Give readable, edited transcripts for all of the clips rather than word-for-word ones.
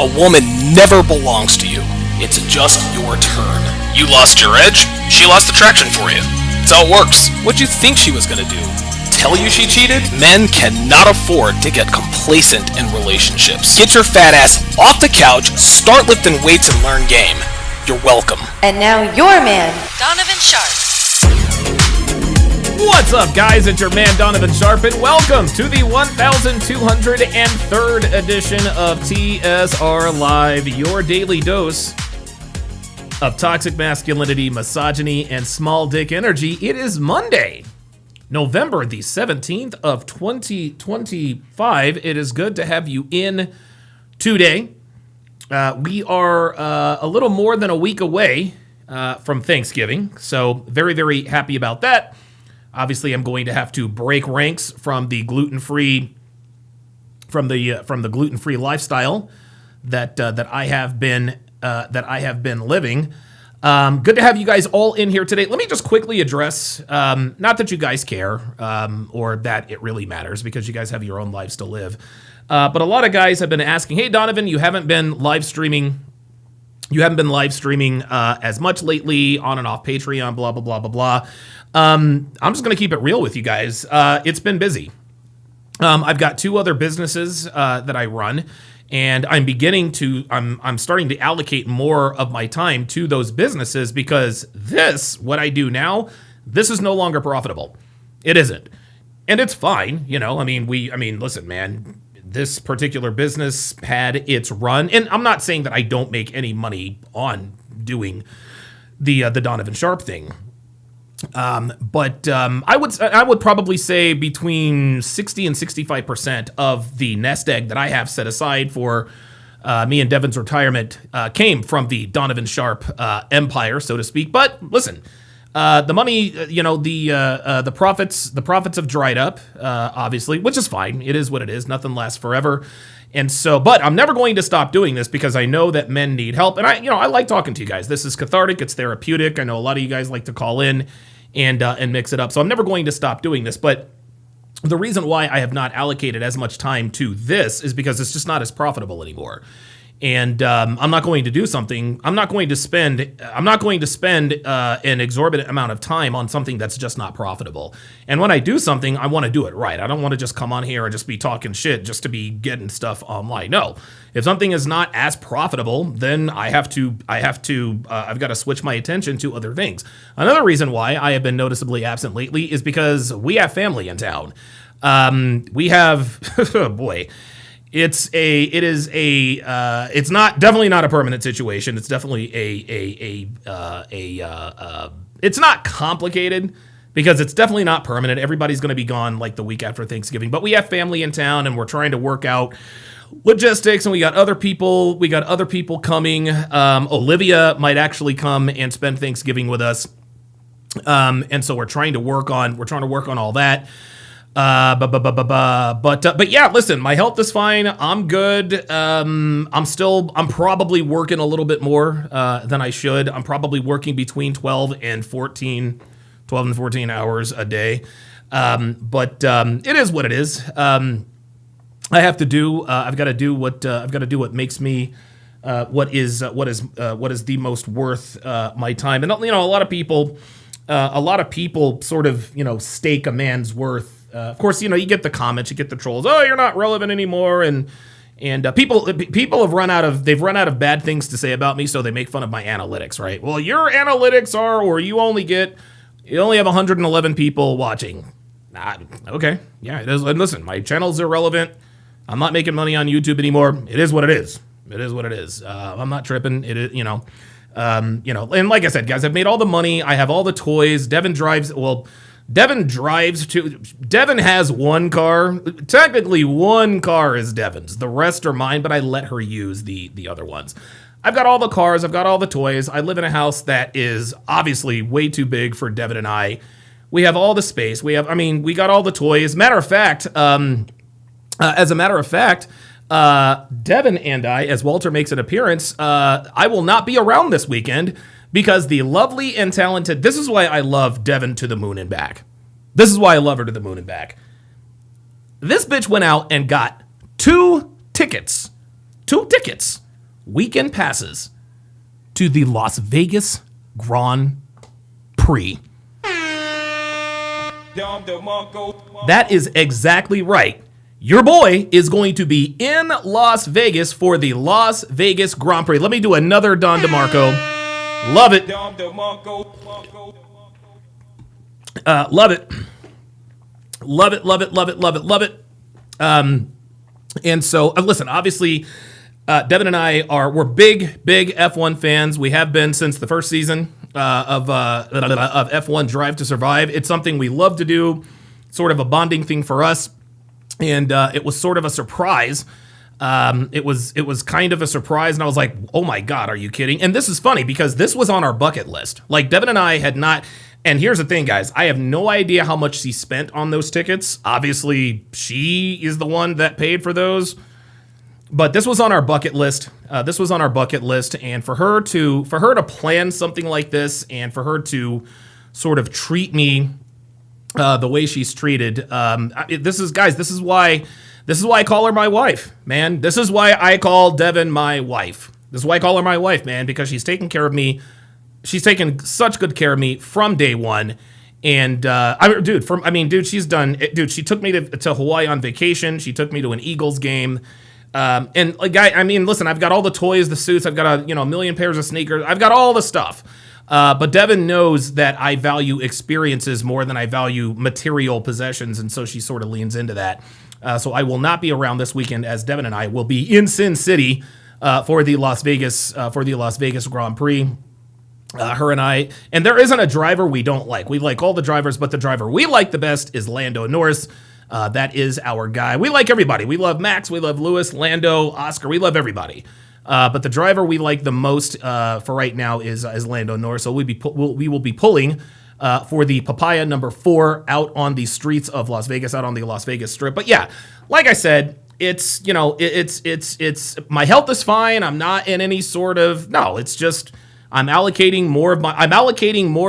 A woman never belongs to you. It's just your turn. You lost your edge, she lost attraction for you. That's how it works. What'd you think she was gonna do? Tell you she cheated? Men cannot afford to get complacent in relationships. Get your fat ass off the couch, start lifting weights, and learn game. You're welcome. And now your man, Donovan Sharp. What's up, guys? It's your man, Donovan Sharp, and welcome to the 1203rd edition of TSR Live, your daily dose of toxic masculinity, misogyny, and small dick energy. It is Monday, November the 17th of 2025. It is good to have you in today. We are a little more than a week away from Thanksgiving, so very, very happy about that. Obviously, I'm going to have to break ranks from the gluten-free lifestyle that I have been living. Good to have you guys all in here today. Let me just quickly address, not that you guys care or that it really matters, because you guys have your own lives to live. But a lot of guys have been asking, "Hey, Donovan, you haven't been live streaming. As much lately, on and off Patreon, blah blah blah blah blah." I'm just gonna keep it real with you guys. It's been busy. I've got two other businesses that I run, and I'm starting to allocate more of my time to those businesses because what I do now, this is no longer profitable. It isn't, and it's fine. Listen, man. This particular business had its run, and I'm not saying that I don't make any money on doing the Donovan Sharp thing. But I would probably say between 60 and 65% of the nest egg that I have set aside for me and Devin's retirement came from the Donovan Sharp empire, so to speak. But listen, the money, the profits have dried up, obviously, which is fine. It is what it is. Nothing lasts forever. And so, but I'm never going to stop doing this because I know that men need help. And I like talking to you guys. This is cathartic. It's therapeutic. I know a lot of you guys like to call in and mix it up. So I'm never going to stop doing this. But the reason why I have not allocated as much time to this is because it's just not as profitable anymore. And I'm not going to do something. I'm not going to spend an exorbitant amount of time on something that's just not profitable. And when I do something, I want to do it right. I don't want to just come on here and just be talking shit just to be getting stuff online. No, if something is not as profitable, then I've got to switch my attention to other things. Another reason why I have been noticeably absent lately is because we have family in town. We have, oh boy. It's definitely not a permanent situation. It's definitely it's not complicated because it's definitely not permanent. Everybody's going to be gone like the week after Thanksgiving, but we have family in town and we're trying to work out logistics, and we got other people coming. Olivia might actually come and spend Thanksgiving with us. And so we're trying to work on all that. But yeah, listen, my health is fine. I'm good. I'm probably working a little bit more, than I should. I'm probably working between 12 and 14 hours a day. But it is what it is. I've got to do what makes me, what is the most worth, my time. And, a lot of people sort of, stake a man's worth. Of course, you get the comments, you get the trolls. Oh, you're not relevant anymore, and people have run out of bad things to say about me, so they make fun of my analytics, right? Well, your analytics are, or you only have 111 people watching. Okay, yeah, it is. And listen, my channel's irrelevant. I'm not making money on YouTube anymore. It is what it is. It is what it is. I'm not tripping. It is, and like I said, guys, I've made all the money. I have all the toys. Devin has one car. Technically, one car is Devin's. The rest are mine, but I let her use the other ones. I've got all the cars. I've got all the toys. I live in a house that is obviously way too big for Devin and I. We have all the space. We got all the toys. As a matter of fact, Devin and I, as Walter makes an appearance, I will not be around this weekend because the lovely and talented, this is why I love Devin to the moon and back. This is why I love her to the moon and back. This bitch went out and got two tickets weekend passes to the Las Vegas Grand Prix. That is exactly right. Your boy is going to be in Las Vegas for the Las Vegas Grand Prix. Let me do another Don DeMarco. Love it. Love it. Love it, love it, love it, love it, love it. And so, listen, obviously, Devin and I we're big F1 fans. We have been since the first season of F1 Drive to Survive. It's something we love to do, sort of a bonding thing for us. And it was sort of a surprise. It was kind of a surprise, and I was like, oh my God, are you kidding? And this is funny because this was on our bucket list. Like, Devin and I had not, and here's the thing, guys, I have no idea how much she spent on those tickets. Obviously, she is the one that paid for those. But this was on our bucket list. And for her to plan something like this, and for her to sort of treat me the way she's treated, this is why I call her my wife, man. This is why I call Devin my wife. This is why I call her my wife, man, because she's taken care of me. She's taken such good care of me from day one. And she's done. Dude, she took me to Hawaii on vacation. She took me to an Eagles game. And like, listen, I've got all the toys, the suits. I've got a million pairs of sneakers. I've got all the stuff. But Devin knows that I value experiences more than I value material possessions, and so she sort of leans into that. So I will not be around this weekend, as Devin and I will be in Sin City for the Las Vegas Grand Prix. Her and I, and there isn't a driver we don't like. We like all the drivers, but the driver we like the best is Lando Norris. That is our guy. We like everybody. We love Max. We love Lewis, Lando, Oscar. We love everybody. But the driver we like the most for right now is Lando Norris. So we will be pulling for the Papaya number 4 out on the streets of Las Vegas, out on the Las Vegas Strip. But yeah, like I said, it's my health is fine. I'm not in any sort of, no, it's just I'm allocating more of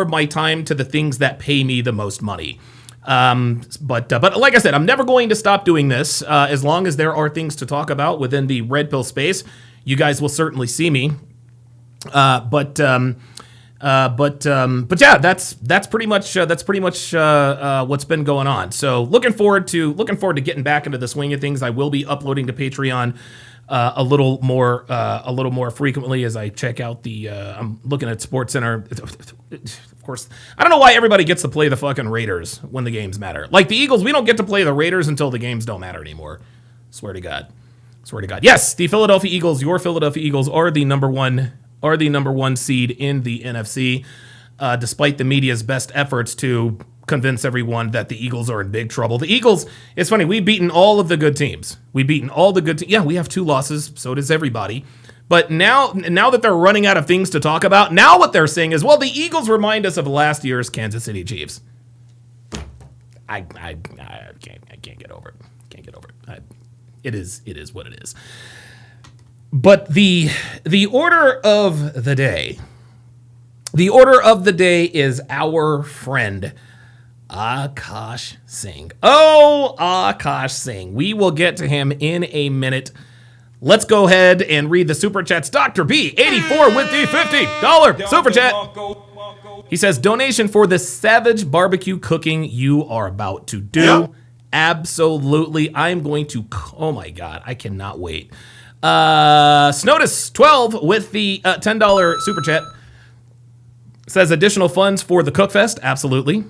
my time to the things that pay me the most money. But like I said, I'm never going to stop doing this as long as there are things to talk about within the Red Pill space. You guys will certainly see me. But yeah, that's pretty much what's been going on. So looking forward to getting back into the swing of things. I will be uploading to Patreon a little more frequently as I check out the. I'm looking at SportsCenter. Of course, I don't know why everybody gets to play the fucking Raiders when the games matter. Like the Eagles, we don't get to play the Raiders until the games don't matter anymore. Swear to God. Yes, the Philadelphia Eagles, your Philadelphia Eagles, are the number one seed in the NFC, despite the media's best efforts to convince everyone that the Eagles are in big trouble. The Eagles, it's funny, we've beaten all of the good teams. Yeah, we have 2 losses, so does everybody. But now that they're running out of things to talk about, now what they're saying is, well, the Eagles remind us of last year's Kansas City Chiefs. I can't get over it. It is what it is. But the order of the day is our friend Akaash Singh. Oh, Akaash Singh. We will get to him in a minute. Let's go ahead and read the super chats. Dr. B84 with the $50 super chat. He says, donation for the savage barbecue cooking you are about to do. Yep. Absolutely. I'm going to, oh my God, I cannot wait. Snotus12 with the $10 super chat says additional funds for the Cookfest. Absolutely.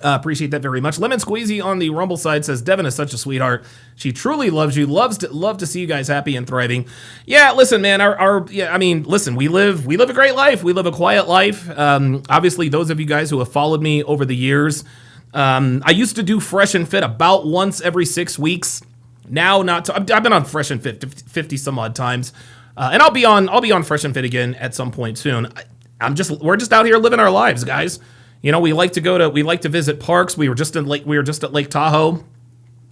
Appreciate that very much. Lemon Squeezy on the Rumble side says, Devin is such a sweetheart. She truly loves you. Love to see you guys happy and thriving. Yeah, listen, man, listen, we live a great life. We live a quiet life. Obviously, those of you guys who have followed me over the years, I used to do Fresh and Fit about once every 6 weeks. Now, I've been on Fresh and Fit 50 some odd times. And I'll be on Fresh and Fit again at some point soon. We're just out here living our lives, guys. You know, we like to visit parks. We were just at Lake Tahoe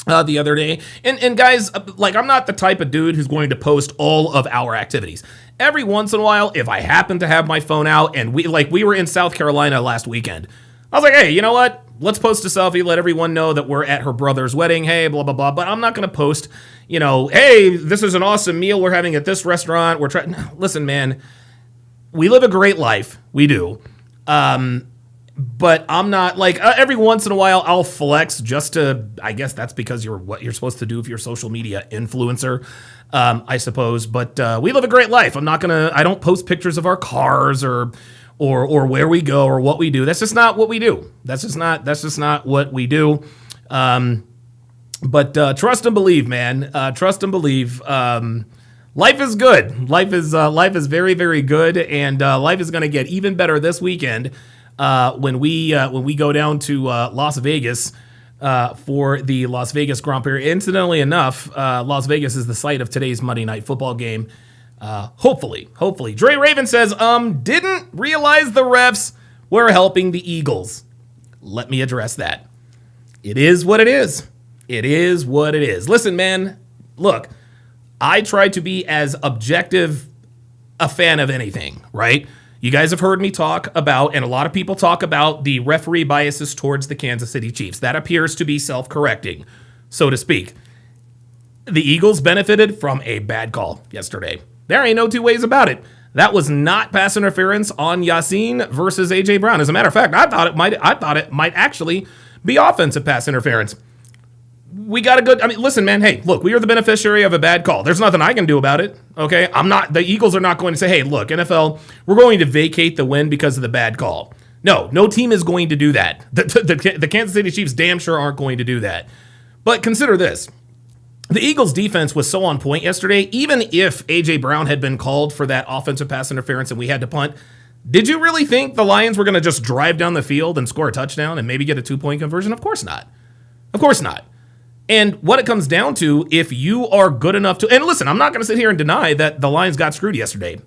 the other day. And guys, like, I'm not the type of dude who's going to post all of our activities. Every once in a while, if I happen to have my phone out, and we were in South Carolina last weekend. I was like, hey, you know what? Let's post a selfie, let everyone know that we're at her brother's wedding. Hey, blah, blah, blah. But I'm not going to post, hey, this is an awesome meal we're having at this restaurant. We're trying. Listen, man, we live a great life. We do. But I'm not like every once in a while I'll flex just to, I guess that's because you're what you're supposed to do if you're a social media influencer, I suppose. But we live a great life. I don't post pictures of our cars or where we go or what we do. That's just not what we do. That's just not what we do. But trust and believe, man. Trust and believe. Life is good. Life is very, very good, and life is going to get even better this weekend when we go down to Las Vegas for the Las Vegas Grand Prix. Incidentally enough, Las Vegas is the site of today's Monday Night Football game. Hopefully. Dre Raven says, didn't realize the refs were helping the Eagles. Let me address that. It is what it is. It is what it is. Listen, man, look, I try to be as objective a fan of anything, right? You guys have heard me talk about, and a lot of people talk about, the referee biases towards the Kansas City Chiefs. That appears to be self-correcting, so to speak. The Eagles benefited from a bad call yesterday. There ain't no two ways about it. That was not pass interference on Yassine versus A.J. Brown. As a matter of fact, I thought it might actually be offensive pass interference. We got a good, listen, man, hey, look, we are the beneficiary of a bad call. There's nothing I can do about it, okay? The Eagles are not going to say, hey, look, NFL, we're going to vacate the win because of the bad call. No team is going to do that. The Kansas City Chiefs damn sure aren't going to do that. But consider this. The Eagles' defense was so on point yesterday, even if A.J. Brown had been called for that offensive pass interference and we had to punt, did you really think the Lions were going to just drive down the field and score a touchdown and maybe get a 2-point conversion? Of course not. Of course not. And what it comes down to, if you are good enough to, and listen, I'm not going to sit here and deny that the Lions got screwed yesterday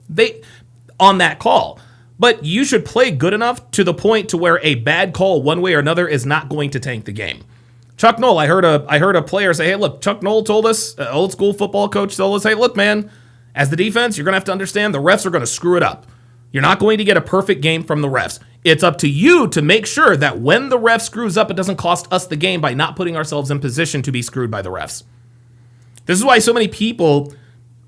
on that call, but you should play good enough to the point to where a bad call one way or another is not going to tank the game. Chuck Noll, I heard a player say, hey, look, Chuck Noll told us, old school football coach told us, hey, look, man, as the defense, you're going to have to understand the refs are going to screw it up. You're not going to get a perfect game from the refs. It's up to you to make sure that when the ref screws up, it doesn't cost us the game by not putting ourselves in position to be screwed by the refs. This is why so many people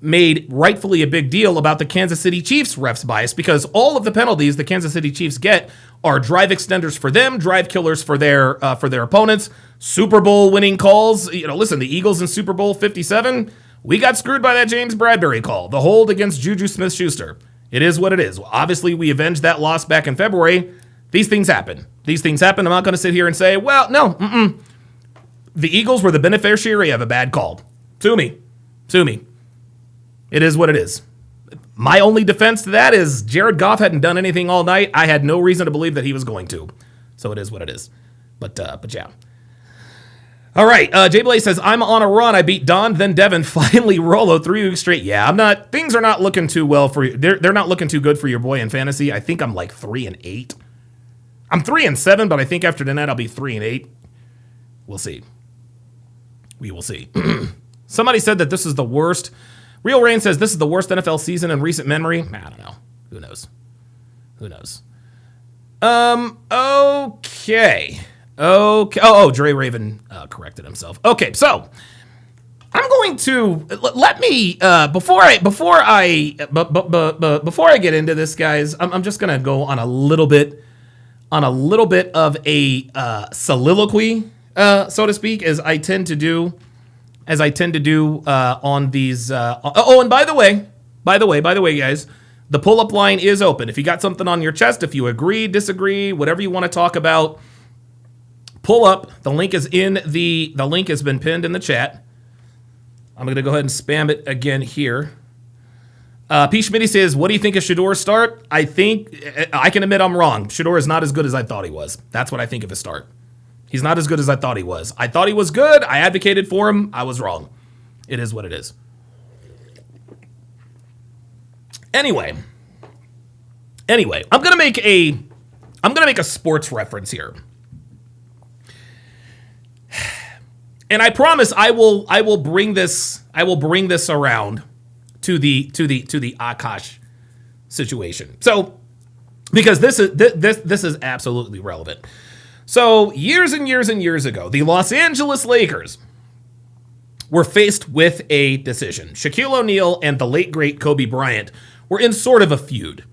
made rightfully a big deal about the Kansas City Chiefs refs bias, because all of the penalties the Kansas City Chiefs get are drive extenders for them, drive killers for their opponents, Super Bowl winning calls. Listen, the Eagles in Super Bowl 57, we got screwed by that James Bradbury call, the hold against Juju Smith-Schuster. It is what it is. Obviously, we avenged that loss back in February. These things happen. I'm not going to sit here and say, well, no, the Eagles were the beneficiary of a bad call. Sue me. It is what it is. My only defense to that is Jared Goff hadn't done anything all night. I had no reason to believe that he was going to. So it is what it is. But yeah. All right, Jay Blaze says, I'm on a run. I beat Don, then Devin, finally Rolo 3 weeks straight. Yeah, things are not looking too well for you. They're not looking too good for your boy in fantasy. I think I'm like 3-8. I'm 3-7, but I think after tonight I'll be 3-8. We'll see. We will see. Somebody said that this is the worst. Real Rain says this is the worst NFL season in recent memory. I don't know. Who knows? Okay. Oh, Dre Raven corrected himself. Okay, so I'm going to let me before I get into this, guys. I'm just gonna go on a little bit of a soliloquy, so to speak, as I tend to do on these. And by the way, guys. The pull-up line is open. If you got something on your chest, if you agree, disagree, whatever you want to talk about, pull up. The link has been pinned in the chat. I'm going to go ahead and spam it again here. P. Schmitty says, what do you think of Shador's start? I can admit I'm wrong. Shador is not as good as I thought he was. That's what I think of his start. He's not as good as I thought he was. I thought he was good. I advocated for him. I was wrong. It is what it is. Anyway, I'm gonna make a sports reference here, and I promise I will bring this around to the Akaash situation. So, because this is absolutely relevant. So years and years and years ago, the Los Angeles Lakers were faced with a decision. Shaquille O'Neal and the late, great Kobe Bryant were in sort of a feud,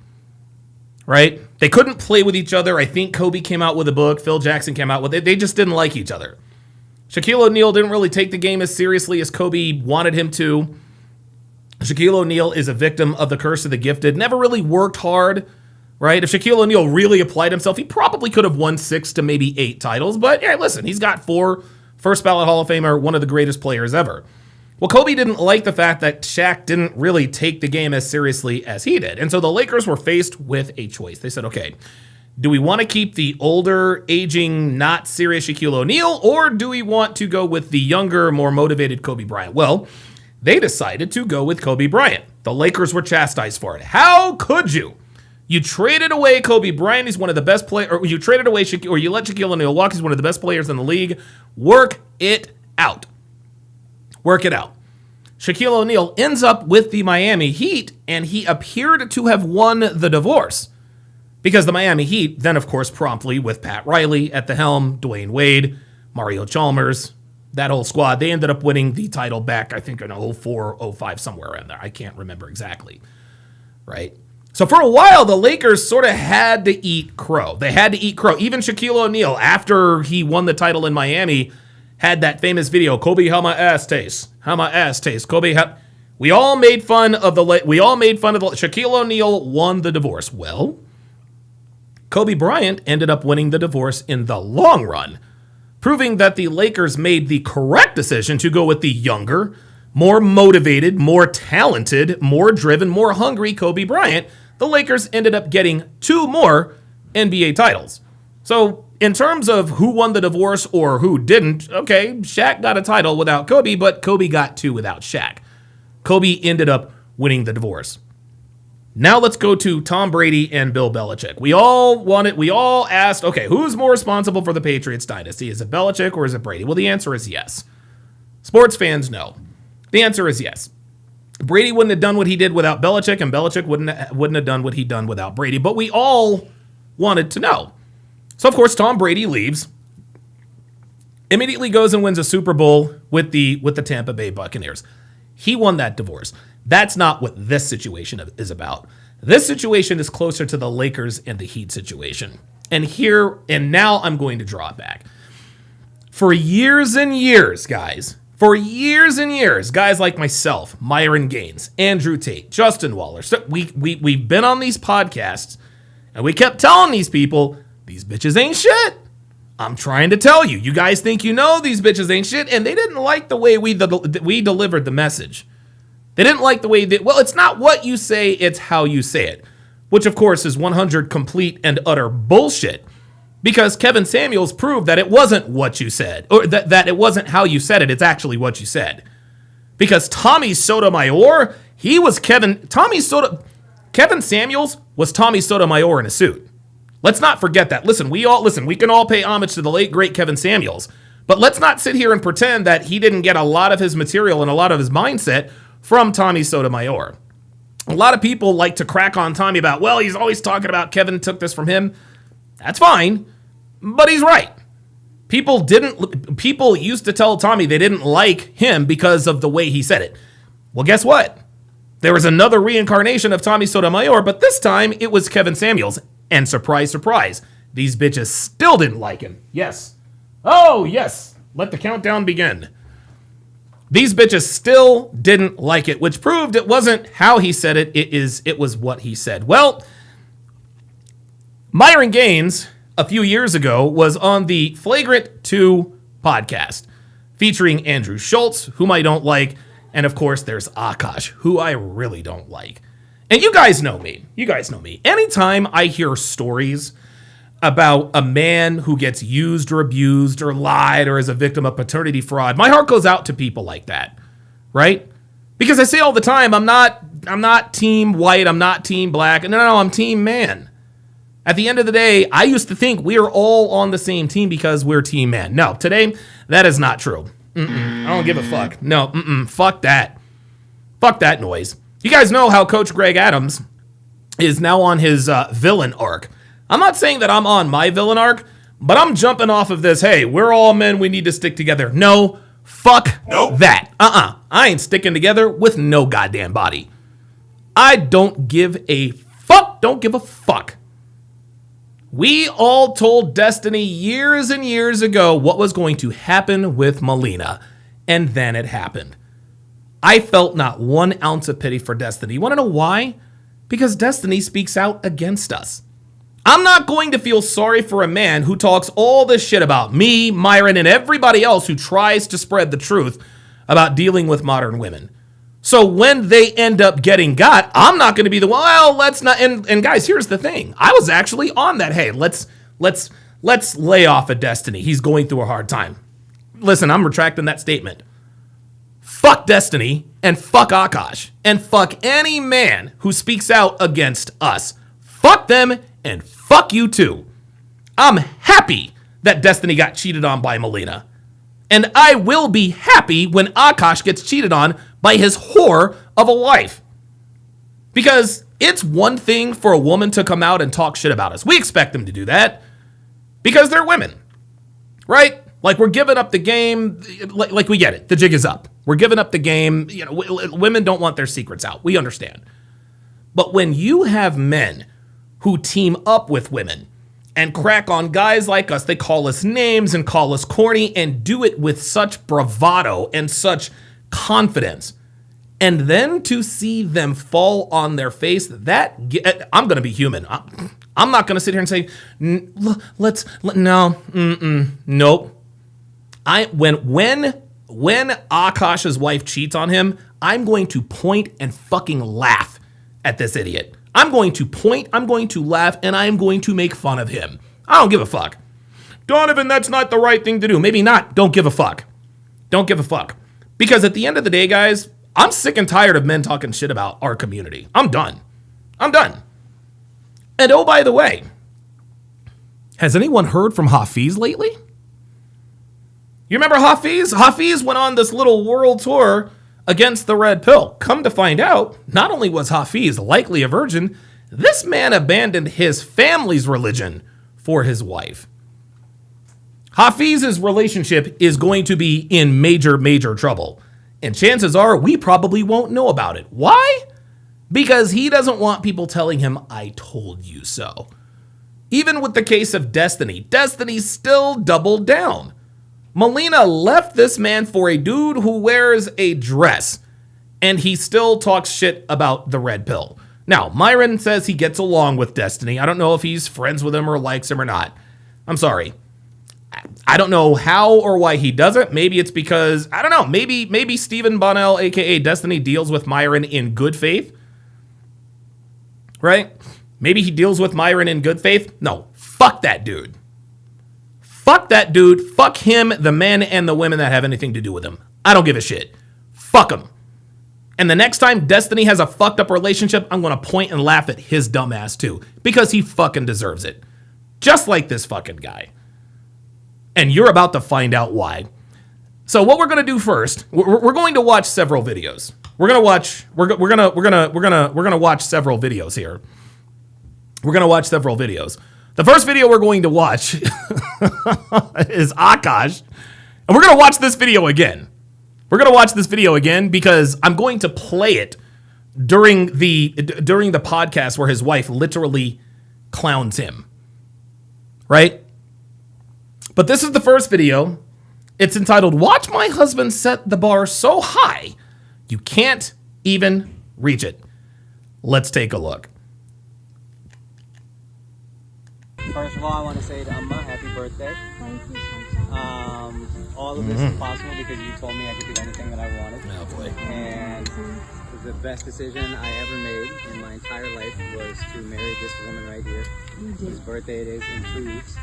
right? They couldn't play with each other. I think Kobe came out with a book. Phil Jackson came out with it. They just didn't like each other. Shaquille O'Neal didn't really take the game as seriously as Kobe wanted him to. Shaquille O'Neal is a victim of the curse of the gifted. Never really worked hard, right? If Shaquille O'Neal really applied himself, he probably could have won 6 to maybe 8 titles. But yeah, listen, he's got 4 first ballot Hall of Famer, one of the greatest players ever. Well, Kobe didn't like the fact that Shaq didn't really take the game as seriously as he did. And so the Lakers were faced with a choice. They said, okay, do we want to keep the older, aging, not serious Shaquille O'Neal, or do we want to go with the younger, more motivated Kobe Bryant? Well, they decided to go with Kobe Bryant. The Lakers were chastised for it. How could you? You traded away Kobe Bryant. He's one of the best players. Or you traded away or you let Shaquille O'Neal walk. He's one of the best players in the league. Work it out. Work it out. Shaquille O'Neal ends up with the Miami Heat, and he appeared to have won the divorce. Because the Miami Heat then, of course, promptly, with Pat Riley at the helm, Dwayne Wade, Mario Chalmers, that whole squad, they ended up winning the title back, I think, in 04, 05, somewhere around there. I can't remember exactly, right? So for a while, the Lakers sort of had to eat crow. They had to eat crow. Even Shaquille O'Neal, after he won the title in Miami, had that famous video, Kobe, how my ass tastes. How my ass tastes. Kobe, how... We all made fun of the... Shaquille O'Neal won the divorce. Well, Kobe Bryant ended up winning the divorce in the long run, proving that the Lakers made the correct decision to go with the younger, more motivated, more talented, more driven, more hungry Kobe Bryant. The Lakers ended up getting 2 more NBA titles. So in terms of who won the divorce or who didn't, okay, Shaq got a title without Kobe, but Kobe got 2 without Shaq. Kobe ended up winning the divorce. Now let's go to Tom Brady and Bill Belichick. We all asked, okay, who's more responsible for the Patriots dynasty? Is it Belichick or is it Brady? Well, the answer is yes. Sports fans know. The answer is yes. Brady wouldn't have done what he did without Belichick, and Belichick wouldn't have done what he done without Brady. But we all wanted to know. So, of course, Tom Brady leaves, immediately goes and wins a Super Bowl with the Tampa Bay Buccaneers. He won that divorce. That's not what this situation is about. This situation is closer to the Lakers and the Heat situation. And now I'm going to draw it back. For years and years, guys, guys like myself, Myron Gaines, Andrew Tate, Justin Waller, so we've been on these podcasts, and we kept telling these people, these bitches ain't shit. I'm trying to tell you. You guys think you know these bitches ain't shit, and they didn't like the way we delivered the message. They didn't like the way that, well, it's not what you say, it's how you say it, which, of course, is 100 complete and utter bullshit. Because Kevin Samuels proved that it wasn't what you said, or that it wasn't how you said it, it's actually what you said. Because Tommy Sotomayor, Kevin Samuels was Tommy Sotomayor in a suit. Let's not forget that. Listen, we can all pay homage to the late, great Kevin Samuels, but let's not sit here and pretend that he didn't get a lot of his material and a lot of his mindset from Tommy Sotomayor. A lot of people like to crack on Tommy about, well, he's always talking about Kevin took this from him. That's fine. But he's right. People used to tell Tommy they didn't like him because of the way he said it. Well, guess what? There was another reincarnation of Tommy Sotomayor, but this time it was Kevin Samuels. And surprise, surprise, these bitches still didn't like him. Yes. Oh, yes. Let the countdown begin. These bitches still didn't like it, which proved it wasn't how he said it. It was what he said. Well, Myron Gaines, a few years ago, was on the Flagrant 2 podcast featuring Andrew Schultz, whom I don't like, and of course there's Akaash, who I really don't like. And you guys know me. Anytime I hear stories about a man who gets used or abused or lied or is a victim of paternity fraud, my heart goes out to people like that, right? Because I say all the time, I'm not team white, I'm not team black, no, I'm team man. At the end of the day, I used to think we are all on the same team because we're team man. No, today, that is not true. I don't give a fuck. No, fuck that. Fuck that noise. You guys know how Coach Greg Adams is now on his villain arc. I'm not saying that I'm on my villain arc. But I'm jumping off of this, hey, we're all men, we need to stick together. No, fuck that. I ain't sticking together with no goddamn body. I don't give a fuck. We all told Destiny years and years ago what was going to happen with Melina, and then it happened. I felt not 1 ounce of pity for Destiny. You want to know why? Because Destiny speaks out against us. I'm not going to feel sorry for a man who talks all this shit about me, Myron, and everybody else who tries to spread the truth about dealing with modern women. So when they end up getting got, I'm not going to be the one, well, let's not. And guys, here's the thing. I was actually on that. Hey, let's lay off of Destiny. He's going through a hard time. Listen, I'm retracting that statement. Fuck Destiny and fuck Akaash and fuck any man who speaks out against us. Fuck them and fuck you too. I'm happy that Destiny got cheated on by Melina. And I will be happy when Akaash gets cheated on by his whore of a wife. Because it's one thing for a woman to come out and talk shit about us. We expect them to do that because they're women, right? Like we're giving up the game. Like we get it. The jig is up. We're giving up the game. You know, women don't want their secrets out. We understand. But when you have men who team up with women and crack on guys like us, they call us names and call us corny and do it with such bravado and such confidence. And then to see them fall on their face, I'm going to be human. I'm not going to sit here and say, nope. When Akaash's wife cheats on him, I'm going to point and fucking laugh at this idiot. I'm going to point, I'm going to laugh, and I'm going to make fun of him. I don't give a fuck. Donovan, that's not the right thing to do. Maybe not. Don't give a fuck. Don't give a fuck. Because at the end of the day, guys, I'm sick and tired of men talking shit about our community. I'm done. And oh, by the way, has anyone heard from Hafiz lately? You remember Hafiz? Hafiz went on this little world tour against the red pill. Come to find out, not only was Hafiz likely a virgin, this man abandoned his family's religion for his wife. Hafiz's relationship is going to be in major, major trouble. And chances are we probably won't know about it. Why? Because he doesn't want people telling him, I told you so. Even with the case of Destiny, Destiny still doubled down. Melina left this man for a dude who wears a dress, and he still talks shit about the red pill. Now, Myron says he gets along with Destiny. I don't know if he's friends with him or likes him or not. I'm sorry. I don't know how or why he doesn't. Maybe it's because, I don't know, maybe Stephen Bonnell, aka Destiny, deals with Myron in good faith. Right? Maybe he deals with Myron in good faith. No, fuck that dude. Fuck that dude. Fuck him, the men and the women that have anything to do with him. I don't give a shit. Fuck him. And the next time Destiny has a fucked up relationship, I'm going to point and laugh at his dumb ass too. Because he fucking deserves it. Just like this fucking guy. And you're about to find out why. So what we're going to do first, we're going to watch several videos. We're going to watch several videos here. We're going to watch several videos. The first video we're going to watch is Akaash. And we're going to watch this video again. We're going to watch this video again because I'm going to play it during the podcast where his wife literally clowns him. Right? But this is the first video. It's entitled, Watch My Husband Set the Bar So High You Can't Even Reach It. Let's take a look. First of all, I want to say to Amma, happy birthday. Thank you so much. All of this is possible because you told me I could do anything that I wanted. Oh boy. And the best decision I ever made in my entire life was to marry this woman right here. Whose birthday it is in 2 weeks.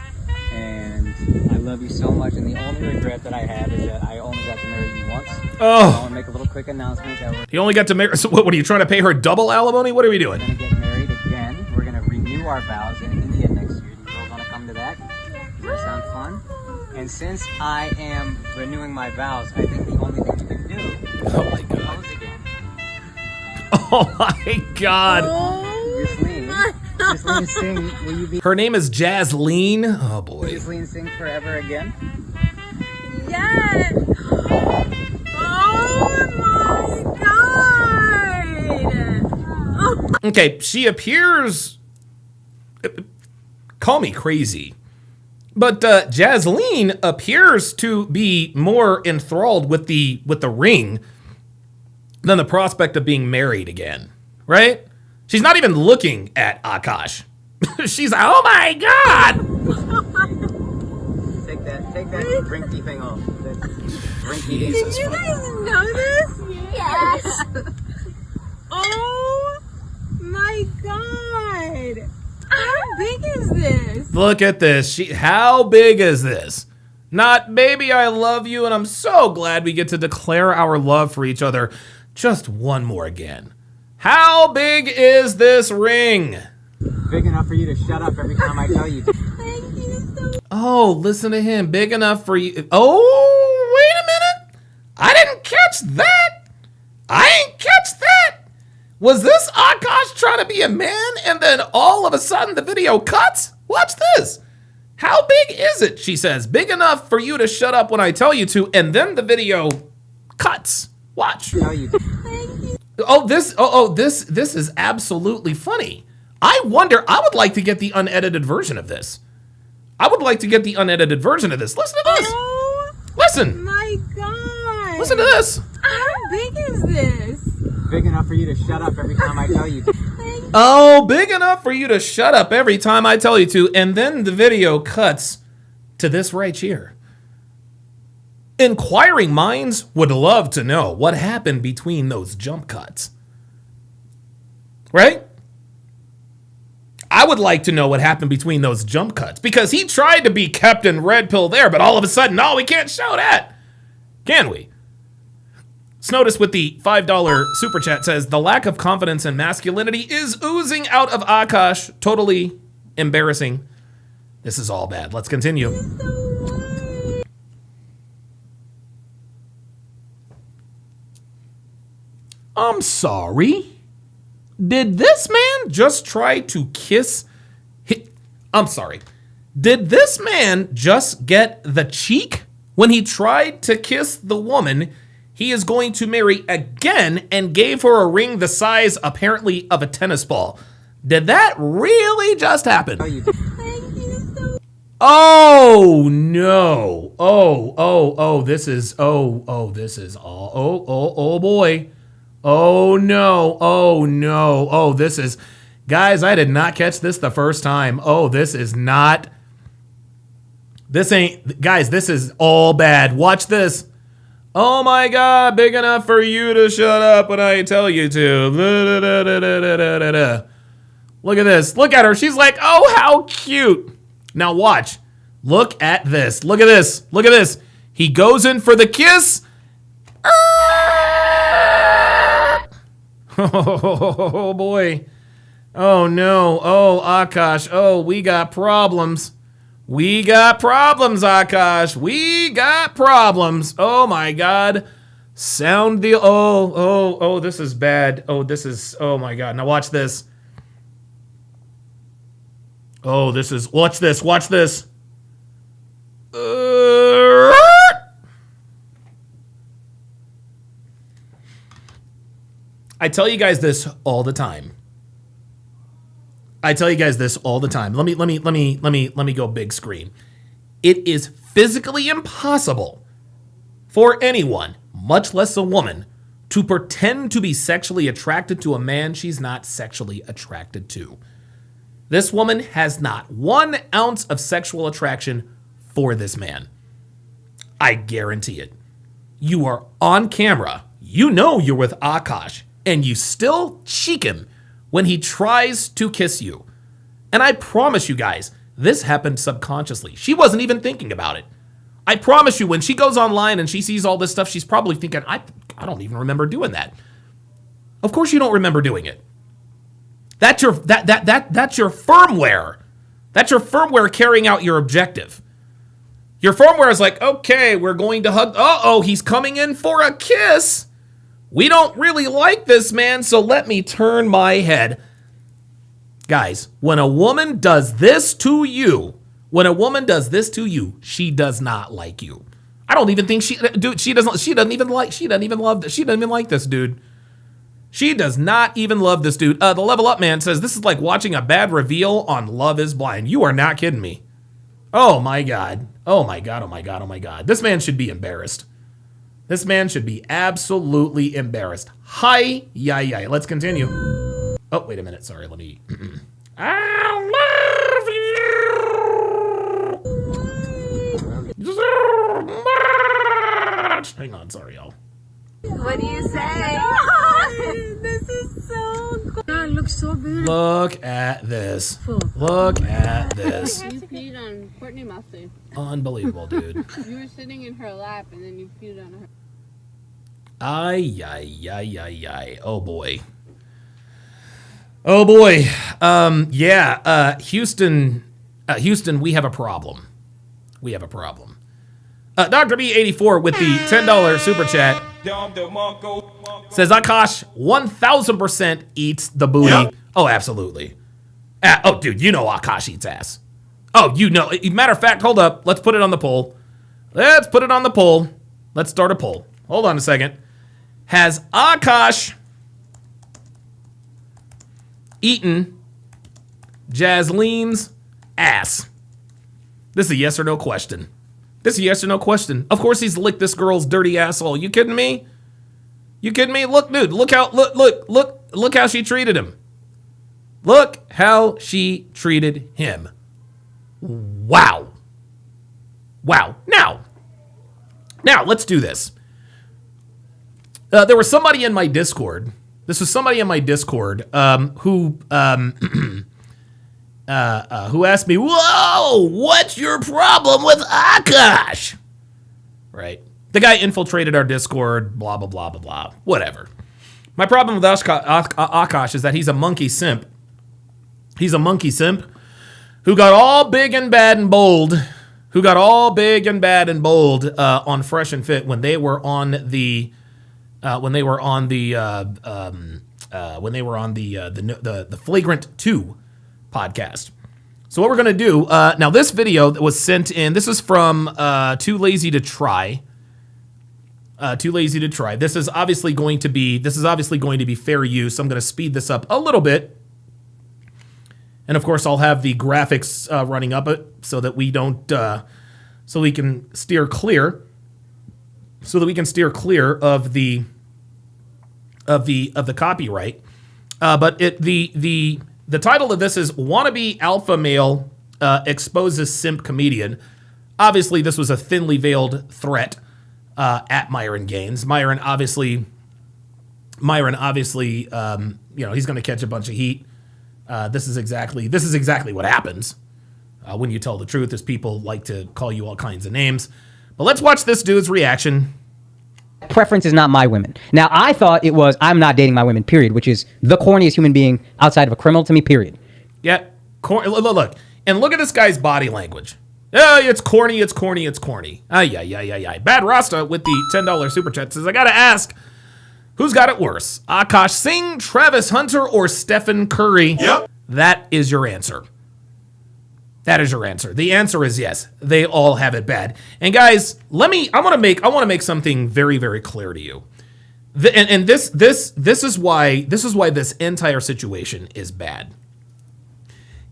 And I love you so much. And the only regret that I have is that I only got to marry you once. Oh. I want to make a little quick announcement that He only got to marry. So what are you trying to pay her double alimony? What are we we're doing? going to get married again. We're going to renew our vows in India next year. You girls want to come to that? Does that sound fun? And since I am renewing my vows, I think the only thing you can do Oh my is god. propose again. Oh my god. Yasleen, Jasleen Singh, will you be Her name is Jasleen. Oh boy. Jasleen Singh forever again? Yes! Oh my god! Okay, she appears. Call me crazy, but Jasleen appears to be more enthralled with the ring than the prospect of being married again. Right? She's not even looking at Akaash. She's like, oh my god! Take that drinky thing off. That drinky Did you guys know this? Yes! Oh my god! How big is this? Look at this. How big is this? Not, baby, I love you, and I'm so glad we get to declare our love for each other. Just one more again. How big is this ring? Big enough for you to shut up every time I tell you. Thank you so much. Oh, listen to him. Big enough for you. Oh, wait a minute. I didn't catch that. I ain't catch that. Was this Akaash trying to be a man and then all of a sudden the video cuts? Watch this. How big is it? She says, big enough for you to shut up when I tell you to, and then the video cuts. Watch. Tell you. This is absolutely funny. I wonder, I would like to get the unedited version of this. Listen to this. Oh Listen. my god! Listen to this. How big is this? Big enough for you to shut up every time I tell you. Oh, big enough for you to shut up every time I tell you to, and then the video cuts to this right here. Inquiring minds would love to know what happened between those jump cuts. Right? I would like to know what happened between those jump cuts, because he tried to be Captain Red Pill there, but all of a sudden, no, we can't show that. Can we? Snotus with the $5 super chat says, the lack of confidence and masculinity is oozing out of Akaash. Totally embarrassing. This is all bad. Let's continue. I'm sorry. Did this man just try to kiss? I'm sorry. Did this man just get the cheek when he tried to kiss the woman he is going to marry again and gave her a ring the size, apparently, of a tennis ball? Did that really just happen? Oh, no. This is oh boy. Oh no. This is, guys, I did not catch this the first time. This is all bad. Watch this. Oh my God, big enough for you to shut up when I tell you to. Look at this. Look at her. She's like, oh, how cute. Now watch. Look at this. Look at this. He goes in for the kiss. Oh boy. Oh no. Oh, Akaash. Oh, we got problems. Akaash. We got problems. Oh my God. Sound the this is bad. Oh my God. Now watch this. Watch this. I tell you guys this all the time. Let me go big screen. It is physically impossible for anyone, much less a woman, to pretend to be sexually attracted to a man she's not sexually attracted to. This woman has not 1 ounce of sexual attraction for this man. I guarantee it. You are on camera. You know you're with Akaash, and you still cheek him when he tries to kiss you. And I promise you guys, this happened subconsciously. She wasn't even thinking about it. I promise you, when she goes online and she sees all this stuff, she's probably thinking, I don't even remember doing that. Of course you don't remember doing it. That's your firmware. That's your firmware carrying out your objective. Your firmware is like, okay, we're going to hug. Uh-oh, he's coming in for a kiss. We don't really like this man, so let me turn my head. Guys, when a woman does this to you, she does not like you. I don't even think she doesn't even like this dude. She does not even love this dude. The Level Up man says, this is like watching a bad reveal on Love is Blind. You are not kidding me. Oh my God. Oh my God. Oh my God. Oh my God. This man should be embarrassed. This man should be absolutely embarrassed. Hi. Yay. Let's continue. Oh, wait a minute. Sorry. Let me. I love you so much. Hang on. Sorry, y'all. What do you say? This is so cool. God, it looks so good. Look at this. Look at this. You peed on Courtney Musley. Unbelievable, dude. You were sitting in her lap and then you peed on her. Ay. Oh boy. Oh boy. Houston, we have a problem. Dr. B84 with the $10 super chat says Akaash 1000% eats the booty. Yep. Oh, absolutely. Oh, dude, you know Akaash eats ass. Oh, you know. Matter of fact, hold up. Let's put it on the poll. Let's start a poll. Hold on a second. Has Akaash eaten Jaslene's ass? This is a yes or no question. Of course he's licked this girl's dirty asshole. You kidding me? Look, dude, look how she treated him. Look how she treated him. Wow. Now, let's do this. There was somebody in my Discord. This was somebody in my Discord who asked me, "Whoa, what's your problem with Akaash?" Right? The guy infiltrated our Discord, blah, blah, blah, blah, blah. Whatever. My problem with Akaash is that he's a monkey simp. He's a monkey simp who got all big and bad and bold, on Fresh and Fit when they were on the Flagrant 2 podcast. So what we're gonna do now? This video that was sent in. This is from Too Lazy to Try. This is obviously going to be fair use. I'm gonna speed this up a little bit, and of course I'll have the graphics running up it so that we don't, so we can steer clear of the copyright. But the title of this is Wannabe Alpha Male Exposes Simp Comedian. Obviously, this was a thinly veiled threat at Myron Gaines. Myron obviously, he's going to catch a bunch of heat. This is exactly what happens when you tell the truth, is people like to call you all kinds of names. But let's watch this dude's reaction. Preference is not my women. Now, I thought it was I'm not dating my women, period, which is the corniest human being outside of a criminal to me, period. Yeah, look. And look at this guy's body language. Oh, it's corny. Ay. Bad Rasta with the $10 super chat says, I gotta ask, who's got it worse? Akaash Singh, Travis Hunter, or Stephen Curry? Yep. That is your answer. The answer is yes. They all have it bad. And guys, I want to make something very, very clear to you. This is why this entire situation is bad.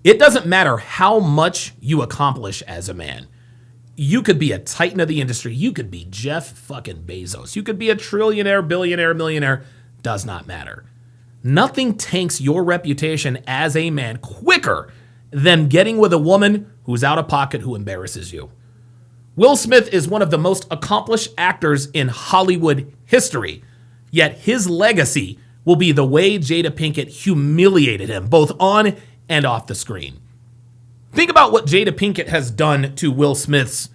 It doesn't matter how much you accomplish as a man. You could be a titan of the industry. You could be Jeff fucking Bezos. You could be a trillionaire, billionaire, millionaire. Does not matter. Nothing tanks your reputation as a man quicker than getting with a woman who's out of pocket, who embarrasses you. Will Smith is one of the most accomplished actors in Hollywood history, yet his legacy will be the way Jada Pinkett humiliated him, both on and off the screen. Think about what Jada Pinkett has done to Will Smith's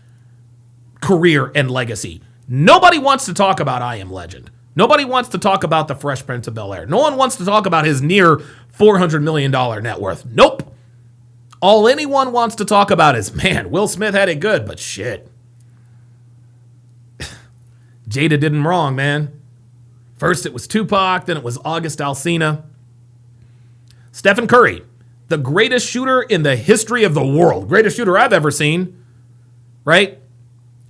career and legacy. Nobody wants to talk about I Am Legend. Nobody wants to talk about the Fresh Prince of Bel-Air. No one wants to talk about his near $400 million net worth. Nope. All anyone wants to talk about is, man, Will Smith had it good, but shit. Jada did him wrong, man. First it was Tupac, then it was August Alsina. Stephen Curry, the greatest shooter in the history of the world, greatest shooter I've ever seen, right?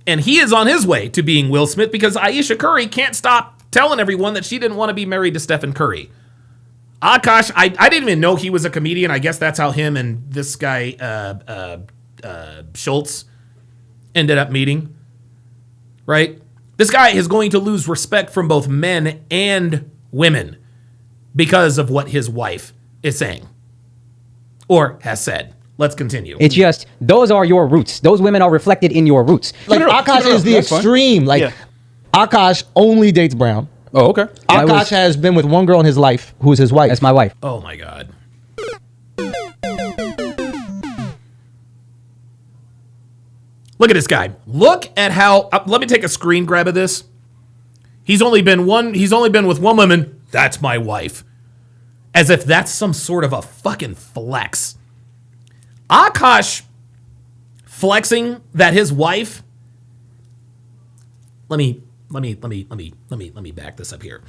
And he is on his way to being Will Smith because Ayesha Curry can't stop telling everyone that she didn't want to be married to Stephen Curry. Akaash, I didn't even know he was a comedian. I guess that's how him and this guy, Schultz, ended up meeting, right? This guy is going to lose respect from both men and women because of what his wife is saying or has said. Let's continue. It's just, those are your roots. Those women are reflected in your roots. Like, Akaash is the extreme. Like, Akaash only dates brown. Oh, okay. Akaash has been with one girl in his life who is his wife. That's my wife. Oh my God. Look at this guy. Look at how, let me take a screen grab of this. He's only been with one woman. That's my wife. As if that's some sort of a fucking flex. Akaash flexing that his wife, let me back this up here.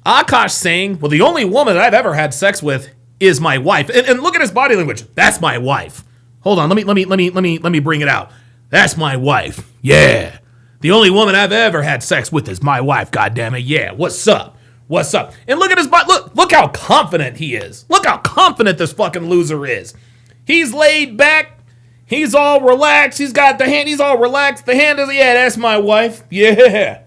Akaash saying, well, the only woman I've ever had sex with is my wife. And look at his body language. That's my wife. Hold on, let me bring it out. That's my wife. Yeah. The only woman I've ever had sex with is my wife, goddammit. Yeah. What's up? What's up? And look at his body. Look how confident he is. Look how confident this fucking loser is. He's laid back. He's all relaxed. He's got the hand. He's all relaxed. The hand is, yeah, that's my wife. Yeah.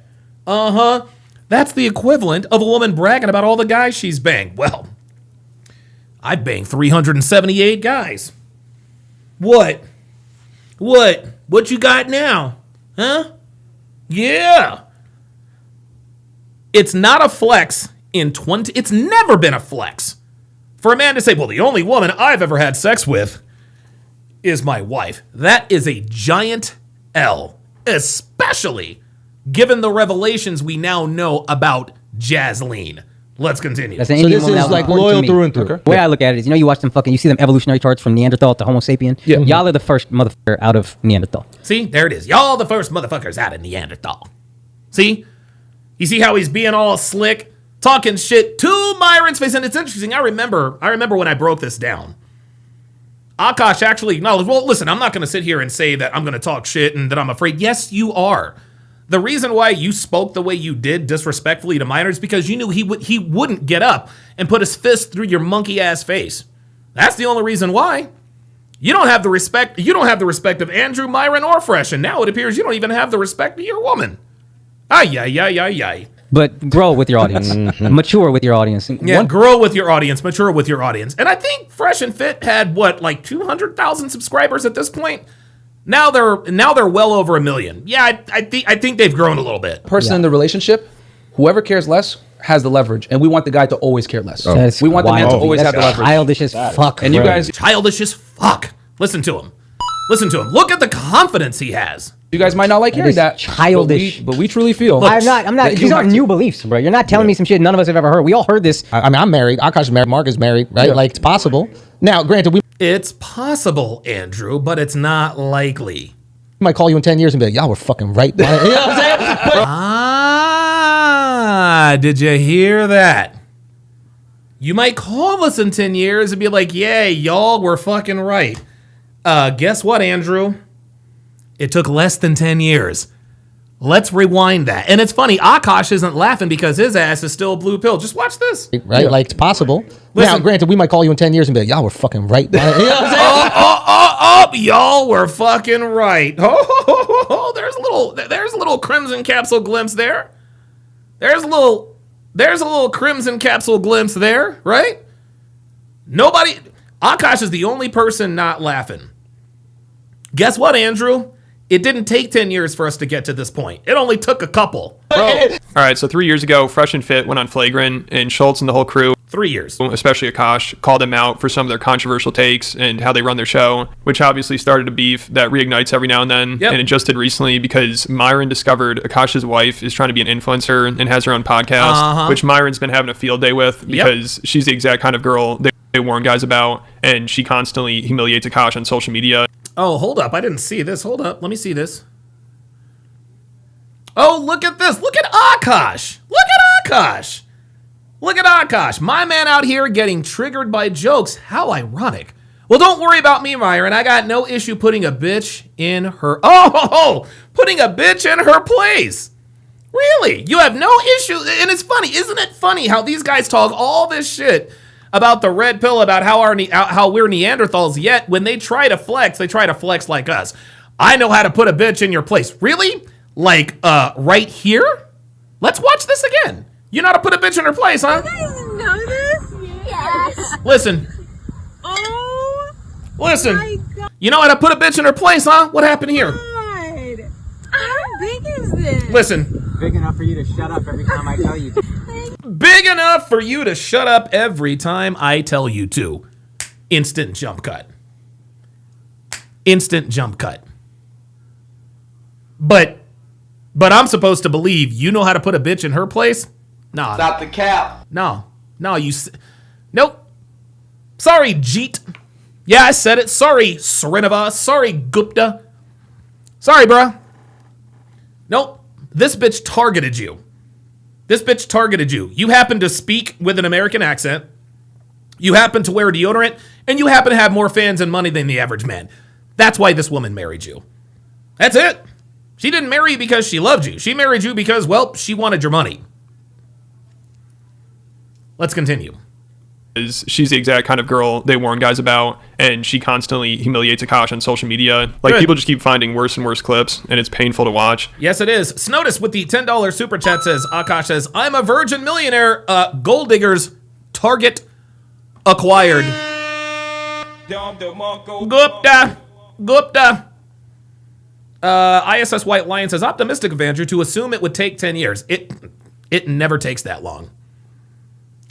Uh-huh. That's the equivalent of a woman bragging about all the guys she's banged. Well, I banged 378 guys. What? What you got now? Huh? Yeah. It's not a flex it's never been a flex for a man to say, well, the only woman I've ever had sex with is my wife. That is a giant L, especially given the revelations we now know about Jasleen. Let's continue. That's So Indian this woman is that was like important to loyal me. through and through. Okay. The way I look at it is, you see them evolutionary charts from Neanderthal to Homo sapien. Yeah. Y'all are the first motherfucker out of Neanderthal. See, there it is. Y'all the first motherfuckers out of Neanderthal. See? You see how he's being all slick, talking shit to Myron's face. And it's interesting. I remember when I broke this down. Akaash actually acknowledged, well, listen, I'm not going to sit here and say that I'm going to talk shit and that I'm afraid. Yes, you are. The reason why you spoke the way you did disrespectfully to Minor is because you knew he wouldn't get up and put his fist through your monkey ass face. That's the only reason why. You don't have the respect. You don't have the respect of Andrew, Myron, or Fresh, and now it appears you don't even have the respect of your woman. Ay, ay, ay, ay, ay. But grow with your audience. Mature with your audience. Yeah, grow with your audience, mature with your audience. And I think Fresh and Fit had like 200,000 subscribers at this point. Now they're well over 1 million. Yeah, I think they've grown a little bit. Person in the relationship, whoever cares less has the leverage, and we want the guy to always care less. That's We want the man to wild. always That's have the leverage. childish as fuck. And you bro. guys, Childish as fuck. Listen to him. Look at the confidence he has. you guys might not like hearing is that. childish. But we truly feel. I'm not. that These you aren't have new beliefs, bro. You're not telling me some shit none of us have ever heard. We all heard this. I mean, I'm married. Akaash is married. Mark is married, right? Yeah. Like, it's possible. Now, granted, we It's possible, Andrew, but it's not likely. might call you in 10 years and be like, y'all were fucking right. You know what I'm saying? Ah, did you hear that? You might call us in 10 years and be like, yeah, y'all were fucking right. Guess what, Andrew? It took less than 10 years. Let's rewind that. And it's funny, Akaash isn't laughing because his ass is still a blue pill. Just watch this. Right? Like, it's possible. Now, Listen. granted, we might call you in 10 years and be like, y'all were fucking right. You know what I'm saying? Oh, y'all were fucking right. Oh, there's a little crimson capsule glimpse there. There's a little crimson capsule glimpse there, right? Akaash is the only person not laughing. Guess what, Andrew? It didn't take 10 years for us to get to this point. It only took a couple. All right, so 3 years ago, Fresh and Fit went on Flagrant, and Schultz and the whole crew, 3 years. especially Akaash, called them out for some of their controversial takes and how they run their show, which obviously started a beef that reignites every now and then. Yep. And it just did recently because Myron discovered Akaash's wife is trying to be an influencer and has her own podcast, which Myron's been having a field day with because she's the exact kind of girl they warn guys about, and she constantly humiliates Akaash on social media. Oh, hold up. I didn't see this. Hold up. Let me see this. Oh, look at this. Look at Akaash. Look at Akaash. Look at Akaash, my man out here getting triggered by jokes. How ironic. Well, don't worry about me, Myron. I got no issue putting a bitch in her... putting a bitch in her place. Really? You have no issue? And it's funny. Isn't it funny how these guys talk all this shit about the red pill, about how we're Neanderthals, yet when they try to flex like us. I know how to put a bitch in your place. Really? Like, right here? Let's watch this again. You know how to put a bitch in her place, huh? You guys know this? Yes. Listen. Oh. Listen. My God. You know how to put a bitch in her place, huh? What happened here? God. How big is this? Listen. Big enough for you to shut up every time I tell you to. Big enough for you to shut up every time I tell you to. Instant jump cut. Instant jump cut. But I'm supposed to believe you know how to put a bitch in her place? Nah. Stop the cap. No, nope. Sorry, Jeet. Yeah, I said it. Sorry, Srinivas. Sorry, Gupta. Sorry, bruh. Nope. This bitch targeted you. You happen to speak with an American accent. You happen to wear deodorant. And you happen to have more fans and money than the average man. That's why this woman married you. That's it. She didn't marry you because she loved you. She married you because, well, she wanted your money. Let's continue. She's the exact kind of girl they warn guys about, and she constantly humiliates Akaash on social media. Like, people just keep finding worse and worse clips, and it's painful to watch. Yes, it is. Snotus with the $10 super chat says, Akaash says, I'm a virgin millionaire. Gold diggers, target acquired. Gupta. ISS White Lion says, optimistic of Andrew to assume it would take 10 years. It never takes that long.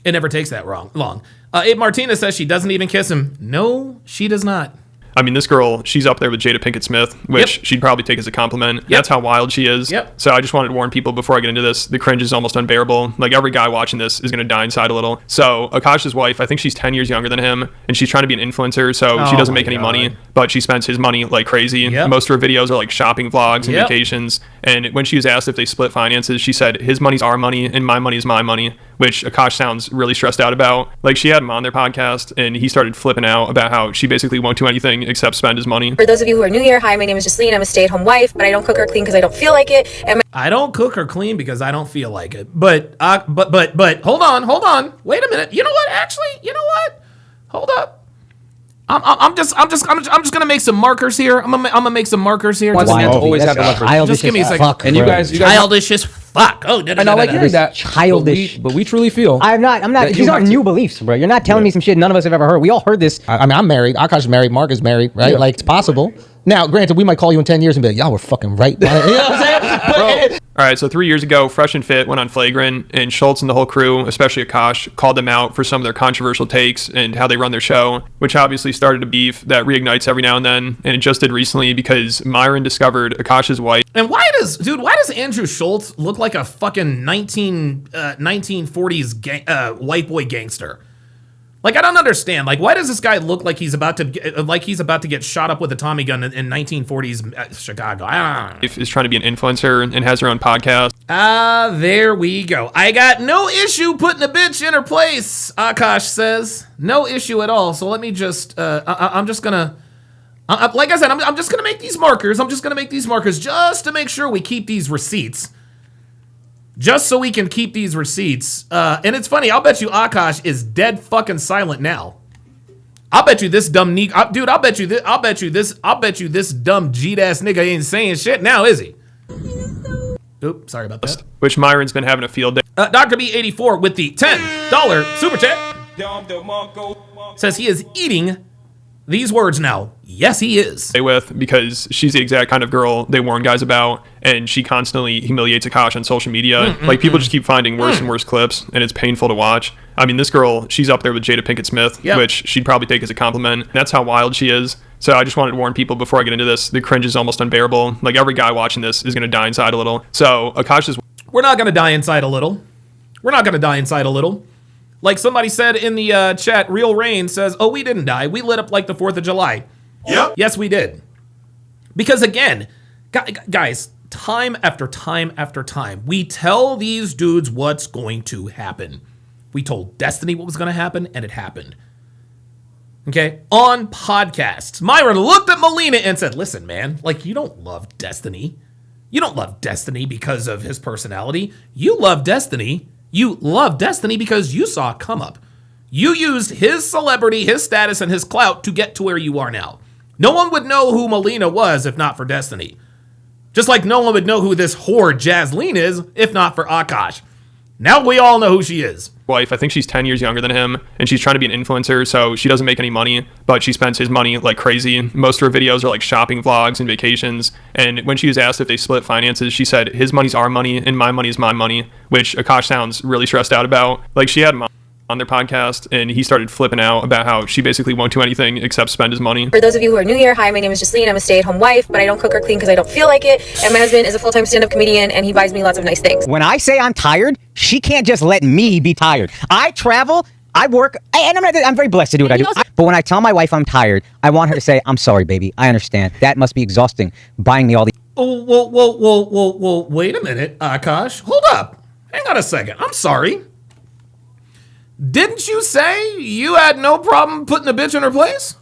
It never takes that long. Abe Martinez says she doesn't even kiss him. No, she does not. I mean, this girl, she's up there with Jada Pinkett Smith, which she'd probably take as a compliment. That's how wild she is. So I just wanted to warn people before I get into this. The cringe is almost unbearable. Like, every guy watching this is going to die inside a little. So Akaash's wife, I think she's 10 years younger than him, and she's trying to be an influencer, so she doesn't make any money, but she spends his money like crazy. Most of her videos are like shopping vlogs and vacations. And when she was asked if they split finances, she said, his money's our money and my money is my money, which Akaash sounds really stressed out about. Like, she had him on their podcast, and he started flipping out about how she basically won't do anything except spend his money. For those of you who are new here, hi, my name is Justine. I'm a stay-at-home wife, but I don't cook or clean because I don't feel like it. And I don't cook or clean because I don't feel like it. But hold on. Wait a minute. You know what? Actually, you know what? Hold up. I'm just gonna make some markers here. I'm gonna make some markers here. Just always have the leverage. Just give me a second. Fuck, and you guys childish as fuck. Oh, and I like hearing that. Childish. But we truly feel. I'm not. These aren't new beliefs, bro. You're not telling me some shit none of us have ever heard. We all heard this. I mean, I'm married. Akaash is married. Mark is married, right? Like, it's possible. Now, granted, we might call you in 10 years and be like, y'all were fucking right. You know what I'm saying? All right, so 3 years ago, Fresh and Fit went on Flagrant, and Schultz and the whole crew, especially Akaash, called them out for some of their controversial takes and how they run their show, which obviously started a beef that reignites every now and then, and it just did recently because Myron discovered Akaash's wife. And why does Andrew Schultz look like a fucking 1940s white boy gangster? Like, I don't understand. Like, why does this guy look like he's about to get shot up with a Tommy gun in 1940s Chicago? I don't know. Is trying to be an influencer and has her own podcast. There we go. I got no issue putting a bitch in her place, Akaash says. No issue at all. So let me just, I'm just gonna, like I said, I'm just gonna make these markers. I'm just gonna make these markers just to make sure we keep these receipts. Just so we can keep these receipts. And it's funny, I'll bet you Akaash is dead fucking silent now. I'll bet you this dumb dude, I'll bet you this dumb G-ass nigga ain't saying shit now, is he? Oops, sorry about that. Which Myron's been having a field day. Dr. B84 with the $10 super chat says he is eating these words now. Yes, he is. With because she's the exact kind of girl they warn guys about, and she constantly humiliates Akaash on social media. Like, people just keep finding worse and worse clips, and it's painful to watch. I mean, this girl, she's up there with Jada Pinkett Smith, which she'd probably take as a compliment. That's how wild she is. So I just wanted to warn people before I get into this. The cringe is almost unbearable. Like, every guy watching this is going to die inside a little. So Akaash's... We're not going to die inside a little. Like somebody said in the chat, Real Rain says, oh, we didn't die. We lit up like the 4th of July. Yep. Yes, we did. Because again, guys, time after time after time, we tell these dudes what's going to happen. We told Destiny what was going to happen, and it happened. Okay? On podcasts, Myron looked at Melina and said, listen, man, like, you don't love Destiny. You don't love Destiny because of his personality. You love Destiny. You love Destiny because you saw a come up. You used his celebrity, his status, and his clout to get to where you are now. No one would know who Melina was if not for Destiny. Just like no one would know who this whore Jasleen is if not for Akaash. Now we all know who she is. Wife, I think she's 10 years younger than him, and she's trying to be an influencer, so she doesn't make any money, but she spends his money like crazy. Most of her videos are like shopping vlogs and vacations, and when she was asked if they split finances, she said, his money's our money, and my money is my money, which Akaash sounds really stressed out about. Like, she had on their podcast, and he started flipping out about how she basically won't do anything except spend his money. For those of you who are new here, hi, my name is Jasleen. I'm a stay-at-home wife, but I don't cook or clean because I don't feel like it. And my husband is a full-time stand-up comedian, and he buys me lots of nice things. When I say I'm tired, she can't just let me be tired. I travel, I work, and I'm very blessed to do what I do. But when I tell my wife I'm tired, I want her to say, I'm sorry, baby. I understand. That must be exhausting, buying me all these. Oh, whoa, wait a minute, Akaash. Hold up. Hang on a second. I'm sorry. Didn't you say you had no problem putting a bitch in her place?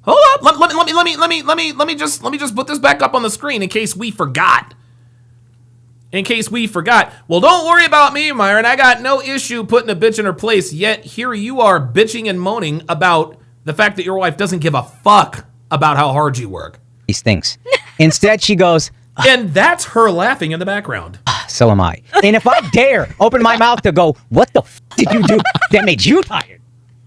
Hold up. Let me just put this back up on the screen in case we forgot. Well, don't worry about me, Myron. I got no issue putting a bitch in her place, yet here you are bitching and moaning about the fact that your wife doesn't give a fuck about how hard you work. These things. Instead, she goes, and that's her laughing in the background. So am I. And if I dare open my mouth to go, what the f did you do that made you tired?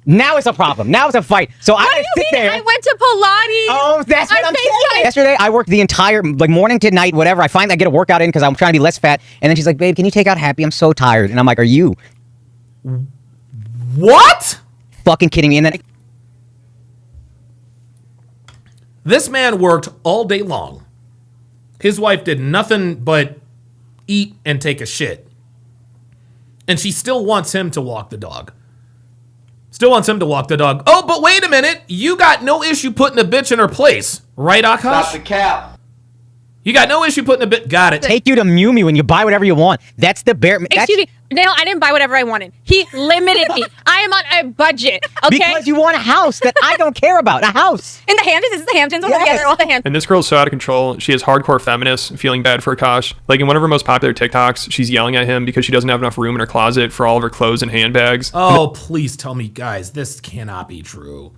Now it's a problem. Now it's a fight. So I sit there. I went to Pilates. Oh, that's what I'm saying. Yesterday, I worked the entire, like, morning to night, whatever. I finally get a workout in because I'm trying to be less fat. And then she's like, babe, can you take out Happy? I'm so tired. And I'm like, are you what? Fucking kidding me? And then this man worked all day long. His wife did nothing but eat and take a shit. And she still wants him to walk the dog. Oh, but wait a minute. You got no issue putting a bitch in her place. Right, Akaash? Stop the cap. You got no issue putting a bitch... Got it. Take you to Mew Me when you buy whatever you want. That's the bare... Excuse me. No, I didn't buy whatever I wanted. He limited me. I am on a budget, okay? Because you want a house that I don't care about. A house. In the Hamptons. This is the Hamptons. Yes. Together, all the Hamptons. And this girl's so out of control. She has hardcore feminists feeling bad for Akaash. Like, in one of her most popular TikToks, she's yelling at him because she doesn't have enough room in her closet for all of her clothes and handbags. Oh, please tell me, guys, this cannot be true.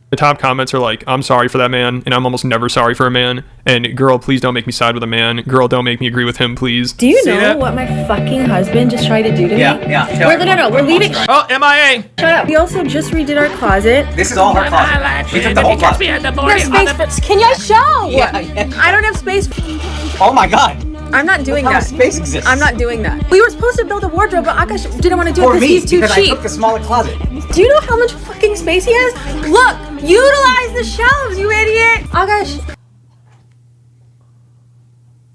The top comments are like, I'm sorry for that man, and I'm almost never sorry for a man. And girl, please don't make me side with a man. Girl, don't make me agree with him, please. Do you know what my fucking husband just tried to do to me? Yeah. No, we're leaving. Oh, MIA. Shut up. We also just redid our closet. This is all her closet. She took the whole closet. Can you show? Yeah. I don't have space. Oh my God. I'm not doing that. Space exists. I'm not doing that. We were supposed to build a wardrobe, but Akaash didn't want to do it For because me, he's too because cheap. I took the smaller closet. Do you know how much fucking space he has? Look, utilize the shelves, you idiot. Akaash.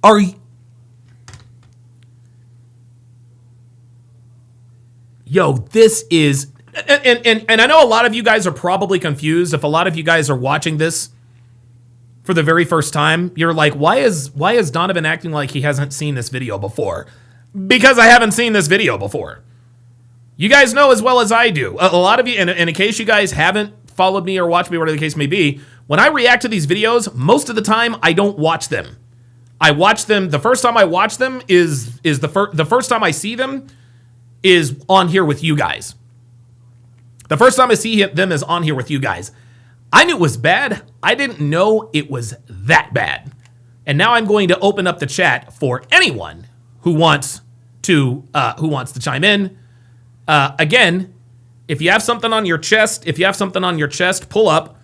Are you... Yo, this is... And I know a lot of you guys are probably confused. If a lot of you guys are watching this for the very first time, you're like, why is Donovan acting like he hasn't seen this video before? Because I haven't seen this video before. You guys know as well as I do. A lot of you, and in case you guys haven't followed me or watched me, whatever the case may be, when I react to these videos, most of the time I don't watch them. I watch them, the first time I watch them is the first time I see them is on here with you guys. The first time I see them is on here with you guys. I knew it was bad. I didn't know it was that bad. And now I'm going to open up the chat for anyone who wants to chime in. Again, if you have something on your chest, pull up,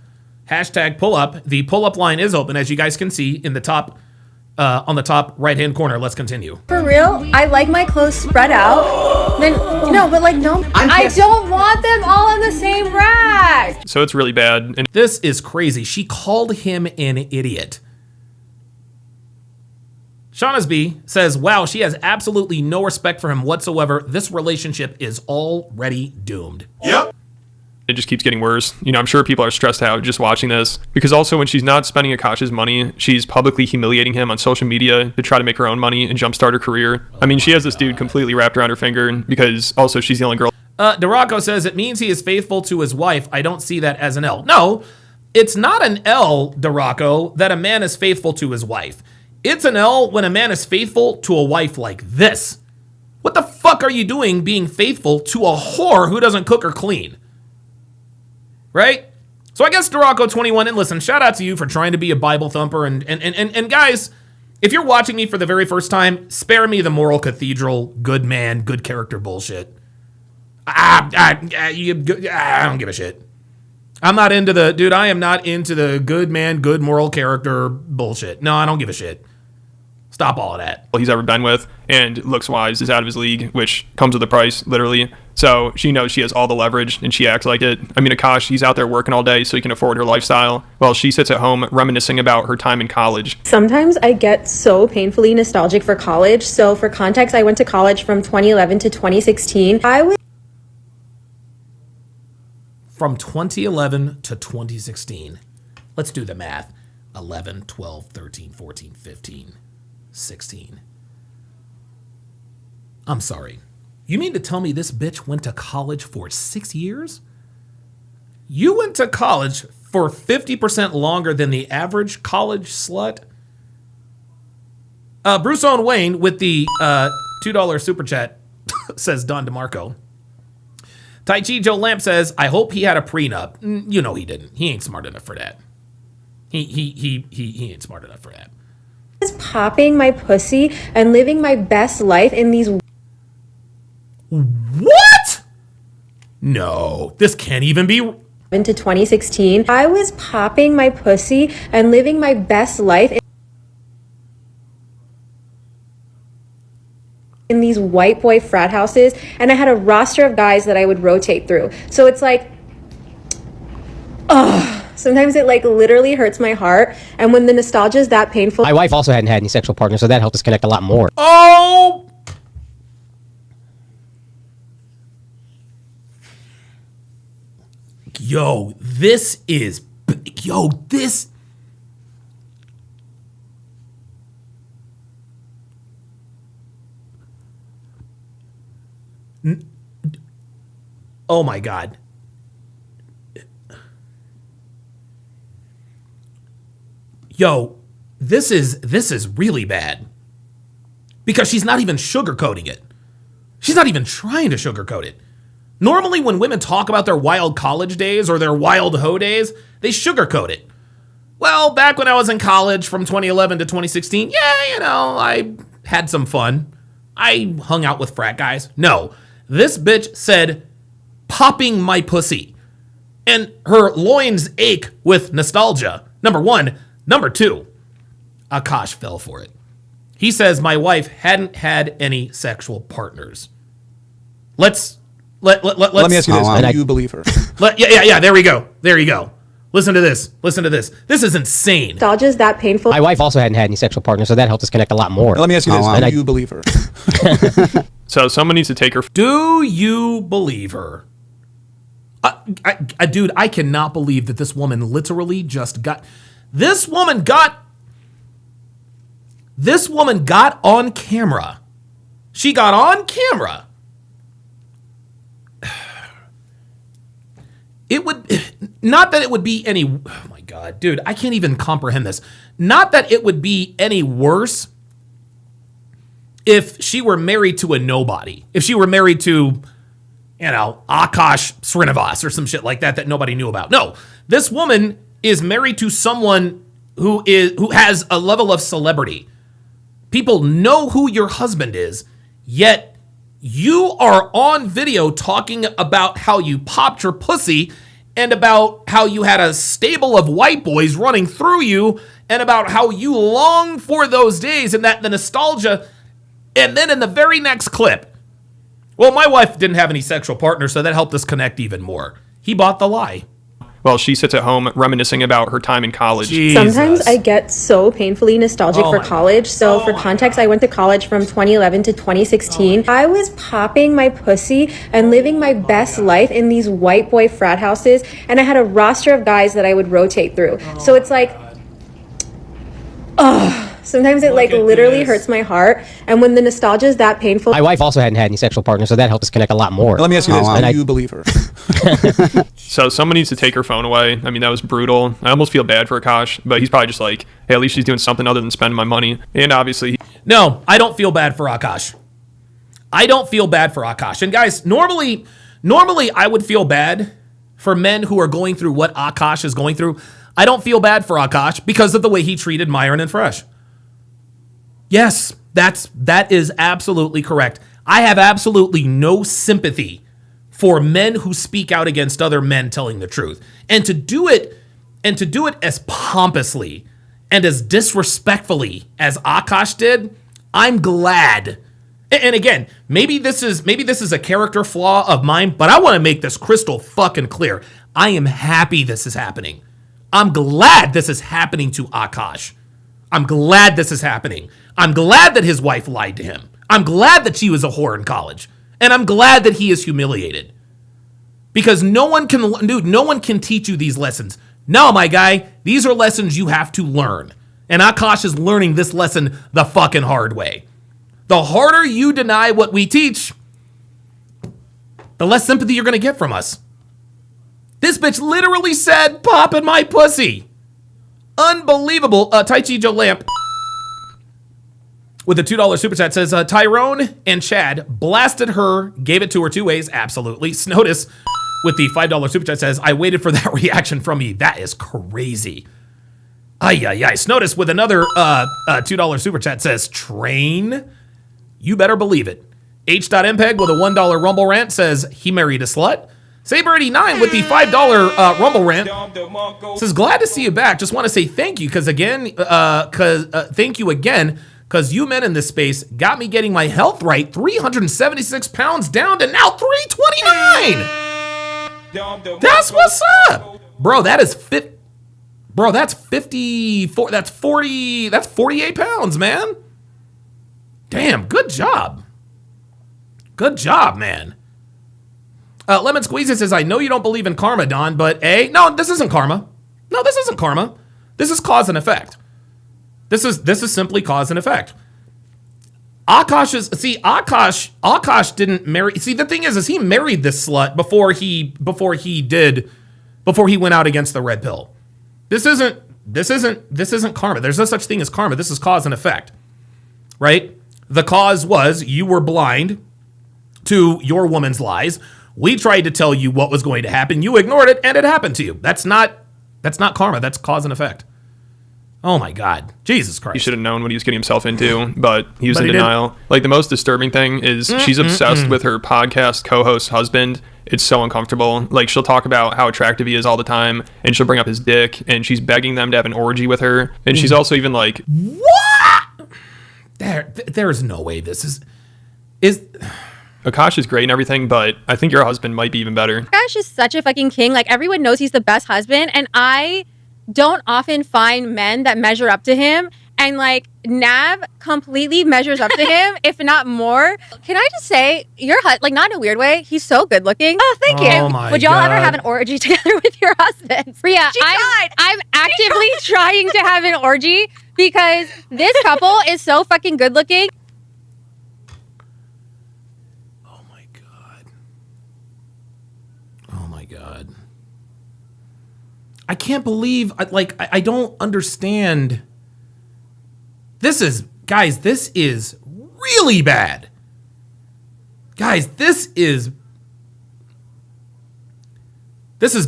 hashtag pull up. The pull up line is open, as you guys can see in the top, on the top right-hand corner. Let's continue. For real, I like my clothes spread out. Then, but like, no. I don't want them all in the same rack. So it's really bad. And this is crazy. She called him an idiot. Shaughnessby says, wow, she has absolutely no respect for him whatsoever. This relationship is already doomed. Yep. It just keeps getting worse. I'm sure people are stressed out just watching this, because also when she's not spending Akaash's money, she's publicly humiliating him on social media to try to make her own money and jumpstart her career. I mean, she has this dude completely wrapped around her finger because also she's the only girl. Duraco says, it means he is faithful to his wife. I don't see that as an L. No, it's not an L, Duraco, that a man is faithful to his wife. It's an L when a man is faithful to a wife like this. What the fuck are you doing being faithful to a whore who doesn't cook or clean? Right? So I guess Duraco21, and listen, shout out to you for trying to be a Bible thumper. And guys, if you're watching me for the very first time, spare me the moral cathedral, good man, good character bullshit. I don't give a shit. I'm not into the, dude, I am not into the good man, good moral character bullshit. No, I don't give a shit. Stop all of that. He's ever been with, and looks-wise is out of his league, which comes with a price, literally. So she knows she has all the leverage, and she acts like it. I mean, Akaash, he's out there working all day so he can afford her lifestyle, while she sits at home reminiscing about her time in college. Sometimes I get so painfully nostalgic for college. So for context, I went to college from 2011 to 2016. From 2011 to 2016. Let's do the math. 11, 12, 13, 14, 15, 16. I'm sorry. You mean to tell me this bitch went to college for 6 years? You went to college for 50% longer than the average college slut? Bruce Owen Wayne with the $2 super chat says Don DeMarco. Tai Chi Joe Lamp says, I hope he had a prenup. You know he didn't. He ain't smart enough for that. He ain't smart enough for that. Was popping my pussy and living my best life in these. What? No, this can't even be. Into 2016, I was popping my pussy and living my best life in these white boy frat houses, and I had a roster of guys that I would rotate through. So it's like, sometimes it like literally hurts my heart. And when the nostalgia is that painful. My wife also hadn't had any sexual partners, so that helped us connect a lot more. Oh! Yo, this. Oh my God. Yo, this is really bad. Because she's not even sugarcoating it. She's not even trying to sugarcoat it. Normally when women talk about their wild college days or their wild hoe days, they sugarcoat it. Well, back when I was in college from 2011 to 2016, yeah, you know, I had some fun. I hung out with frat guys. No, this bitch said, popping my pussy. And her loins ache with nostalgia. Number one. Number two, Akaash fell for it. He says my wife hadn't had any sexual partners. Let me ask you this. Do you believe her? Yeah, there we go. There you go. Listen to this. This is insane. Nostalgia is that painful. My wife also hadn't had any sexual partners, so that helped us connect a lot more. Let me ask you this. Do you believe her? So someone needs to take her. Do you believe her? Dude, I cannot believe that this woman literally just got... This woman got on camera. She got on camera. It would, not that it would be any, oh my God, dude, I can't even comprehend this. Not that it would be any worse if she were married to a nobody. If she were married to, you know, Akaash Srinivas or some shit like that nobody knew about. No, this woman is married to someone who has a level of celebrity. People know who your husband is, yet you are on video talking about how you popped your pussy and about how you had a stable of white boys running through you and about how you long for those days and that the nostalgia. And then in the very next clip, well, my wife didn't have any sexual partners, so that helped us connect even more. He bought the lie. Well, she sits at home reminiscing about her time in college. Jesus. Sometimes I get so painfully nostalgic for college. So for context, I went to college from 2011 to 2016. I was popping my pussy and living my best life in these white boy frat houses. And I had a roster of guys that I would rotate through. So it's like, Sometimes it like literally hurts my heart. And when the nostalgia is that painful. My wife also hadn't had any sexual partners, so that helped us connect a lot more. Let me ask you this: do you believe her? So someone needs to take her phone away. I mean, that was brutal. I almost feel bad for Akaash, but he's probably just like, hey, at least she's doing something other than spending my money. And obviously, no, I don't feel bad for Akaash. I don't feel bad for Akaash. And guys, normally I would feel bad for men who are going through what Akaash is going through. I don't feel bad for Akaash because of the way he treated Myron and Fresh. Yes, that is absolutely correct. I have absolutely no sympathy for men who speak out against other men telling the truth. And to do it as pompously and as disrespectfully as Akaash did, I'm glad. And again, maybe this is a character flaw of mine, but I want to make this crystal fucking clear. I am happy this is happening. I'm glad this is happening to Akaash. I'm glad this is happening. I'm glad that his wife lied to him. I'm glad that she was a whore in college. And I'm glad that he is humiliated. Because no one can teach you these lessons. No, my guy, these are lessons you have to learn. And Akaash is learning this lesson the fucking hard way. The harder you deny what we teach, the less sympathy you're going to get from us. This bitch literally said, pop in my pussy. Unbelievable. Tai Chi Joe Lamp with a $2 super chat says, Tyrone and Chad blasted her, gave it to her 2 ways. Absolutely. Snotus with the $5 super chat says, I waited for that reaction from you. That is crazy. Ay. Snotus with another $2 super chat says, train. You better believe it. H.MPEG with a $1 Rumble rant says, he married a slut. Saber89 with the $5 Rumble rant says, glad to see you back. Just want to say thank you thank you again, because you men in this space got me getting my health right. 376 pounds down to now 329. That's what's up. Bro, that's 54. That's 40. That's 48 pounds, man. Damn, good job. Good job, man. Lemon Squeezy says, I know you don't believe in karma, Don, but no, this isn't karma. No, this isn't karma. This is cause and effect. This is simply cause and effect. Akaash didn't marry. See, the thing is he married this slut before he went out against the red pill. This isn't karma. There's no such thing as karma. This is cause and effect. Right? The cause was you were blind to your woman's lies. We tried to tell you what was going to happen. You ignored it, and it happened to you. That's not karma. That's cause and effect. Oh my God, Jesus Christ! He should have known what he was getting himself into, but he was in denial. Like, the most disturbing thing is she's obsessed with her podcast co-host husband. It's so uncomfortable. Like, she'll talk about how attractive he is all the time, and she'll bring up his dick, and she's begging them to have an orgy with her. And she's also even like, what? There's no way this is. Akaash is great and everything, but I think your husband might be even better. Akaash is such a fucking king. Like, everyone knows he's the best husband, and I don't often find men that measure up to him. And like, Nav completely measures up to him, if not more. Can I just say, like, not in a weird way, he's so good looking. Oh, thank you. Would y'all ever have an orgy together with your husband? Rhea, I'm actively trying to have an orgy because this couple is so fucking good looking. Oh my God. I can't believe, I don't understand. This is really bad. Guys, this is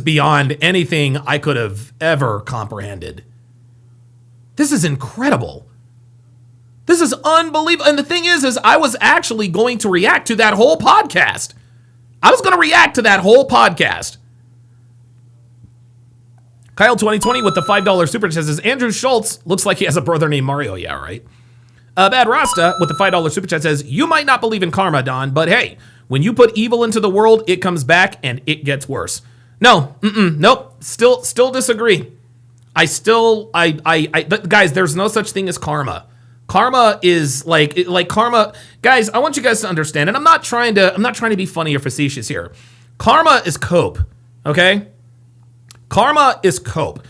beyond anything I could have ever comprehended. This is incredible. This is unbelievable. And the thing is I was actually going to react to that whole podcast. I was going to react to that whole podcast. Kyle 2020 with the $5 super chat says, Andrew Schultz looks like he has a brother named Mario. Yeah, right. Bad Rasta with the $5 super chat says, you might not believe in karma, Don, but hey, when you put evil into the world, it comes back and it gets worse. No, nope. Still disagree. Guys, there's no such thing as karma. Karma is like karma. Guys, I want you guys to understand, and I'm not trying to be funny or facetious here. Karma is cope. Okay. Karma is cope.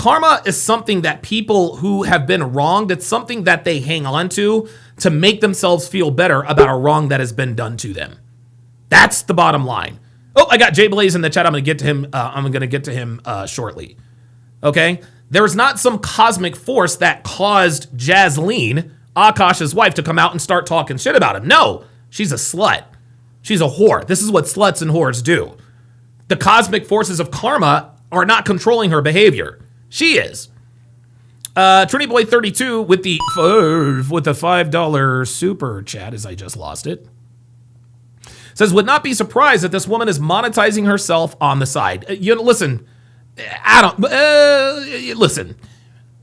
Karma is something that people who have been wronged, it's something that they hang on to make themselves feel better about a wrong that has been done to them. That's the bottom line. Oh, I got Jay Blaze in the chat. I'm going to get to him. I'm going to get to him shortly. Okay? There's not some cosmic force that caused Jasleen, Akaash's wife, to come out and start talking shit about him. No, she's a slut. She's a whore. This is what sluts and whores do. The cosmic forces of karma are not controlling her behavior. She is. Trinity Boy 32 with the $5 super chat, as I just lost it, says, would not be surprised that this woman is monetizing herself on the side. Listen, listen,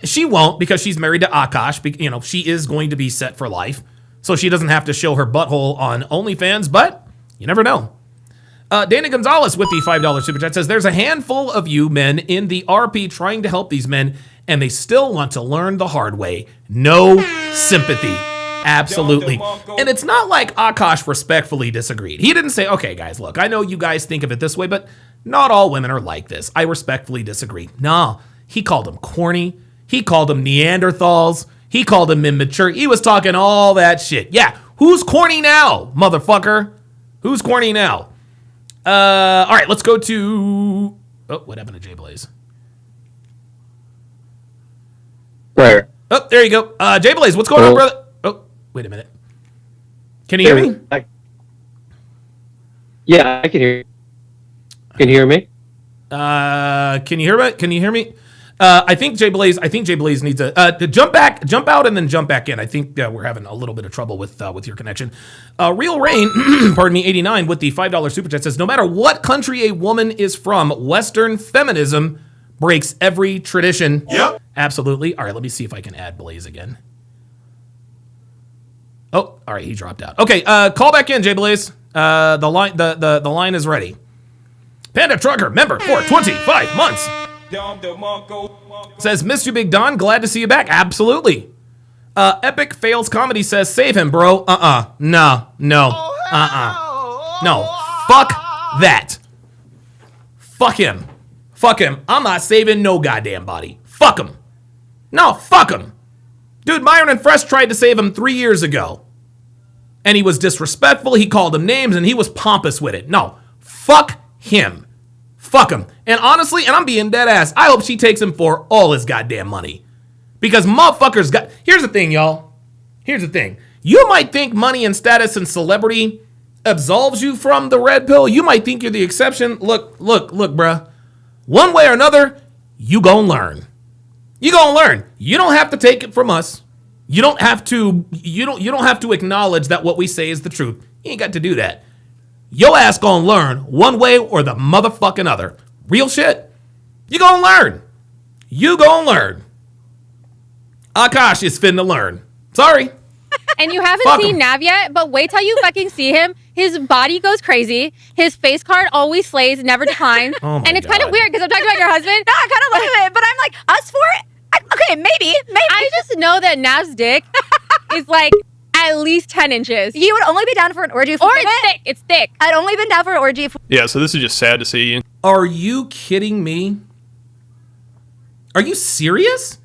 she won't, because she's married to Akaash. She is going to be set for life, so she doesn't have to show her butthole on OnlyFans, but you never know. Dana Gonzalez with the $5 super chat says, there's a handful of you men in the RP trying to help these men, and they still want to learn the hard way. No sympathy. Absolutely. And it's not like Akaash respectfully disagreed. He didn't say, okay, guys, look, I know you guys think of it this way, but not all women are like this. I respectfully disagree. No, he called them corny. He called them Neanderthals. He called them immature. He was talking all that shit. Yeah, who's corny now, motherfucker? Who's corny now? All right, let's go to... Oh, what happened to Jay Blaze? Where? Oh, there you go. Jay Blaze, what's going on, brother? Oh, wait a minute. Can you hear me? Yeah, I can hear you. Can you hear me? Can you hear me? Can you hear me? I think Jay Blaze needs to jump out and then jump back in. I think we're having a little bit of trouble with your connection. Real Rain, pardon me, 89 with the $5 super chat says, no matter what country a woman is from, Western feminism breaks every tradition. Yep. Absolutely. All right, let me see if I can add Blaze again. Oh, all right, he dropped out. Okay, call back in, Jay Blaze. The line is ready. Panda Trucker, member for 25 months. Says, missed you, Big Don. Glad to see you back. Absolutely. Epic Fails Comedy says, save him, bro. No. Fuck that. Fuck him. I'm not saving no goddamn body. Fuck him. No, fuck him. Dude, Myron and Fresh tried to save him 3 years ago. And he was disrespectful. He called him names and he was pompous with it. No, fuck him. Fuck him. And honestly, and I'm being dead ass, I hope she takes him for all his goddamn money. Because motherfuckers got... Here's the thing, y'all. Here's the thing. You might think money and status and celebrity absolves you from the red pill. You might think you're the exception. Look, bruh. One way or another, you gon' learn. You gon' learn. You don't have to take it from us. You don't have to acknowledge that what we say is the truth. You ain't got to do that. Your ass gonna learn one way or the motherfucking other. Real shit. You gonna learn. You gonna learn. Akaash is finna learn. Sorry. And you haven't seen Nav yet, but wait till you fucking see him. His body goes crazy. His face card always slays, never declines. And it's kind of weird because I'm talking about your husband. No, I kind of look at it, but I'm like, us for it? Okay, maybe. I just know that Nav's dick is like at least 10 inches. You would only be down for an orgy if or it's thick. It's thick. I'd only been down for an orgy if... Yeah, so this is just sad to see. Are you kidding me? Are you serious?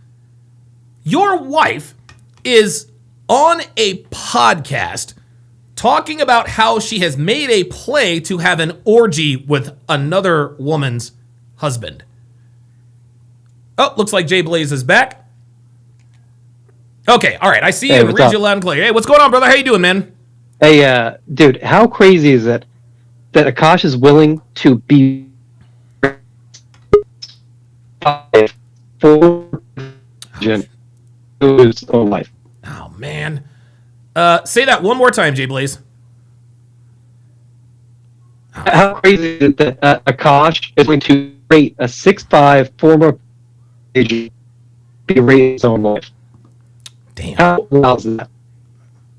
Your wife is on a podcast talking about how she has made a play to have an orgy with another woman's husband. Oh, looks like Jay Blaze is back. Okay, all right. I see you and read you loud and clear. Hey, what's going on, brother? How you doing, man? Hey, dude, how crazy is it that Akaash is willing to be for his own life? Oh, man. Say that one more time, Jay Blaze. How crazy is it that Akaash is going to rate a 6'5" former be rated his own life? Damn. How loud is that?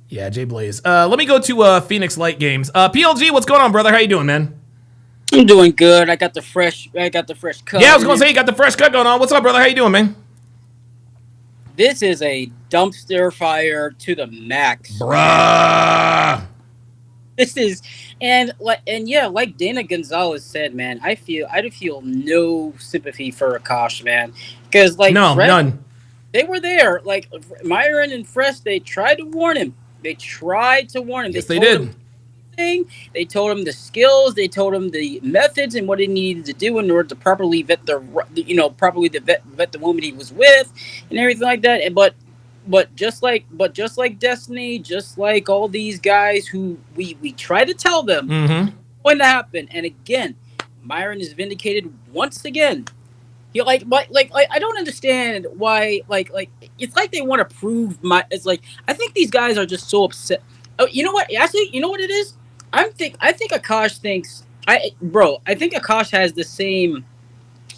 Yeah, Jay Blaze. Let me go to Phoenix Light Games. PLG, what's going on, brother? How you doing, man? I'm doing good. I got the fresh cut. Yeah, I was gonna say you got the fresh cut going on. What's up, brother? How you doing, man? This is a dumpster fire to the max. Bruh. This is like Dana Gonzalez said, man. I feel no sympathy for Akash, man, because like none. They were there, like Myron and Fresh. They tried to warn him. They tried to warn him. Yes, they did. They told him the skills. They told him the methods and what he needed to do in order to properly vet vet the woman he was with and everything like that. But just like Destiny, just like all these guys who we try to tell them when to happen. And again, Myron is vindicated once again. I don't understand why. It's like they want to prove It's like I think these guys are just so upset. Oh, you know what? Actually, you know what it is? I think Akaash thinks. I think Akaash has the same.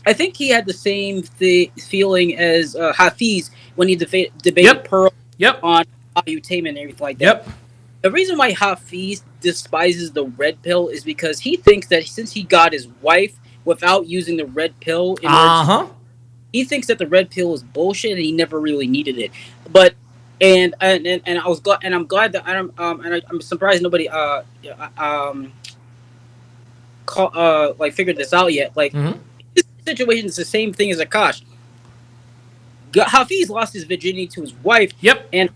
I think he had the same feeling as Hafiz when he debated Pearl on Tainment and everything like that. The reason why Hafiz despises the red pill is because he thinks that since he got his wife without using the red pill, he thinks that the red pill is bullshit and he never really needed it. But I'm glad that I'm surprised nobody figured this out yet. This situation is the same thing as Akaash. Hafiz lost his virginity to his wife. And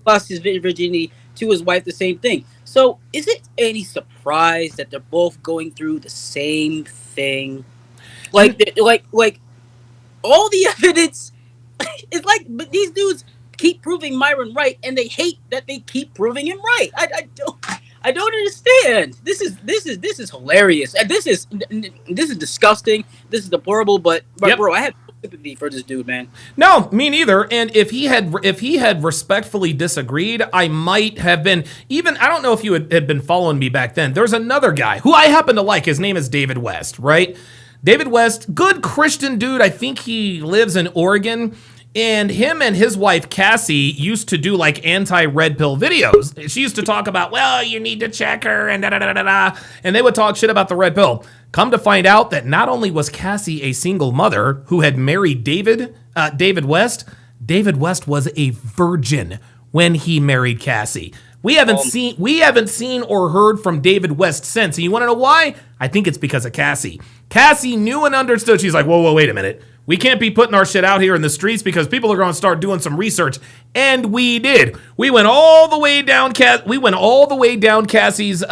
lost his virginity to his wife, the same thing. So is it any surprise that they're both going through the same thing? Like all the evidence is like, but these dudes keep proving Myron right, and they hate that they keep proving him right. I don't understand. This is hilarious, and this is disgusting. This is deplorable. But bro, I have no sympathy for this dude, man. No, me neither. And if he had respectfully disagreed, I might have been even. I don't know if you had been following me back then. There's another guy who I happen to like. His name is David West, right? David West, good Christian dude. I think he lives in Oregon. And him and his wife, Cassie, used to do like anti-red pill videos. She used to talk about, well, you need to check her and da-da-da-da-da. And they would talk shit about the red pill. Come to find out that not only was Cassie a single mother who had married David West, David West was a virgin when he married Cassie. We haven't seen or heard from David West since. And you want to know why? I think it's because of Cassie. Cassie knew and understood. She's like, whoa, wait a minute. We can't be putting our shit out here in the streets because people are going to start doing some research. And we did. We went all the way down Cassie's her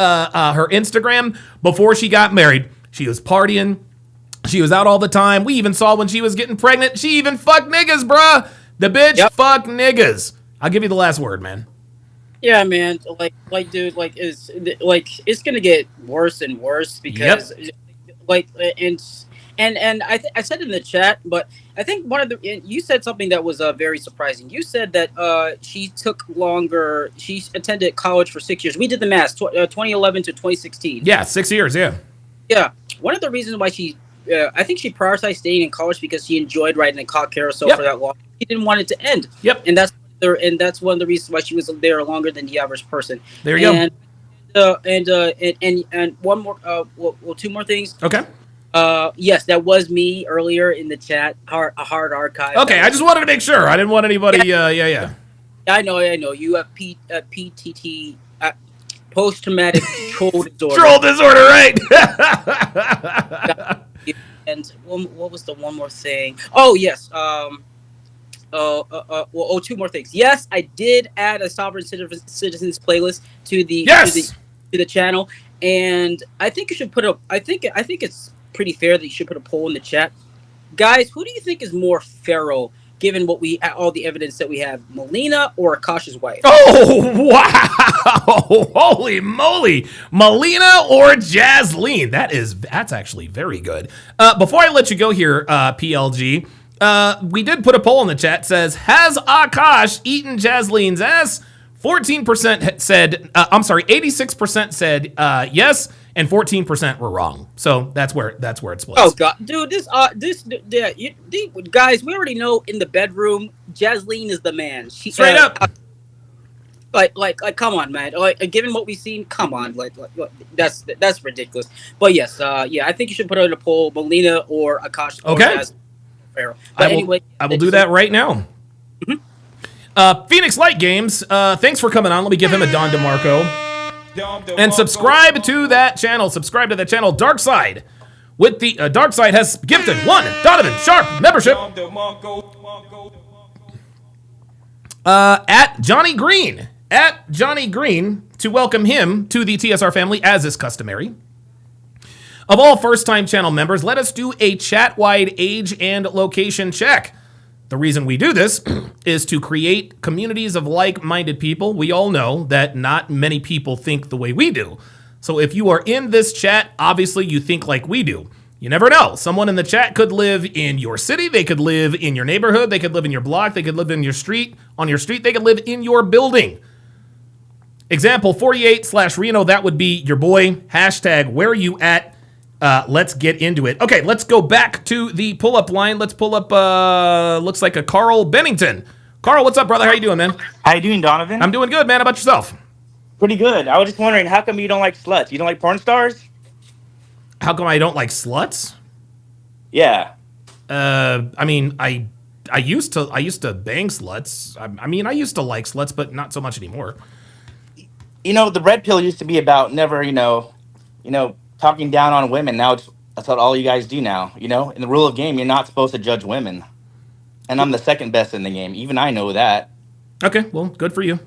Instagram before she got married. She was partying. She was out all the time. We even saw when she was getting pregnant. She even fucked niggas, bruh. The bitch fucked niggas. I'll give you the last word, man. Yeah, man. Dude, it's gonna get worse and worse because, And I said in the chat, but I think you said something that was very surprising. You said that she took longer. She attended college for 6 years. We did the math, 2011 to 2016. Yeah, 6 years. Yeah. Yeah. One of the reasons why I think she prioritized staying in college because she enjoyed riding a car carousel for that long. She didn't want it to end. And that's one of the reasons why she was there longer than the average person. There you go. And one more. Two more things. Okay. Yes, that was me earlier in the chat. A hard archive. Okay, I just wanted to make sure. I didn't want anybody. Yeah. I know. You have PTT, post-traumatic troll disorder. Troll disorder, right? And what was the one more thing? Oh yes. Two more things. Yes, I did add a Sovereign Citizens playlist to the to the channel, and I think you should put I think it's pretty fair that you should put a poll in the chat, guys. Who do you think is more feral, given all the evidence that we have, Melina or Akaash's wife? Oh wow! Holy moly, Melina or Jasleen? That's actually very good. Before I let you go here, PLG. We did put a poll in the chat. Says, has Akaash eaten Jasleen's ass? 14% said, 86% said yes, and 14% were wrong. So that's where it splits. Oh god, dude, guys, we already know in the bedroom, Jasleen is the man. Straight up. Come on, man. Given what we've seen, come on, that's ridiculous. But yes, I think you should put out a poll, Melina or Akaash. Okay. I will do that right now. Phoenix Light Games, thanks for coming on. Let me give him a Don DeMarco. And subscribe to that channel. Subscribe to that channel, Darkside. With the Darkside has gifted one Donovan Sharp membership. At Johnny Green. At Johnny Green to welcome him to the TSR family as is customary. Of all first-time channel members, let us do a chat-wide age and location check. The reason we do this is to create communities of like-minded people. We all know that not many people think the way we do. So if you are in this chat, obviously you think like we do. You never know. Someone in the chat could live in your city. They could live in your neighborhood. They could live in your block. They could live in your street. On your street, they could live in your building. Example 48/Reno, that would be your boy. Hashtag where you at? Let's get into it. Okay, let's go back to the pull-up line. Let's pull up, looks like a Carl Bennington. Carl, what's up, brother? How you doing, man? How you doing, Donovan? I'm doing good, man. How about yourself? Pretty good. I was just wondering, how come you don't like sluts? You don't like porn stars? How come I don't like sluts? Yeah. I mean, I used to bang sluts. I mean, I used to like sluts, but not so much anymore. You know, the red pill used to be about never, talking down on women. Now that's what all you guys do now. In the rule of game, you're not supposed to judge women. And I'm the second best in the game. Even I know that. Okay, well, good for you.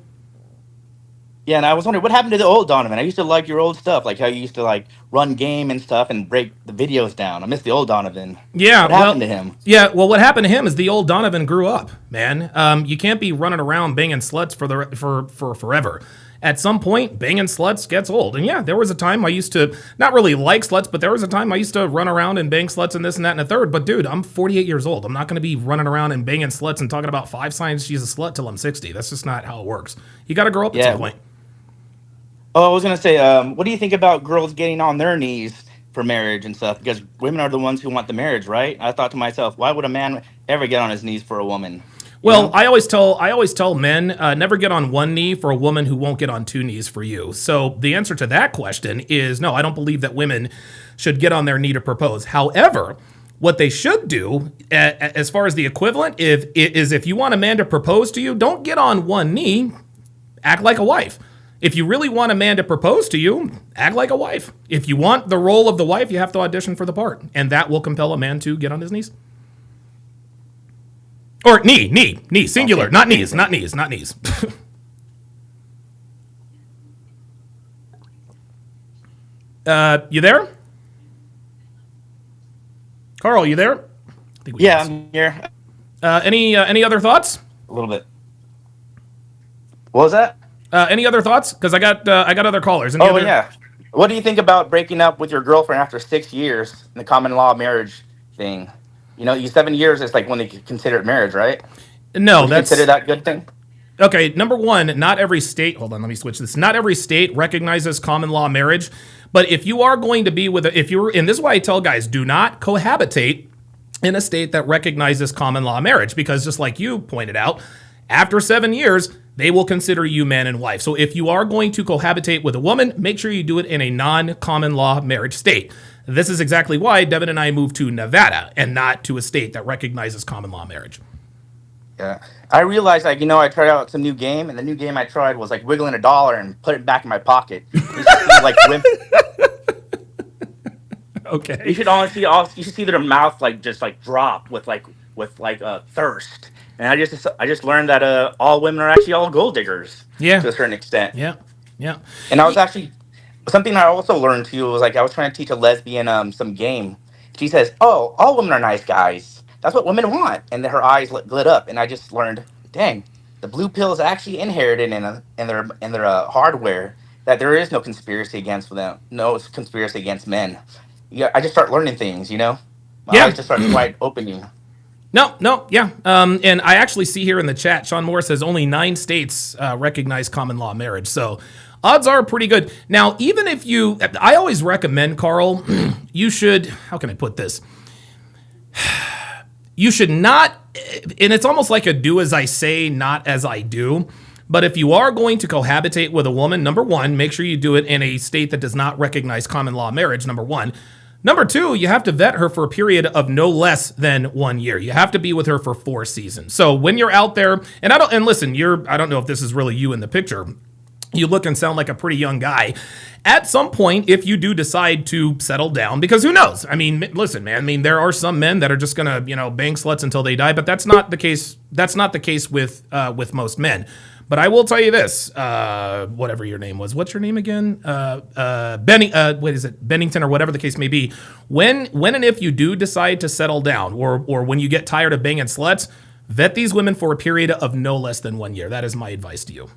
Yeah, and I was wondering, what happened to the old Donovan? I used to like your old stuff, like how you used to run game and stuff and break the videos down. I miss the old Donovan. Yeah, what happened to him? Yeah, well, what happened to him is the old Donovan grew up, man. You can't be running around banging sluts for forever. At some point, banging sluts gets old. And yeah, there was a time I used to not really like sluts, but there was a time I used to run around and bang sluts and this and that and a third. But dude, I'm 48 years old. I'm not going to be running around and banging sluts and talking about 5 signs she's a slut till I'm 60. That's just not how it works. You got to grow up at some point. Oh, I was going to say, what do you think about girls getting on their knees for marriage and stuff? Because women are the ones who want the marriage, right? I thought to myself, why would a man ever get on his knees for a woman? Well, I always tell men, never get on one knee for a woman who won't get on 2 knees for you. So the answer to that question is no, I don't believe that women should get on their knee to propose. However, what they should do, as far as the equivalent, if you want a man to propose to you, don't get on one knee, act like a wife. If you really want a man to propose to you, act like a wife. If you want the role of the wife, you have to audition for the part, and that will compel a man to get on his knees. Or knee, singular, okay. not knees. You there? Carl, you there? I'm here. Any other thoughts? A little bit. What was that? Any other thoughts? Because I got other callers. Yeah. What do you think about breaking up with your girlfriend after 6 years in the common law marriage thing? 7 years is like when they consider it marriage, right? No, that's consider that good thing. Okay, number one, not every state. Hold on, let me switch this. Not every state recognizes common law marriage, but if you are going to be with and this is why I tell guys, do not cohabitate in a state that recognizes common law marriage, because just like you pointed out, after 7 years, they will consider you man and wife. So if you are going to cohabitate with a woman, make sure you do it in a non-common law marriage state. This is exactly why Devin and I moved to Nevada and not to a state that recognizes common law marriage. Yeah. I realized, I tried out some new game, and the new game I tried was like wiggling $1 and put it back in my pocket. Okay. You should see their mouth just drop with thirst. And I just learned that all women are actually all gold diggers. Yeah. To a certain extent. Yeah. And I was actually something I also learned too was I was trying to teach a lesbian some game. She says, "Oh, all women are nice guys. That's what women want." And then her eyes lit up, and I just learned, dang, the blue pill is actually inherited in their hardware. That there is no conspiracy against them, no conspiracy against men. Yeah, I just start learning things, My eyes just start wide opening. No, yeah. And I actually see here in the chat, Sean Moore says only 9 states recognize common law marriage. So odds are pretty good. Now, even if I always recommend, Carl, you should, how can I put this? You should not, and it's almost like a do as I say, not as I do. But if you are going to cohabitate with a woman, number one, make sure you do it in a state that does not recognize common law marriage, number one. Number two, you have to vet her for a period of no less than 1 year. You have to be with her for 4 seasons. So when you're out there, and listen, I don't know if this is really you in the picture. You look and sound like a pretty young guy. At some point, if you do decide to settle down, because who knows? I mean, listen, man. I mean, there are some men that are just gonna, bang sluts until they die, but that's not the case. That's not the case with most men. But I will tell you this: whatever your name was, what's your name again? What is it? Bennington or whatever the case may be. When and if you do decide to settle down, or when you get tired of banging sluts, vet these women for a period of no less than 1 year. That is my advice to you.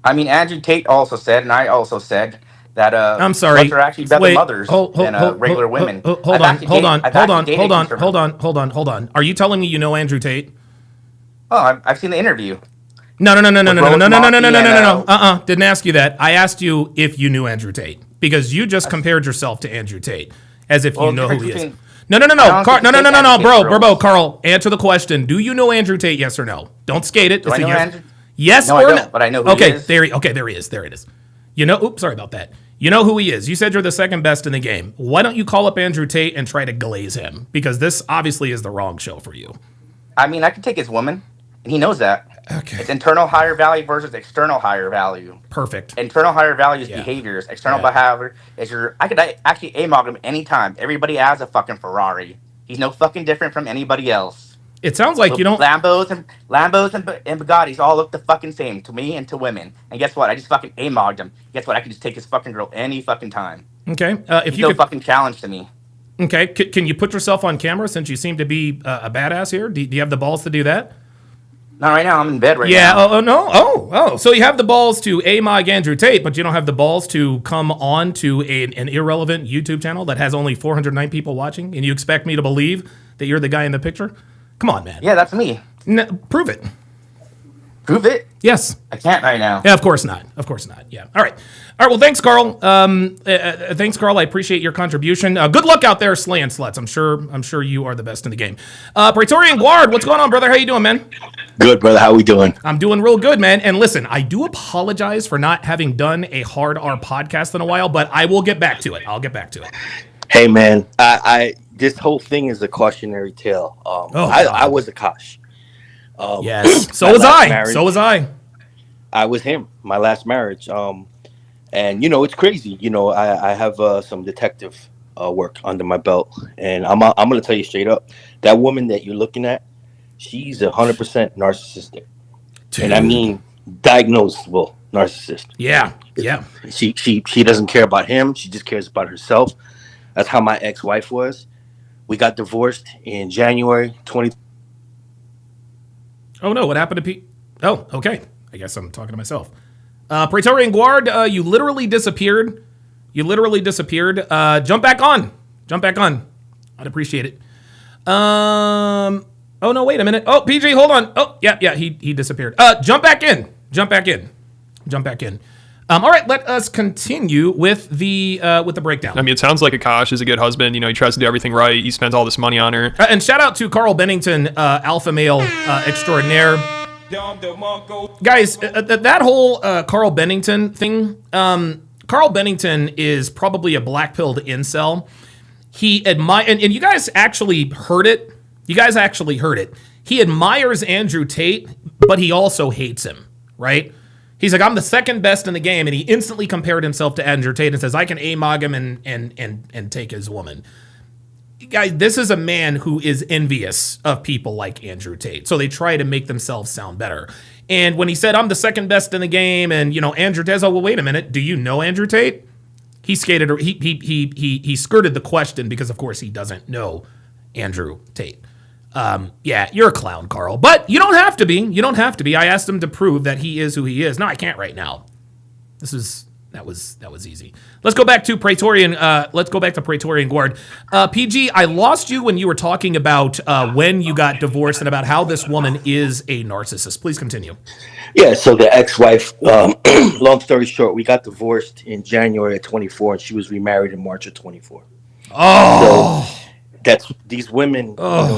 I mean, Andrew Tate also said, and I also said that I'm sorry. sluts are actually better mothers than regular women. Hold on. Are you telling me you know Andrew Tate? Oh, I've seen the interview. No. Didn't ask you that. I asked you if you knew Andrew Tate, because you just compared yourself to Andrew Tate as if you know who he is. No, Carl, answer the question. Do you know Andrew Tate? Yes or no? Don't skate it. Do I know Andrew? Yes no, or I no? don't, but I know who he is. There he is. There it is. Oops, sorry about that. You know who he is. You said you're the second best in the game. Why don't you call up Andrew Tate and try to glaze him? Because this obviously is the wrong show for you. I mean, I can take his woman, and he knows that. Okay. It's internal higher value versus external higher value. Perfect. Internal higher value is behaviors. External behavior is I could actually AMOG him anytime. Everybody has a fucking Ferrari. He's no fucking different from anybody else. It sounds like you don't. Lambos and Bugattis all look the fucking same to me and to women. And guess what? I just fucking AMOG'd him. Guess what? I can just take his fucking girl any fucking time. Okay. If you no fucking challenge to me. Okay. Can you put yourself on camera, since you seem to be a badass here? Do you have the balls to do that? Not right now. I'm in bed now. Yeah. Oh no. Oh. So you have the balls to AMOG Andrew Tate, but you don't have the balls to come on to an irrelevant YouTube channel that has only 409 people watching, and you expect me to believe that you're the guy in the picture? Come on, man. Yeah, that's me. Prove it. Prove it? Yes. I can't right now. Yeah, of course not. Yeah. All right. Well, thanks, Carl. Thanks, Carl. I appreciate your contribution. Good luck out there slaying sluts. I'm sure you are the best in the game. Praetorian Guard, what's going on, brother? How you doing, man? Good, brother. How we doing? I'm doing real good, man. And listen, I do apologize for not having done a Hard R podcast in a while, but I will get back to it. I'll get back to it. Hey, man. This whole thing is a cautionary tale. I was Akaash. Yes. So was I. I was him. My last marriage. And it's crazy. I have some detective work under my belt, and I'm gonna tell you straight up, that woman that you're looking at, she's 100% narcissistic. Dude. And I mean diagnosable narcissist. Yeah. She doesn't care about him. She just cares about herself. That's how my ex-wife was. We got divorced in January 20. Oh no! What happened to Pete? Oh, okay. I guess I'm talking to myself. Praetorian Guard, you literally disappeared. Jump back on. I'd appreciate it. Oh no! Wait a minute. Oh, PG, hold on. Oh, yeah. He disappeared. Jump back in. All right, let us continue with the breakdown. I mean, it sounds like Akaash is a good husband. He tries to do everything right. He spends all this money on her. And shout out to Carl Bennington, alpha male extraordinaire. Guys, that whole Carl Bennington thing. Carl Bennington is probably a black-pilled incel. He and you guys actually heard it. He admires Andrew Tate, but he also hates him, right? He's like, I'm the second best in the game, and he instantly compared himself to Andrew Tate and says, I can AMOG him and take his woman. Guys, this is a man who is envious of people like Andrew Tate, so they try to make themselves sound better. And when he said, I'm the second best in the game, and Andrew Tate, well, wait a minute, do you know Andrew Tate? He skirted the question because, of course, he doesn't know Andrew Tate. Yeah, you're a clown, Carl, but you don't have to be. I asked him to prove that he is who he is. No, I can't right now. That was easy. Let's go back to Praetorian. Praetorian Guard. PG, I lost you when you were talking about when you got divorced and about how this woman is a narcissist. Please continue. Yeah, so the ex-wife, long story short, we got divorced in January of 24, and she was remarried in March of 24. Oh. So that's these women,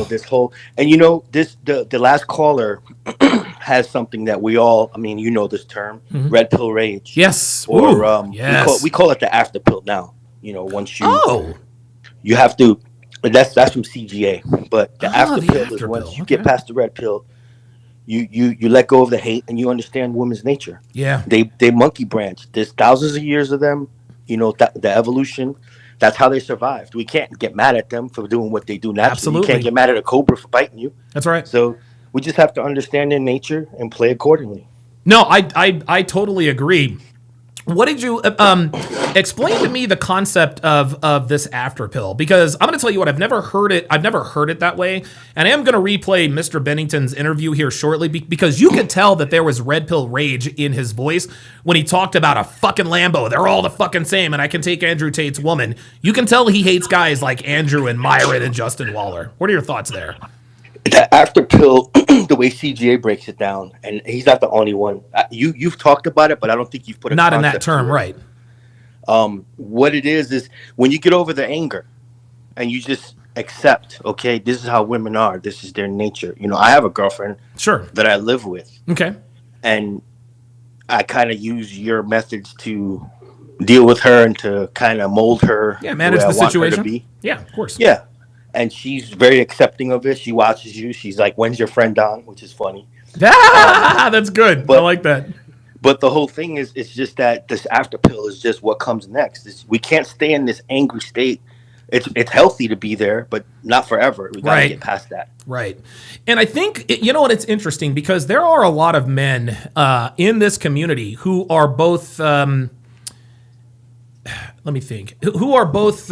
this whole, and the last caller has something that we all, this term, red pill rage. Yes. Or yes. We call it the after pill now. Once you have to, that's from CGA, but the after pill is once you get past the red pill, you let go of the hate and you understand women's nature. Yeah. They monkey branch. There's thousands of years of them. You know, the evolution. That's how they survived. We can't get mad at them for doing what they do naturally. Absolutely. You can't get mad at a cobra for biting you. That's right. So we just have to understand their nature and play accordingly. No, I totally agree. What did you explain to me the concept of this after pill? Because I'm going to tell you what, I've never heard it that way, and I am going to replay Mr. Bennington's interview here shortly because you could tell that there was red pill rage in his voice when he talked about a fucking Lambo. They're all the fucking same, and I can take Andrew Tate's woman. You can tell he hates guys like Andrew and Myron and Justin Waller. What are your thoughts there? The after pill, the way CGA breaks it down, and he's not the only one. You've talked about it, but I don't think you've put it not in that term, right? What it is when you get over the anger, and you just accept, okay, this is how women are. This is their nature. You know, I have a girlfriend, sure, that I live with. Okay, and I kind of use your methods to deal with her and to kind of mold her. Yeah, manage the situation. Yeah, of course. Yeah. And she's very accepting of it. She watches you. She's like, "When's your friend on?" Which is funny. That's good. I like that. But the whole thing is, it's just that this after pill is just what comes next. We can't stay in this angry state. It's healthy to be there, but not forever. We got to get past that. Right. And I think, you know what, it's interesting because there are a lot of men in this community who are both, let me think, who are both,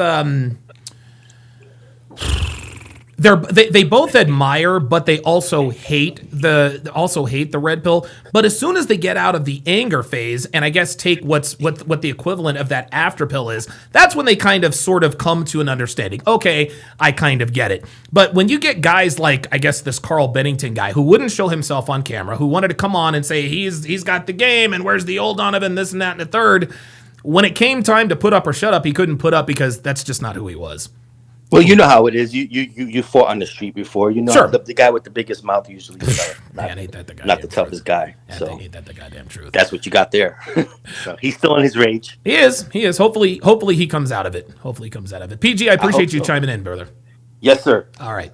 they both admire, but they also hate the red pill. But as soon as they get out of the anger phase, and I guess take what the equivalent of that after pill is, that's when they kind of sort of come to an understanding. Okay, I kind of get it. But when you get guys like, I guess, this Carl Bennington guy who wouldn't show himself on camera, who wanted to come on and say he's got the game and where's the old Donovan, this and that and the third, when it came time to put up or shut up, he couldn't put up because that's just not who he was. Well, you know how it is. You fought on the street before. You know, sure. The guy with the biggest mouth usually is ain't that the guy? Not the toughest guy. So ain't that the goddamn truth? That's what you got there. So he's still in his rage. He is. Hopefully he comes out of it. PG, I appreciate you chiming in, brother. Yes, sir. All right.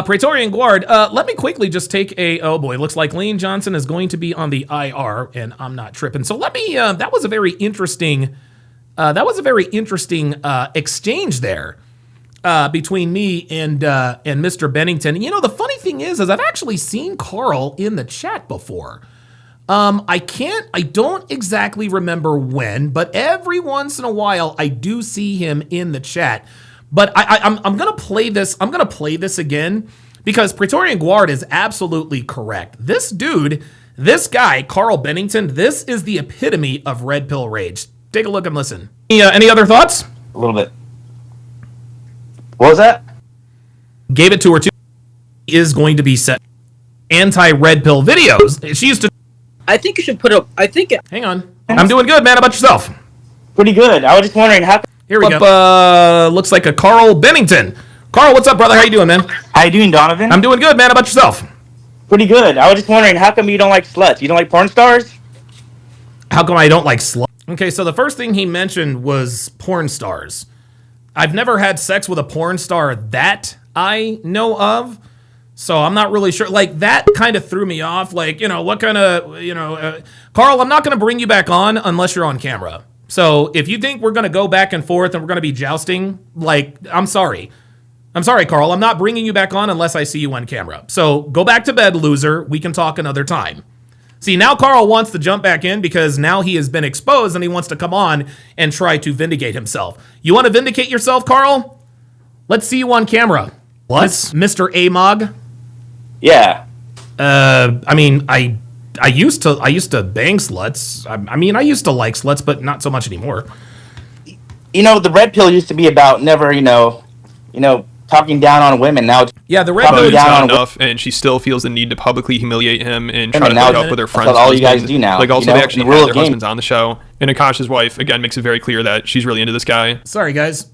Praetorian Guard, let me quickly just take oh boy, looks like Lane Johnson is going to be on the IR, and I'm not tripping. So let me, that was a very interesting exchange there. Between me and Mr. Bennington. You know, the funny thing is I've actually seen Carl in the chat before. I don't exactly remember when, but every once in a while I do see him in the chat. But I'm gonna play this. I'm gonna play this again because Praetorian Guard is absolutely correct. This dude, this guy, Carl Bennington, this is the epitome of red pill rage. Take a look and listen. Any other thoughts? A little bit. What was that? Gave it to her too. Is going to be set anti-red pill videos. She used to. I think you should put up. Hang on. I'm doing good, man. How about yourself? Pretty good. I was just wondering how. Here we go. Looks like a Carl Bennington. Carl, what's up, brother? How you doing, man? How you doing, Donovan? I'm doing good, man. How about yourself? Pretty good. I was just wondering how come you don't like sluts? You don't like porn stars? How come I don't like sluts? Okay, so the first thing he mentioned was porn stars. I've never had sex with a porn star that I know of, so I'm not really sure. Like, that kind of threw me off. Like, what kind of, Carl, I'm not going to bring you back on unless you're on camera. So if you think we're going to go back and forth and we're going to be jousting, like, I'm sorry. I'm sorry, Carl. I'm not bringing you back on unless I see you on camera. So go back to bed, loser. We can talk another time. See, now Carl wants to jump back in because now he has been exposed and he wants to come on and try to vindicate himself. You want to vindicate yourself, Carl? Let's see you on camera. What? Mr. Amog? Yeah. I mean, I used to bang sluts. I used to like sluts, but not so much anymore. The red pill used to be about never, talking down on women. Now, the red pill is not enough, and she still feels the need to publicly humiliate him and try to hook up with her friends. That's all you guys do now. Like, also, they actually have their husbands on the show. And Akaash's wife, again, makes it very clear that she's really into this guy. Sorry, guys.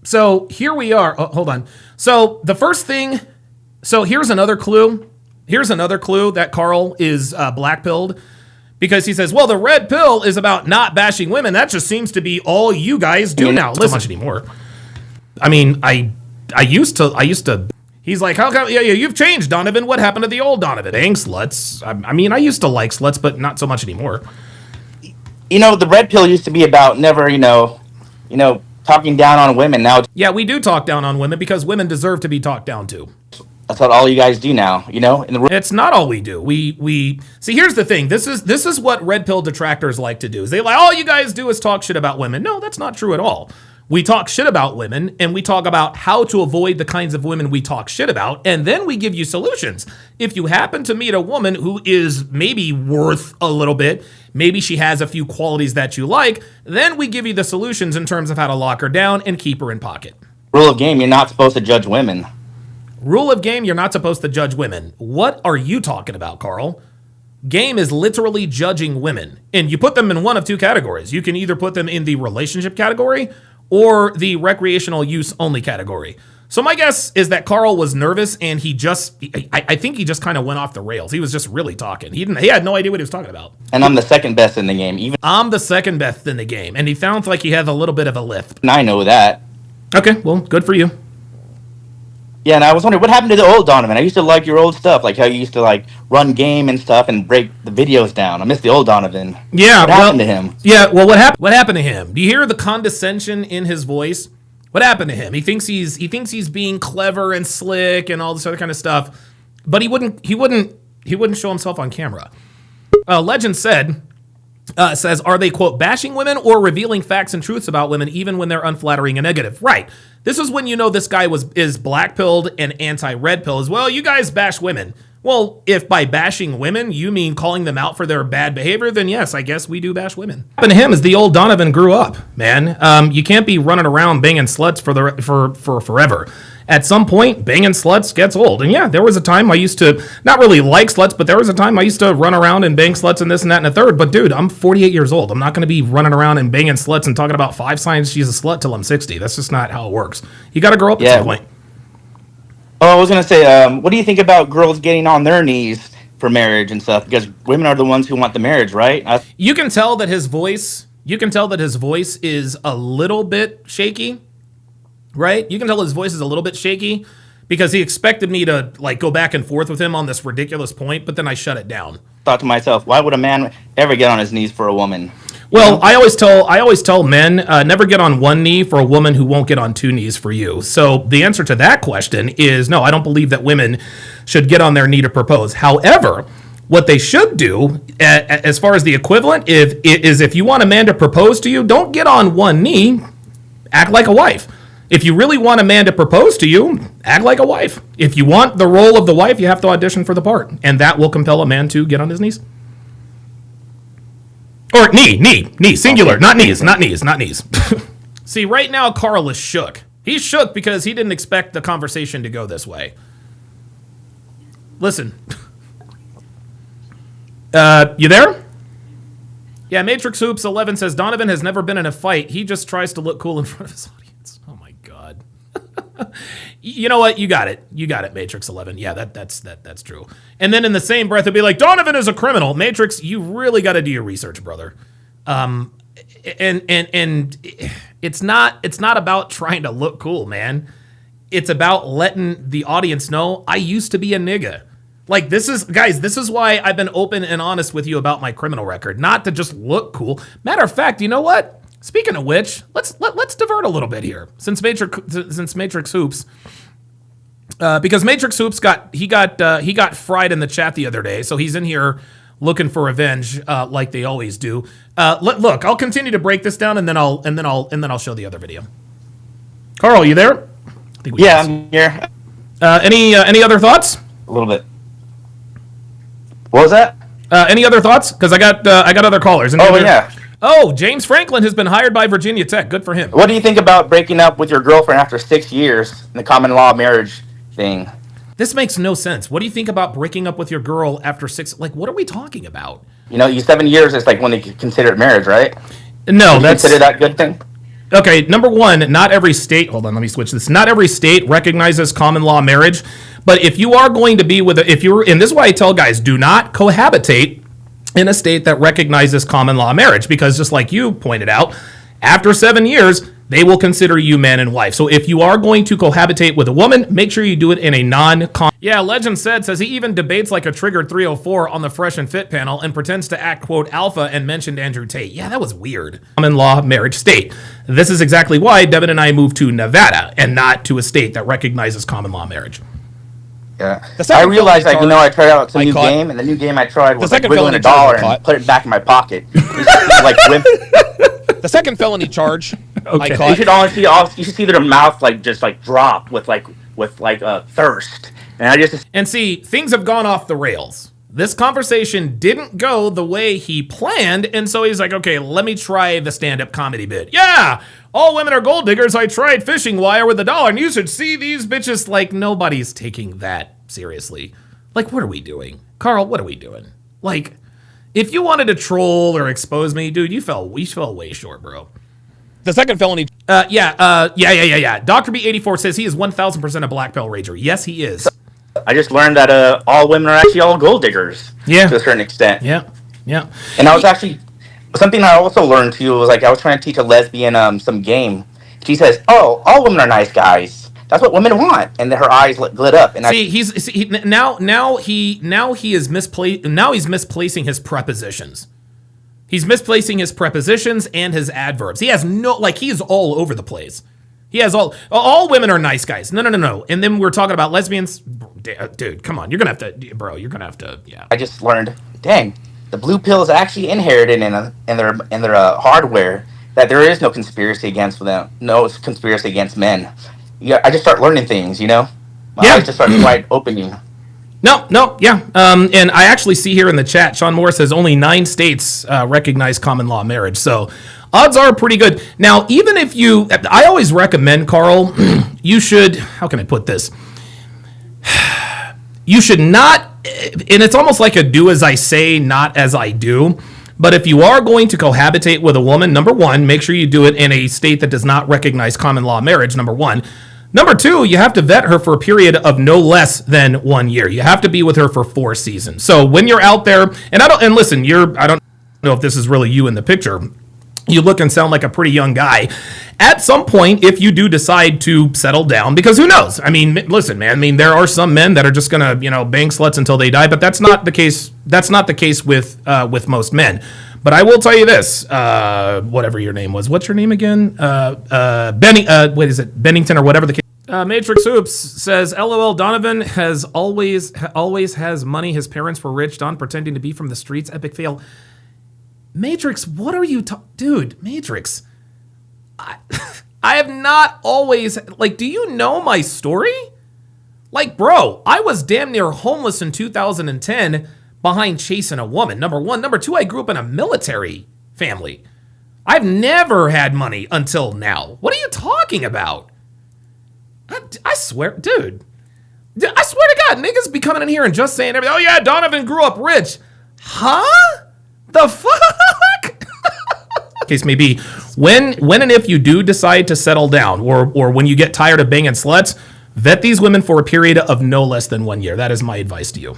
So here we are. Oh, hold on. So the first thing. So here's another clue. Here's another clue that Carl is black-pilled. Because he says, well, the red pill is about not bashing women. That just seems to be all you guys do now. Listen, much anymore. I mean, I used to. He's like, how come? Yeah, you've changed, Donovan. What happened to the old Donovan? Dang, sluts. I mean, I used to like sluts, but not so much anymore. You know, the red pill used to be about never, talking down on women. Now, yeah, we do talk down on women because women deserve to be talked down to. That's what all you guys do now, It's not all we do. We see. Here's the thing. This is what red pill detractors like to do. Is they like, all you guys do is talk shit about women. No, that's not true at all. We talk shit about women, and we talk about how to avoid the kinds of women we talk shit about, and then we give you solutions. If you happen to meet a woman who is maybe worth a little bit, maybe she has a few qualities that you like, then we give you the solutions in terms of how to lock her down and keep her in pocket. Rule of game, you're not supposed to judge women. Rule of game, you're not supposed to judge women. What are you talking about, Carl? Game is literally judging women, and you put them in one of two categories. You can either put them in the relationship category or the recreational use only category. So my guess is that Carl was nervous and I think he just kind of went off the rails. He was just really talking. He had no idea what he was talking about. And I'm the second best in the game. I'm the second best in the game. And he sounds like he has a little bit of a lisp. And I know that. Okay, well, good for you. Yeah, and I was wondering, what happened to the old Donovan? I used to like your old stuff, like how you used to run game and stuff and break the videos down. I miss the old Donovan. Yeah, what happened to him? Yeah, well, what happened to him? Do you hear the condescension in his voice? What happened to him? He thinks he's being clever and slick and all this other kind of stuff, but he wouldn't show himself on camera. Legend says, are they, quote, bashing women or revealing facts and truths about women even when they're unflattering and negative? Right. This is when you know this guy is black-pilled and anti-red pill as well. You guys bash women. Well, if by bashing women you mean calling them out for their bad behavior, then yes, I guess we do bash women. What happened to him is the old Donovan grew up, man. You can't be running around banging sluts for forever. At some point, banging sluts gets old. And yeah, there was a time I used to not really like sluts, but there was a time I used to run around and bang sluts and this and that and a third. But dude, I'm 48 years old. I'm not going to be running around and banging sluts and talking about 5 signs she's a slut till I'm 60. That's just not how it works. You got to grow up at some point. Oh, I was going to say, what do you think about girls getting on their knees for marriage and stuff? Because women are the ones who want the marriage, right? You can tell that his voice is a little bit shaky. Right? You can tell his voice is a little bit shaky because he expected me to go back and forth with him on this ridiculous point, but then I shut it down. Thought to myself, why would a man ever get on his knees for a woman? Well, I always tell men, never get on one knee for a woman who won't get on 2 knees for you. So the answer to that question is no, I don't believe that women should get on their knee to propose. However, what they should do, as far as the equivalent, is if you want a man to propose to you, don't get on one knee, act like a wife. If you really want a man to propose to you, act like a wife. If you want the role of the wife, you have to audition for the part. And that will compel a man to get on his knees. Or knee, singular, not knees. See, right now, Carl is shook. He's shook because he didn't expect the conversation to go this way. Listen. You there? Yeah, Matrix Hoops 11 says, Donovan has never been in a fight. He just tries to look cool in front of his audience. Oh my God. You know what? You got it, Matrix 11. Yeah, that's true. And then in the same breath, it'd be like, Donovan is a criminal. Matrix, you really got to do your research, brother. And it's not about trying to look cool, man. It's about letting the audience know I used to be a nigga. This is why I've been open and honest with you about my criminal record, not to just look cool. Matter of fact, you know what? Speaking of which, let's divert a little bit here. Since Matrix Hoops, because Matrix Hoops got fried in the chat the other day, so he's in here looking for revenge, like they always do. Look, I'll continue to break this down, and then I'll show the other video. Carl, you there? I'm here. Any other thoughts? A little bit. What was that? Any other thoughts? Because I got other callers. Yeah. Oh, James Franklin has been hired by Virginia Tech. Good for him. What do you think about breaking up with your girlfriend after 6 years in the common law marriage thing? This makes no sense. What do you think about breaking up with your girl after 6? What are we talking about? You 7 years is when they consider it marriage, right? No, that's consider that good thing. Okay, number one, not every state. Hold on, let me switch this. Not every state recognizes common law marriage, but if you are going to be and this is why I tell guys, do not cohabitate in a state that recognizes common law marriage, because just like you pointed out, after 7 years, they will consider you man and wife. So if you are going to cohabitate with a woman, make sure you do it in a non-con. Yeah, Legend says he even debates like a Triggered 304 on the Fresh and Fit panel and pretends to act, quote, alpha and mentioned Andrew Tate. Yeah, that was weird. Common law marriage state. This is exactly why Devin and I moved to Nevada and not to a state that recognizes common law marriage. Yeah. I realized, like, I tried out some new game, and the new game I tried was like wiggling $1 and put it back in my pocket. Like the second felony charge I caught. You should honestly, you should see their mouth like just like drop with thirst, and I just and see things have gone off the rails. This conversation didn't go the way he planned, and so he's like, okay, let me try the stand-up comedy bit. Yeah, all women are gold diggers. I tried fishing wire with $1, and you should see these bitches. Like, nobody's taking that seriously. Like, what are we doing? Carl, what are we doing? Like, if you wanted to troll or expose me, dude, you fell way short, bro. The second felony. Yeah. Dr. B84 says he is 1,000% a black belt rager. Yes, he is. I just learned that all women are actually all gold diggers. Yeah. To a certain extent. Yeah. And I was actually, something I also learned too was like I was trying to teach a lesbian some game. She says, "Oh, all women are nice guys. That's what women want," and then her eyes lit up. And now he's misplacing his prepositions. He's misplacing his prepositions and his adverbs. He has he's all over the place. He has all women are nice guys. No. And then we're talking about lesbians. Dude, come on. You're going to have to, yeah. I just learned, dang, the blue pill is actually inherited in their hardware, that there is no conspiracy against them. No conspiracy against men. Yeah, I just start learning things, My eyes just start wide opening. No, yeah. And I actually see here in the chat, Sean Moore says only 9 states recognize common law marriage. So odds are pretty good. Now, even if I always recommend, Carl, you should, how can I put this? You should not, and it's almost like a do as I say, not as I do. But if you are going to cohabitate with a woman, number one, make sure you do it in a state that does not recognize common law marriage, number one. Number two, you have to vet her for a period of no less than 1 year. You have to be with her for 4 seasons. So when you're out there, and listen, I don't know if this is really you in the picture. You look and sound like a pretty young guy. At some point, if you do decide to settle down, because who knows? I mean, listen, man. I mean, there are some men that are just gonna, bang sluts until they die, but that's not the case. That's not the case with most men. But I will tell you this, whatever your name was. What's your name again? Bennington or whatever the case. Matrix Oops says, LOL, Donovan has always has money. His parents were rich. Don pretending to be from the streets. Epic fail. Matrix, what are you dude, Matrix. I have not always, do you know my story? Bro, I was damn near homeless in 2010 behind chasing a woman. Number one. Number two, I grew up in a military family. I've never had money until now. What are you talking about? I swear, dude. I swear to God, niggas be coming in here and just saying everything. Oh yeah, Donovan grew up rich. Huh? The fuck? Case may be, when and if you do decide to settle down, or when you get tired of banging sluts, vet these women for a period of no less than 1 year. That is my advice to you.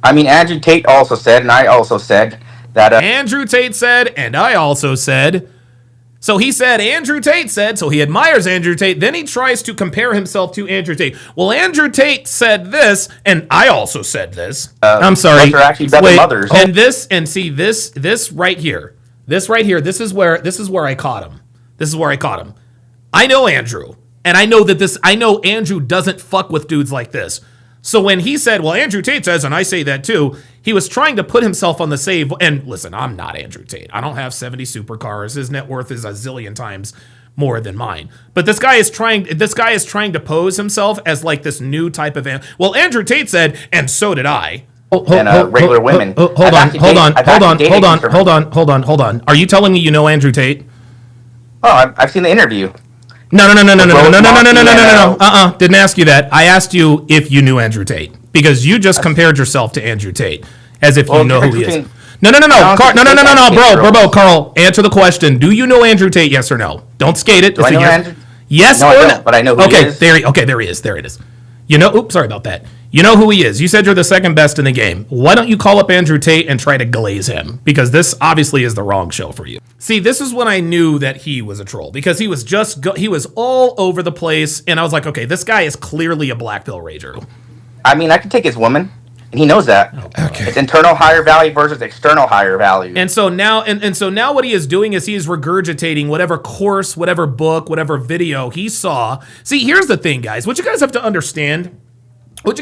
I mean, Andrew Tate also said, and I also said that. Andrew Tate said, and I also said. So he said, Andrew Tate said, so he admires Andrew Tate. Then he tries to compare himself to Andrew Tate. Well, Andrew Tate said this, and I also said this. I'm sorry. They're actually better mothers. And this right here, this is where I caught him. This is where I caught him. I know Andrew, and I know Andrew doesn't fuck with dudes like this. So when he said, well, Andrew Tate says, and I say that too, he was trying to put himself on the save. And listen, I'm not Andrew Tate. I don't have 70 supercars. His net worth is a zillion times more than mine. But this guy is trying to pose himself as this new type of, well, Andrew Tate said, and so did I. Regular women. Hold on. Are you telling me you know Andrew Tate? Oh, I've seen the interview. No. Didn't ask you that. I asked you if you knew Andrew Tate, because you just compared yourself to Andrew Tate as if you know who he is. No, bro, Carl, answer the question. Do you know Andrew Tate? Yes or no? Don't skate it. Do I know Andrew? Yes no, or I don't, no? But I know who he is. There he is. There it is. You know, oops, sorry about that. You know who he is. You said you're the second best in the game. Why don't you call up Andrew Tate and try to glaze him? Because this obviously is the wrong show for you. See, this is when I knew that he was a troll, because he was he was all over the place, and I was like, okay, this guy is clearly a black pill rager. I mean, I can take his woman, and he knows that. Okay. It's internal higher value versus external higher value. And so now, and so now, what he is doing is he is regurgitating whatever course, whatever book, whatever video he saw. See, here's the thing, guys. What you guys have to understand. One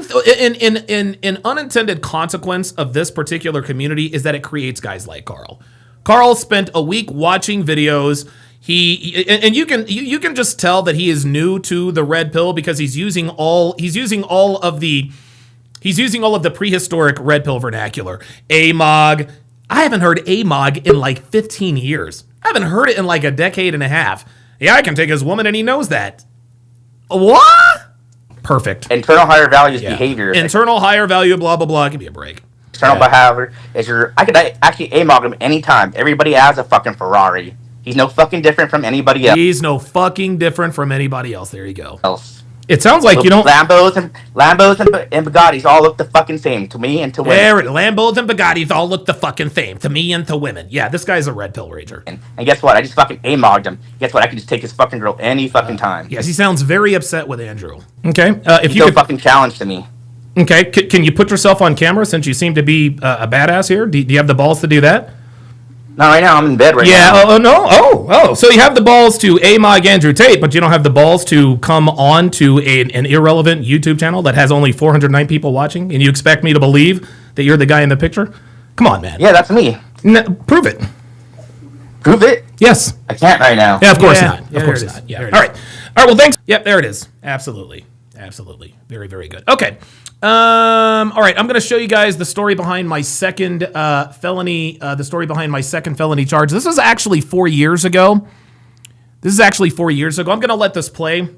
an unintended consequence of this particular community is that it creates guys like Carl. Carl spent a week watching videos. And you can just tell that he is new to the red pill because he's using all of the prehistoric red pill vernacular. AMOG. I haven't heard AMOG in like 15 years. I haven't heard it in like a decade and a half. Yeah, I can take his woman and he knows that. What? Perfect. Internal higher value is behavior. Internal higher value, blah, blah, blah. Give me a break. External behavior is I could actually AMOG him anytime. Everybody has a fucking Ferrari. He's no fucking different from anybody else. He's no fucking different from anybody else. There you go. It sounds like you don't... Lambos and Bugattis all look the fucking same to me and to women. Lambos and Bugattis all look the fucking same to me and to women. Yeah, this guy's a red pill rager. And guess what? I just fucking AMOG'd him. Guess what? I can just take his fucking girl any fucking time. Yes, he sounds very upset with Andrew. Okay. If you could fucking challenge to me. Okay. Can you put yourself on camera since you seem to be a badass here? Do you have the balls to do that? Not right now. I'm in bed now. Yeah. Oh, no. Oh. So you have the balls to AMOG Andrew Tate, but you don't have the balls to come on to an irrelevant YouTube channel that has only 409 people watching, and you expect me to believe that you're the guy in the picture? Come on, man. Yeah, that's me. Prove it. Prove it? Yes. I can't right now. Yeah, of course not. Of course not. Yeah. All right. Well, thanks. Yep, there it is. Absolutely. Very, very good. Okay. All right, I'm going to show you guys the story behind my second felony charge. This was actually 4 years ago. I'm going to let this play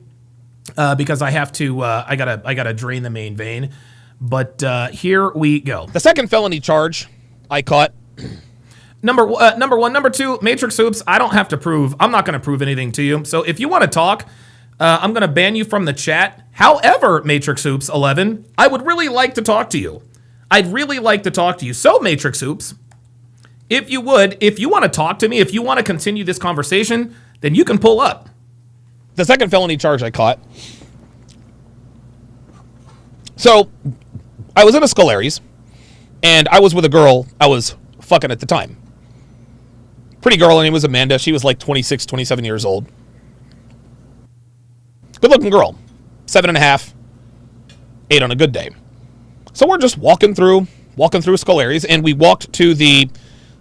because I have to. I gotta drain the main vein. But here we go. The second felony charge I caught. Number one. Number two, Matrix Hoops. I'm not going to prove anything to you. So if you want to talk, I'm going to ban you from the chat. However, Matrix Hoops 11, I would really like to talk to you. So, Matrix Hoops, if you want to talk to me, if you want to continue this conversation, then you can pull up. The second felony charge I caught. So, I was in a Scolari's, and I was with a girl I was fucking at the time. Pretty girl, her name was Amanda. She was like 26, 27 years old. Good-looking girl. 7.5, 8 on a good day. So we're just walking through Scolari's, and we walked to the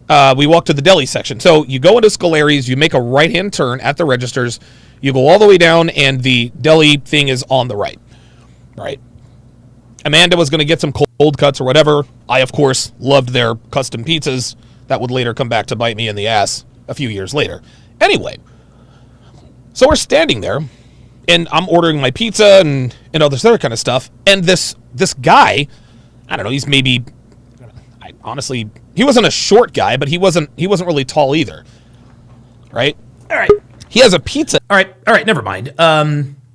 deli section. So you go into Scolari's, you make a right-hand turn at the registers, you go all the way down, and the deli thing is on the right. Right. Amanda was going to get some cold cuts or whatever. I, of course, loved their custom pizzas. That would later come back to bite me in the ass a few years later. Anyway, so we're standing there, and I'm ordering my pizza and all this other kind of stuff. And this guy, I don't know, he's maybe, honestly, he wasn't a short guy, but he wasn't really tall either. Right? All right. He has a pizza. All right, never mind.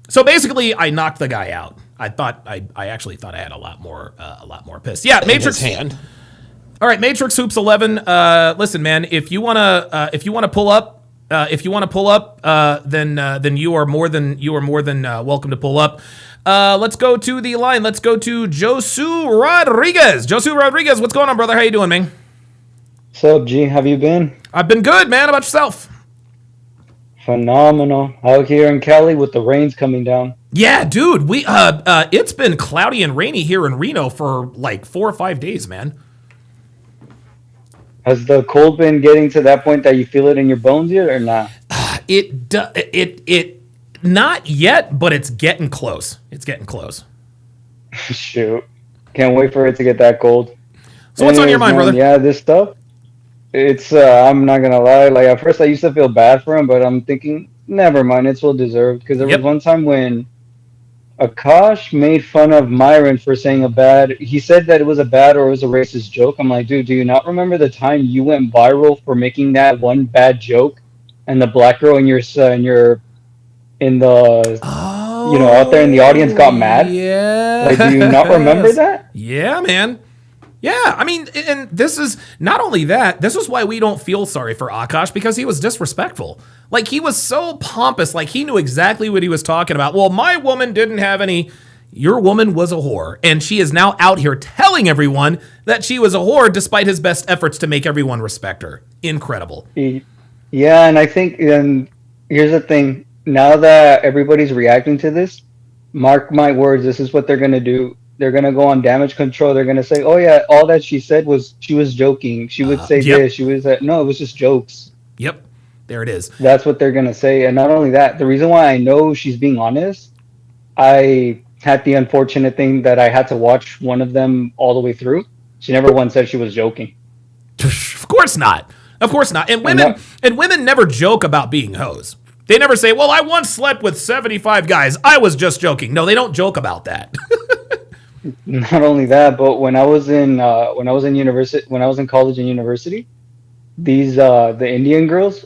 So basically, I knocked the guy out. I actually thought I had a lot more piss. Yeah, Matrix hand. All right, Matrix Hoops 11. Listen, man, if you wanna pull up. Then you are more than welcome to pull up. Let's go to the line. Let's go to Josu Rodriguez. Josu Rodriguez, what's going on, brother? How you doing, man? What's up, G? How you been? I've been good, man. How about yourself? Phenomenal. Out here in Cali with the rains coming down. Yeah, dude. We it's been cloudy and rainy here in Reno for like 4 or 5 days, man. Has the cold been getting to that point that you feel it in your bones yet, or not? It not yet, but it's getting close. Shoot, can't wait for it to get that cold. So what's on your mind, brother? Yeah, this stuff. It's I'm not gonna lie. Like at first, I used to feel bad for him, but I'm thinking, never mind. It's well deserved because there was one time when Akaash made fun of Myron for saying he said that it was a bad or it was a racist joke. I'm like, dude, do you not remember the time you went viral for making that one bad joke and the black girl in the out there in the audience got mad. Yeah. Like, do you not remember that? Yeah, man. Yeah, I mean, and this is not only that, this is why we don't feel sorry for Akaash, because he was disrespectful. Like, he was so pompous, like he knew exactly what he was talking about. Well, my woman didn't have any. Your woman was a whore, and she is now out here telling everyone that she was a whore despite his best efforts to make everyone respect her. Incredible. Yeah, and I think, and here's the thing. Now that everybody's reacting to this, mark my words, this is what they're going to do. They're going to go on damage control. They're going to say, oh, yeah, all that she said was she was joking. She would say Yep. this. She was that. No, it was just jokes. Yep. There it is. That's what they're going to say. And not only that, the reason why I know she's being honest, I had the unfortunate thing that I had to watch one of them all the way through. She never once said she was joking. Of course not. Of course not. And women never joke about being hoes. They never say, well, I once slept with 75 guys. I was just joking. No, they don't joke about that. Not only that, but when I was in college and university, these the Indian girls,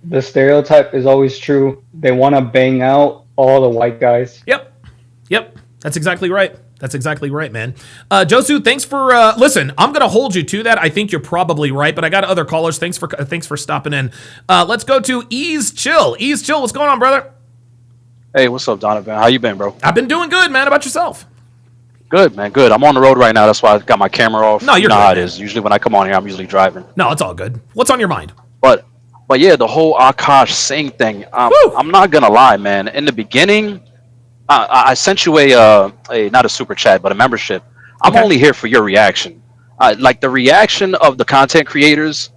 the stereotype is always true. They want to bang out all the white guys. Yep. That's exactly right. That's exactly right, man. Josu, thanks for listen. I'm gonna hold you to that. I think you're probably right, but I got other callers. Thanks for stopping in. Let's go to Ease Chill. Ease Chill, what's going on, brother? Hey, what's up, Donovan? How you been, bro? I've been doing good, man. How about yourself? Good, man. Good. I'm on the road right now. That's why I got my camera off. No, you're you know good, how it man. is. Usually when I come on here, I'm usually driving. No, it's all good. What's on your mind? But yeah, the whole Akaash Singh thing. I'm not gonna lie, man. In the beginning, I sent you a not a super chat, but a membership. I'm only here for your reaction. Like the reaction of the content creators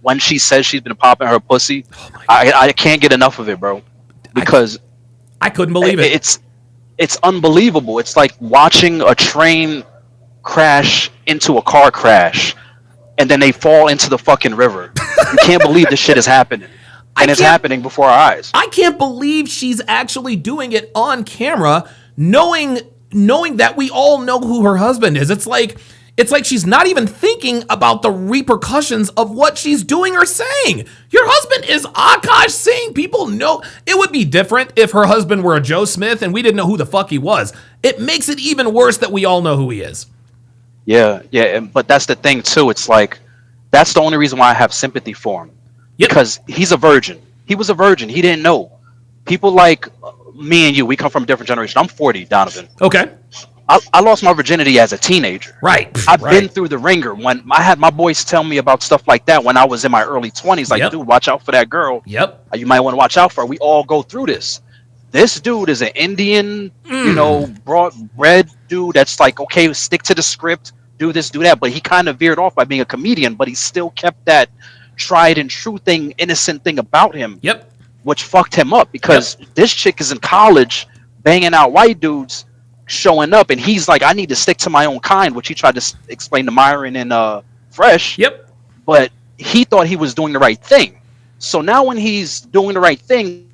when she says she's been popping her pussy. I can't get enough of it, bro. Because I couldn't believe it. It's unbelievable. It's like watching a train crash into a car crash, and then they fall into the fucking river. You can't believe this shit is happening. And it's happening before our eyes. I can't believe she's actually doing it on camera, knowing that we all know who her husband is. It's like she's not even thinking about the repercussions of what she's doing or saying. Your husband is Akaash Singh. People know. It would be different if her husband were a Joe Smith and we didn't know who the fuck he was. It makes it even worse that we all know who he is. Yeah, but that's the thing too. It's like that's the only reason why I have sympathy for him. Because he's a virgin. He was a virgin. He didn't know. People like me and you, we come from a different generation. I'm 40, Donovan. Okay. I lost my virginity as a teenager. Right. I've been through the ringer. When I had my boys tell me about stuff like that when I was in my early 20s, like, dude, watch out for that girl. Yep. You might want to watch out for her. We all go through this. This dude is an Indian, broad-bred dude that's like, okay, stick to the script, do this, do that. But he kind of veered off by being a comedian, but he still kept that tried and true thing, innocent thing about him. Yep. Which fucked him up because this chick is in college banging out white dudes showing up, and he's like, I need to stick to my own kind, which he tried to explain to Myron and Fresh. Yep. But he thought he was doing the right thing. So now when he's doing the right thing,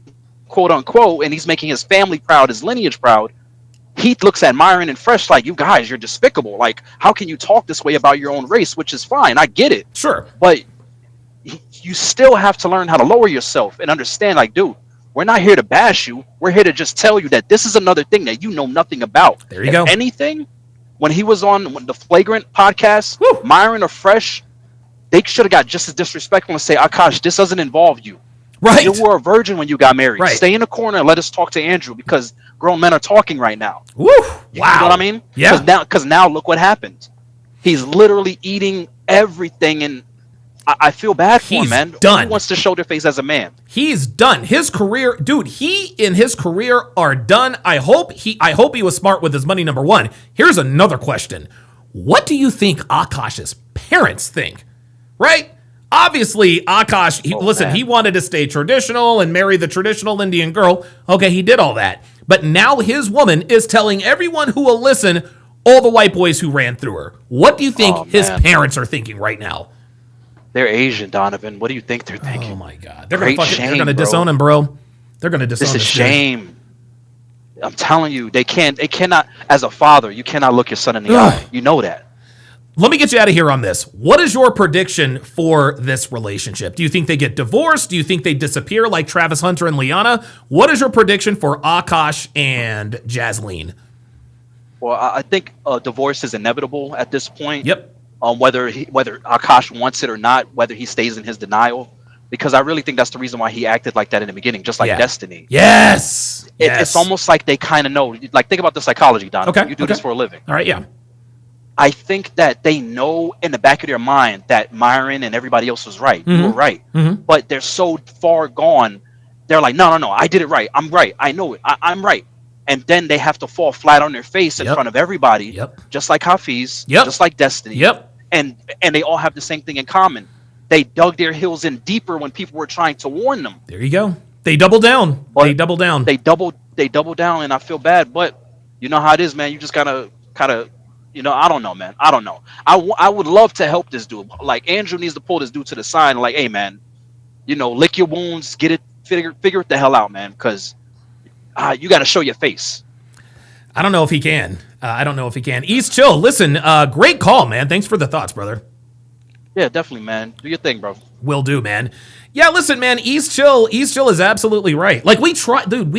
quote unquote, and he's making his family proud, his lineage proud, he looks at Myron and Fresh like, you guys, you're despicable. Like, how can you talk this way about your own race? Which is fine. I get it. Sure. But you still have to learn how to lower yourself and understand, like, dude, we're not here to bash you. We're here to just tell you that this is another thing that you know nothing about. There you go. Anything, when he was on the Flagrant podcast, Myron or Fresh, they should have got just as disrespectful and say, Akaash, this doesn't involve you. Right. You were a virgin when you got married. Right. Stay in the corner and let us talk to Andrew because grown men are talking right now. Woo! Wow. You know what I mean? Yeah. Because now look what happened. He's literally eating everything, and I feel bad for him, man. Done. Who wants to show their face as a man? He's done. His career, dude, he and his career are done. I hope he was smart with his money, number one. Here's another question. What do you think Akaash's parents think? Right? Obviously, Akaash, he wanted to stay traditional and marry the traditional Indian girl. Okay, he did all that. But now his woman is telling everyone who will listen all the white boys who ran through her. What do you think his parents are thinking right now? They're Asian, Donovan. What do you think they're thinking? Oh my God, they're gonna disown him, bro. They're gonna disown him. This is shame. I'm telling you, they cannot. As a father, you cannot look your son in the eye. You know that. let me get you out of here on this. What is your prediction for this relationship? Do you think they get divorced? Do you think they disappear like Travis Hunter and Liana? What is your prediction for Akaash and Jasleen? Well, I think divorce is inevitable at this point. Yep. Whether Akaash wants it or not, whether he stays in his denial, because I really think that's the reason why he acted like that in the beginning, just like Destiny. Yes. It's almost like they kind of know. Like, think about the psychology, Don. Okay. You do this for a living. All right. Yeah. I think that they know in the back of their mind that Myron and everybody else was right. You were right. But they're so far gone. They're like, no, I did it right. I'm right. I know it. I'm right. And then they have to fall flat on their face in front of everybody, just like Hafiz, just like Destiny. And they all have the same thing in common. They dug their heels in deeper when people were trying to warn them. There you go. They double down. They double down. They double down, and I feel bad. But you know how it is, man. You just gotta kind of, I don't know, man. I don't know. I would love to help this dude. Like, Andrew needs to pull this dude to the side and like, hey, man, lick your wounds, get it, figure it the hell out, man, because you got to show your face. I don't know if he can. East Chill, listen, great call, man. Thanks for the thoughts, brother. Yeah, definitely, man. Do your thing, bro. Will do, man. Yeah, listen, man. East Chill is absolutely right. Like, we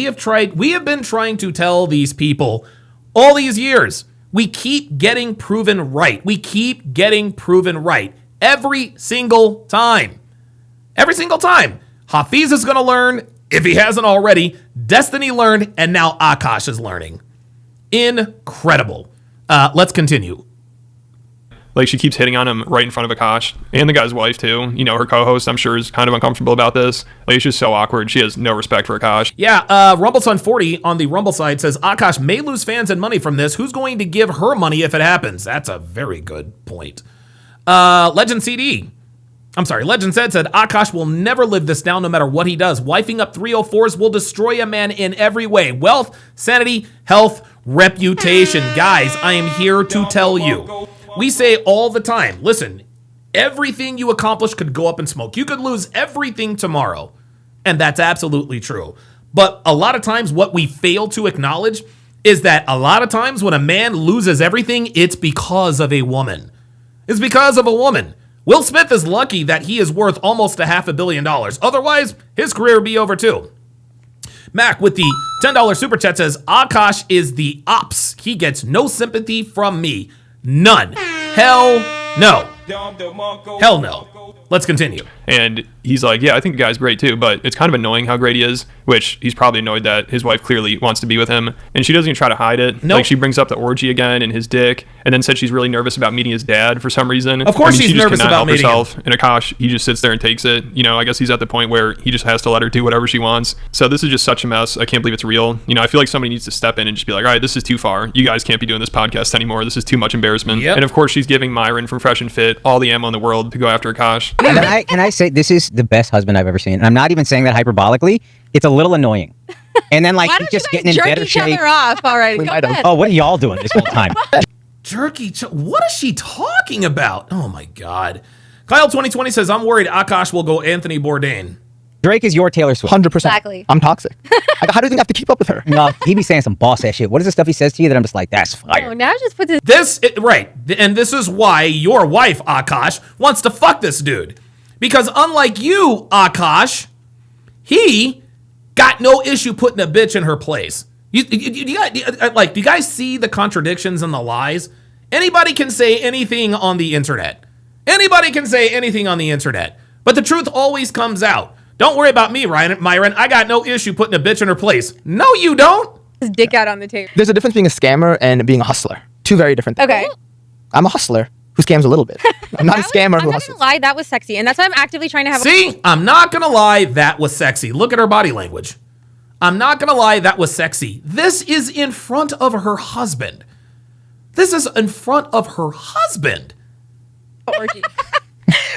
have been trying to tell these people all these years. We keep getting proven right. Every single time. Hafiz is going to learn, if he hasn't already. Destiny learned, and now Akaash is learning. Incredible. Let's continue. Like, she keeps hitting on him right in front of Akaash and the guy's wife too. Her co-host, I'm sure, is kind of uncomfortable about this. Like, it's just so awkward. She has no respect for Akaash. Yeah, RumbleSun40 on the Rumble side says Akaash may lose fans and money from this. Who's going to give her money if it happens? That's a very good point. Legend said Akaash will never live this down no matter what he does. Wifing up 304s will destroy a man in every way. Wealth, sanity, health, reputation. Guys, I am here to tell you. We say all the time, listen, everything you accomplish could go up in smoke. You could lose everything tomorrow. And that's absolutely true. But a lot of times what we fail to acknowledge is that a lot of times when a man loses everything, it's because of a woman. Will Smith is lucky that he is worth almost $500 million. Otherwise, his career would be over too. Mac with the $10 super chat says, Akaash is the ops. He gets no sympathy from me. None. Hell no. Hell no. Let's continue. And he's like, yeah, I think the guy's great too, but it's kind of annoying how great he is, which he's probably annoyed that his wife clearly wants to be with him, and she doesn't even try to hide it. Nope. Like, she brings up the orgy again and his dick, and then said she's really nervous about meeting his dad for some reason. Of course she's nervous about meeting him. And Akaash, he just sits there and takes it. I guess he's at the point where he just has to let her do whatever she wants. So this is just such a mess. I can't believe it's real. I feel like somebody needs to step in and just be like, all right, this is too far. You guys can't be doing this podcast anymore. This is too much embarrassment. Yep. And of course she's giving Myron from Fresh and Fit all the ammo in the world to go after Akaash. Can I say this is the best husband I've ever seen? And I'm not even saying that hyperbolically. It's a little annoying. And then like he's just getting in better shape. Each other off already. Go ahead. Oh, what are y'all doing this whole time? What is she talking about? Oh my God. Kyle 2020 says, I'm worried Akaash will go Anthony Bourdain. Drake is your Taylor Swift. 100%. Exactly. I'm toxic. How do you think I have to keep up with her? No, he be saying some boss ass shit. What is the stuff he says to you that I'm just like, that's fire? Oh, now just put this. Right. And this is why your wife, Akaash, wants to fuck this dude. Because unlike you, Akaash, he got no issue putting a bitch in her place. Do you guys see the contradictions and the lies? Anybody can say anything on the internet. But the truth always comes out. Don't worry about me, Myron. I got no issue putting a bitch in her place. No, you don't. His dick out on the table. There's a difference being a scammer and being a hustler. Two very different things. Okay. I'm a hustler who scams a little bit. I'm not a scammer who hustles. I'm not gonna lie, that was sexy, and that's why I'm actively trying to have. See, I'm not gonna lie, that was sexy. Look at her body language. I'm not gonna lie, that was sexy. This is in front of her husband. Orgy.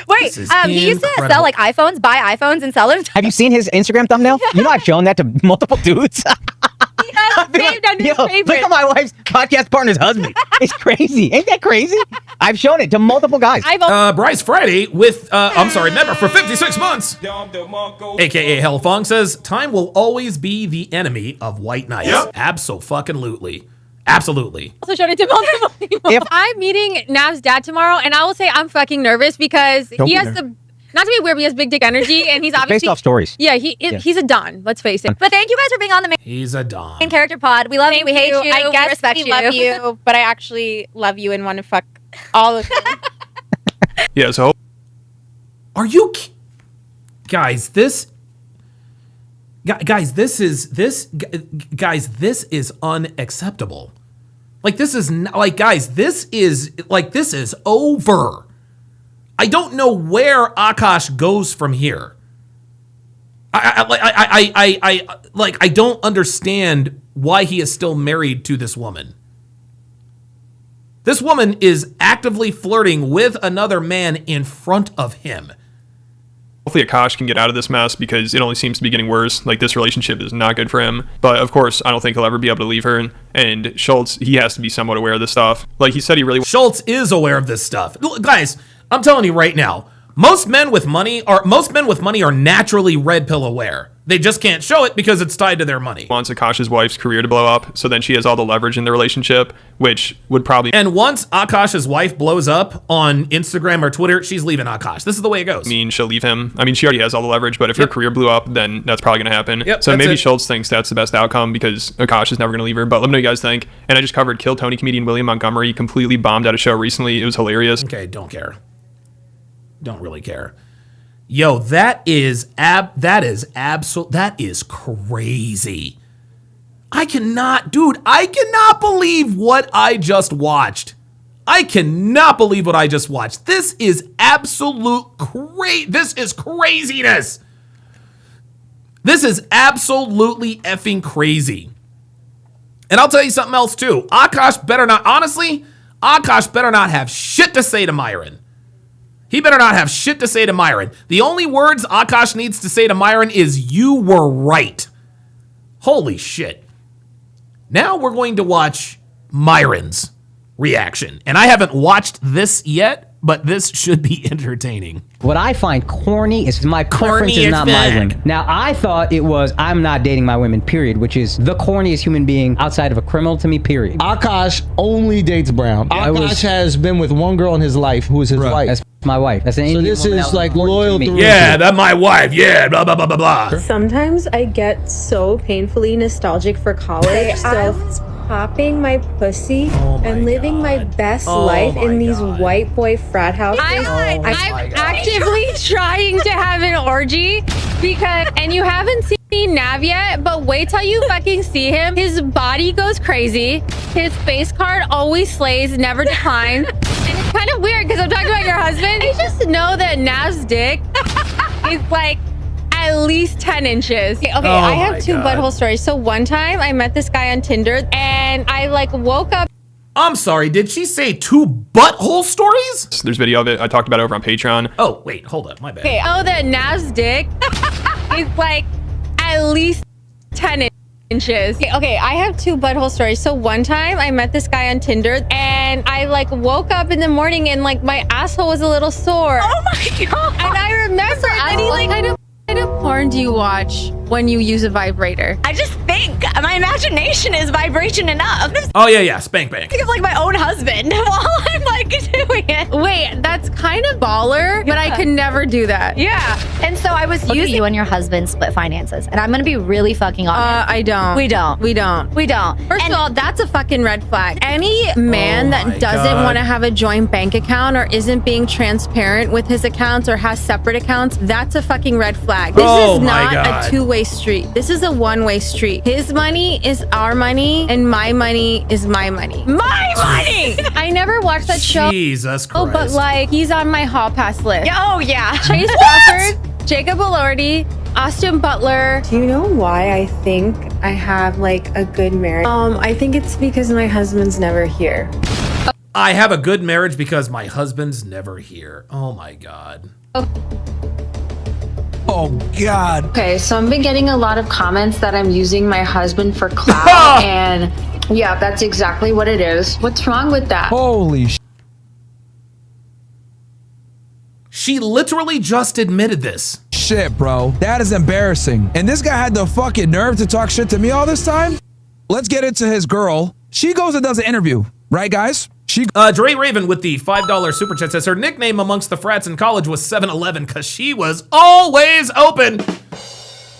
Wait, he used to sell like iPhones, buy iPhones and sell them. Have you seen his Instagram thumbnail? You know I've shown that to multiple dudes. He has saved under his favorite. Look at my wife's podcast partner's husband. It's crazy. Ain't that crazy? I've shown it to multiple guys. Bryce Friday with, member for 56 months. AKA Hellfong says, time will always be the enemy of white knights. Yep. Abso-fucking-lutely. Absolutely. Also showed it to multiple people. I'm meeting Nav's dad tomorrow, and I will say I'm fucking nervous because he has the, not to be weird, but he has big dick energy, and he's obviously based off stories. Yeah, he's a Don. Let's face it. But thank you guys for being on the He's a Don. main character pod. We love you. We hate you. I guess we respect we you. love you, but I actually love you and want to fuck all of you. Yeah, so Are you guys, this is unacceptable. Like this is like guys, this is over. I don't know where Akaash goes from here. I don't understand why he is still married to this woman. This woman is actively flirting with another man in front of him. hopefully Akaash can get out of this mess because it only seems to be getting worse. Like, this relationship is not good for him. But of course, I don't think he'll ever be able to leave her. And Schultz, he has to be somewhat aware of this stuff. Like he said, he really... Schultz is aware of this stuff. Guys, I'm telling you right now, most men with money are naturally red pill aware. They just can't show it because it's tied to their money. Wants Akaash's wife's career to blow up, so then she has all the leverage in the relationship, which would probably... And once Akaash's wife blows up on Instagram or Twitter, she's leaving Akaash. This is the way it goes. I mean, she'll leave him. I mean, she already has all the leverage, but if her career blew up, then that's probably going to happen. So maybe Schultz thinks that's the best outcome because Akaash is never going to leave her. But let me know what you guys think. And I just covered Kill Tony comedian William Montgomery completely bombed at a show recently. It was hilarious. Okay, don't care. Don't really care. Yo, that is crazy. I cannot believe what I just watched. This is this is craziness. This is absolutely effing crazy. And I'll tell you something else too. Akaash better not have shit to say to Myron. He better not have shit to say to Myron. The only words Akaash needs to say to Myron is, "You were right." Holy shit. Now we're going to watch Myron's reaction. And I haven't watched this yet, but this should be entertaining. What I find corny is my preference is not my women. Now, I thought it was I'm not dating my women, period, which is the corniest human being outside of a criminal to me, period. Akaash only dates Brown. Akaash has been with one girl in his life who is his wife. That's my wife. That's an Indian this woman is that like was loyal to Yeah, that's my wife. Yeah, blah, blah, blah, blah, blah. Sometimes I get so painfully nostalgic for college. I was popping my pussy and living my best life in these white boy frat houses. I'm actively trying to have an orgy because, and you haven't seen Nav yet, but wait till you fucking see him. His body goes crazy. His face card always slays, never declines. And it's kind of weird because I'm talking about your husband. I just know that Nav's dick is like at least 10 inches. Okay, I have two butthole stories. So one time I met this guy on Tinder and I like woke up. I'm sorry, did she say two butthole stories? There's video of it. I talked about it over on Patreon. Oh, wait, hold up, my bad. Okay, oh, that Nav's dick is like at least 10 inches. Okay, I have two butthole stories. So one time I met this guy on Tinder and I like woke up in the morning and like my asshole was a little sore. Oh my God. And I remember, and he like, what kind of porn do you watch when you use a vibrator? I just think my imagination is vibration enough. Oh yeah, spank bank. Think of like my own husband while I'm like doing it. Wait, that's kind of baller, but I could never do that. Yeah. And so I was using you and your husband split finances, and I'm gonna be really fucking honest. I don't. We don't. First of all, that's a fucking red flag. Any man that doesn't want to have a joint bank account or isn't being transparent with his accounts or has separate accounts, that's a fucking red flag. This is not a two-way street. This is a one-way street. His money is our money, and my money is my money. My money! I never watched that show. Jesus Christ. Oh, but like, he's on my hall pass list. Oh, yeah. Chase Crawford, Jacob Elordi, Austin Butler. Do you know why I think I have like a good marriage? I think it's because my husband's never here. I have a good marriage because my husband's never here. Oh my God. Oh God. Okay, so I've been getting a lot of comments that I'm using my husband for clout, and yeah, that's exactly what it is. What's wrong with that? Holy shit. She literally just admitted this. Shit, bro. That is embarrassing. And this guy had the fucking nerve to talk shit to me all this time? Let's get into his girl. she goes and does an interview, right, guys? She Dre Raven with the $5 super chat says her nickname amongst the frats in college was 7-Eleven because she was always open.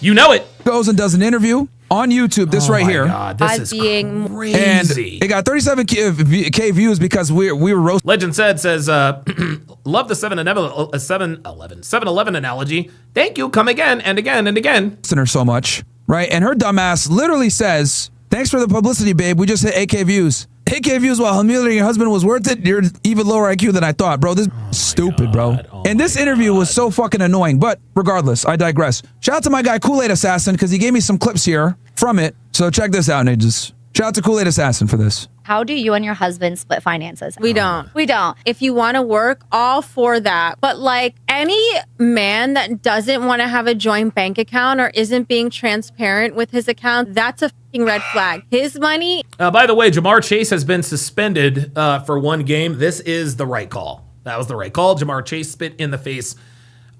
You know it. Goes and does an interview on YouTube. This right here. God, this is being crazy. And it got 37K views because we were roasting. Legend says, love the 7-Eleven analogy. Thank you. Come again and again and again. Her so much, right? And her dumbass literally says, "Thanks for the publicity, babe. We just hit 8K views. 8K views while humiliating your husband was worth it. You're even lower IQ than I thought, bro. This is stupid, bro." And this interview was so fucking annoying. But regardless, I digress. Shout out to my guy Kool-Aid Assassin because he gave me some clips here from it. So check this out, Nages. Shout out to Kool-Aid Assassin for this. How do you and your husband split finances? We don't. We don't. If you want to work, all for that. But like any man that doesn't want to have a joint bank account or isn't being transparent with his account, that's a fucking red flag. His money. By the way, Jamar Chase has been suspended for 1 game. This is the right call. That was the right call. Jamar Chase spit in the face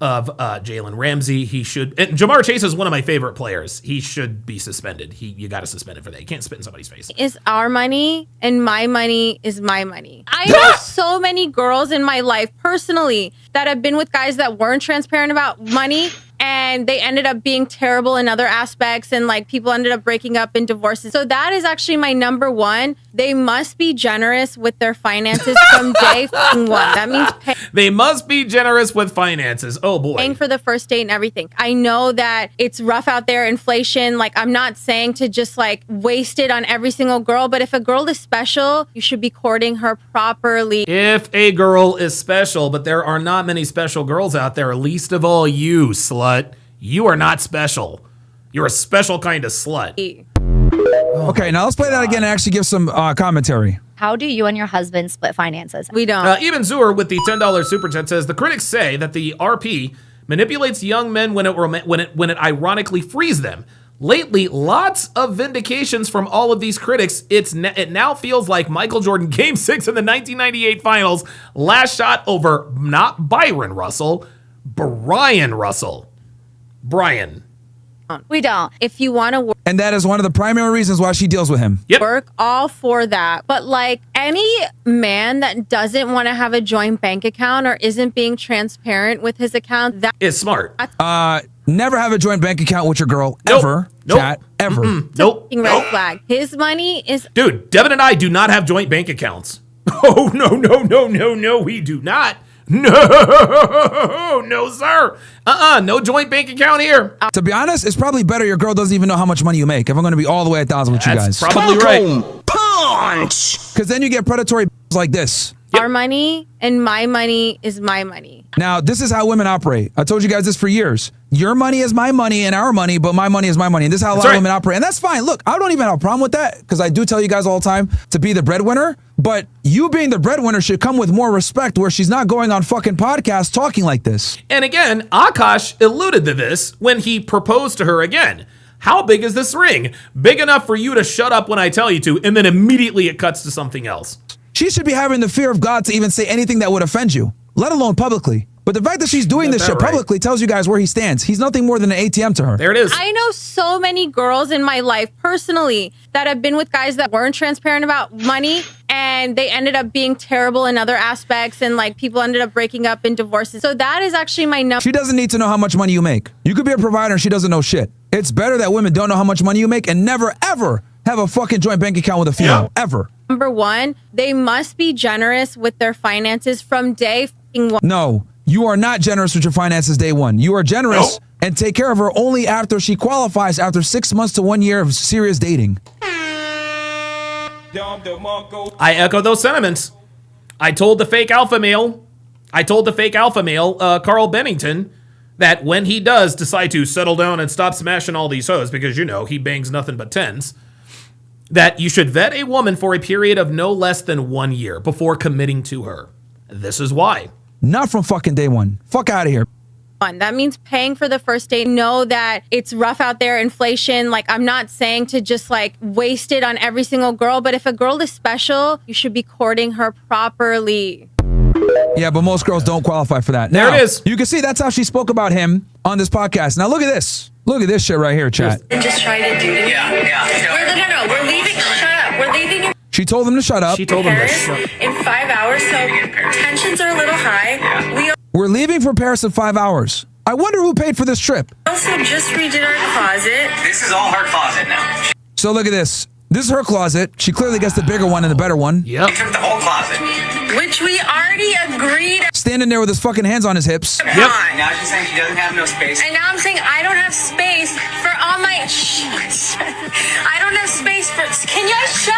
of Jalen Ramsey. He should. And Jamar Chase is one of my favorite players. He should be suspended. You got to suspend him for that. You can't spit in somebody's face. Is our money and my money is my money. I know so many girls in my life personally that have been with guys that weren't transparent about money and they ended up being terrible in other aspects and like people ended up breaking up in divorces. So that is actually my number one. They must be generous with their finances from day one. That means they must be generous with finances. Oh boy. Paying for the first date and everything. I know that it's rough out there, inflation. Like I'm not saying to just like waste it on every single girl, but if a girl is special, you should be courting her properly. If a girl is special, but there are not many special girls out there, least of all you, slut. You are not special. You're a special kind of slut. Okay, now let's play that again and actually give some commentary. How do you and your husband split finances? We don't. Even Zur with the $10 super chat says the critics say that the RP manipulates young men when it ironically frees them. Lately, lots of vindications from all of these critics. It now feels like Michael Jordan Game 6 in the 1998 Finals. Last shot over not Byron Russell, Brian Russell. Brian. We don't. If you want to work. And that is one of the primary reasons why she deals with him. Yep. Work all for that. But like any man that doesn't want to have a joint bank account or isn't being transparent with his account, that is smart. Never have a joint bank account with your girl, nope. ever. Nope. Chat, ever. Nope. Red flag. His money is. Dude, Devin and I do not have joint bank accounts. Oh, no, we do not. No, sir. No joint bank account here. To be honest, it's probably better your girl doesn't even know how much money you make. If I'm going to be all the way 1,000 with you guys. That's probably right. Punch! Because then you get predatory like this. Our money and my money is my money. Now, this is how women operate. I told you guys this for years. Your money is my money and our money, but my money is my money. And this is how a lot of women operate. And that's fine. Look, I don't even have a problem with that because I do tell you guys all the time to be the breadwinner. But you being the breadwinner should come with more respect where she's not going on fucking podcasts talking like this. And again, Akaash alluded to this when he proposed to her again. How big is this ring? Big enough for you to shut up when I tell you to, and then immediately it cuts to something else. She should be having the fear of God to even say anything that would offend you, let alone publicly. But the fact that she's doing this shit publicly tells you guys where he stands. He's nothing more than an ATM to her. There it is. I know so many girls in my life personally that have been with guys that weren't transparent about money and they ended up being terrible in other aspects and like people ended up breaking up in divorces. So that is actually my number. She doesn't need to know how much money you make. You could be a provider and she doesn't know shit. It's better that women don't know how much money you make and never ever have a fucking joint bank account with a female. Ever. Number one, they must be generous with their finances from day one. No. You are not generous with your finances day one. You are generous and take care of her only after she qualifies after 6 months to 1 year of serious dating. I echo those sentiments. I told the fake alpha male, Carl Bennington, that when he does decide to settle down and stop smashing all these hoes, because you know he bangs nothing but 10s, that you should vet a woman for a period of no less than 1 year before committing to her. This is why. Not from fucking day one. Fuck out of here. That means paying for the first date. Know that it's rough out there, inflation. Like I'm not saying to just like waste it on every single girl, but if a girl is special, you should be courting her properly. Yeah, but most girls don't qualify for that. There now, it is. You can see that's how she spoke about him on this podcast. Now look at this. Look at this shit right here, chat. Just try to do it. Yeah. No, we're leaving. Shut up. We're leaving. She told him to shut up. She told him to shut up. In 5 hours, so tensions are a little high. We're leaving for Paris in 5 hours. I wonder who paid for this trip. Also just redid our closet. This is all her closet now. So look at this. This is her closet. She clearly gets the bigger one and the better one. Yep. She took the whole closet. Which we already agreed. Standing there with his fucking hands on his hips. Yep. Now she's saying she doesn't have no space. And now I'm saying I don't have space for all my. I don't have space for. Can you show?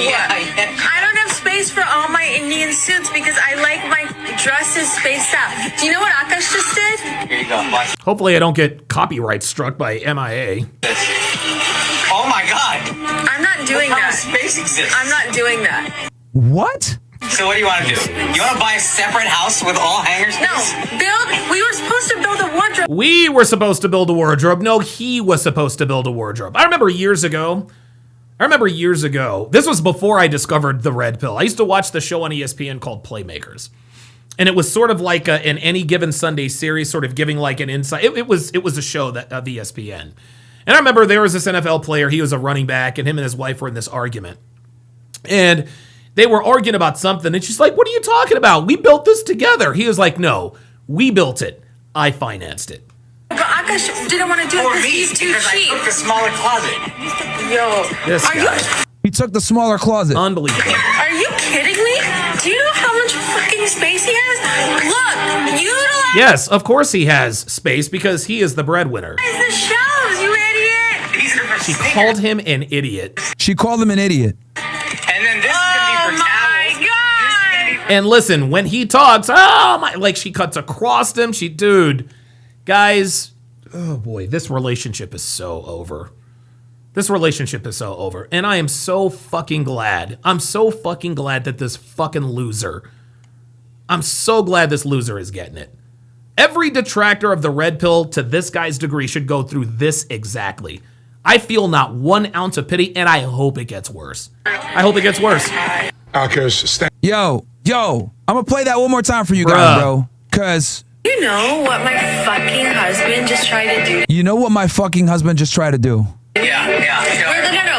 Yeah. I don't have space for all my Indian suits because I like my dresses spaced out. Do you know what Akaash just did? Here you go. Watch. Hopefully I don't get copyright struck by MIA. Oh my God. I'm not doing Look how that. Space exists. I'm not doing that. What? So what do you want to do? You want to buy a separate house with all hangers? No, we were supposed to build a wardrobe. We were supposed to build a wardrobe. No, he was supposed to build a wardrobe. I remember years ago. This was before I discovered the red pill. I used to watch the show on ESPN called Playmakers. And it was sort of like an Any Given Sunday series, sort of giving like an insight. It was a show that of ESPN. And I remember there was this NFL player. He was a running back, and him and his wife were in this argument. And they were arguing about something, and she's like, "What are you talking about? We built this together." He was like, "No, we built it. I financed it." But Akaash didn't want to do it because he's too cheap. I took the smaller closet. Yo, This guy. He took the smaller closet. Unbelievable. Are you kidding me? Do you know how much fucking space he has? Look, utilize Yes, of course he has space because he is the breadwinner. the shelves, you idiot. These are for She sneakers. called him an idiot. She called him an idiot. And then this is going to be for towels. God. And listen, when he talks, oh my, like she cuts across him. Dude, guys, oh boy, this relationship is so over. This relationship is so over. And I am so fucking glad. I'm so fucking glad that this fucking loser, I'm so glad this loser is getting it. Every detractor of the red pill to this guy's degree should go through this exactly. I feel not 1 ounce of pity, and I hope it gets worse. I hope it gets worse. Yo, I'm gonna play that one more time for you guys, bro. Cause You know what my fucking husband just tried to do? you know what my fucking husband just tried to do. No,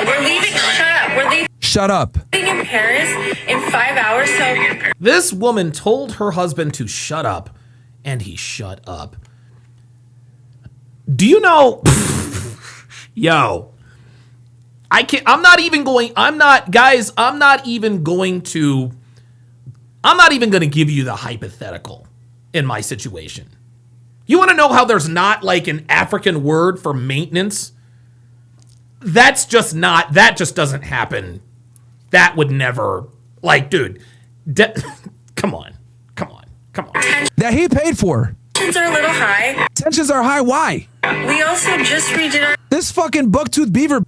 we're leaving. Shut up. We're leaving Shut up. in Paris in 5 hours, so This woman told her husband to shut up, and he shut up. Do you know? Yo, I can't. I'm not even going to give you the hypothetical in my situation. You want to know how there's not like an African word for maintenance? That just doesn't happen. That would never, like, dude, come on. That he paid for. tensions are a little high. Tensions are high. Why? We also just redid our This fucking buck-toothed beaver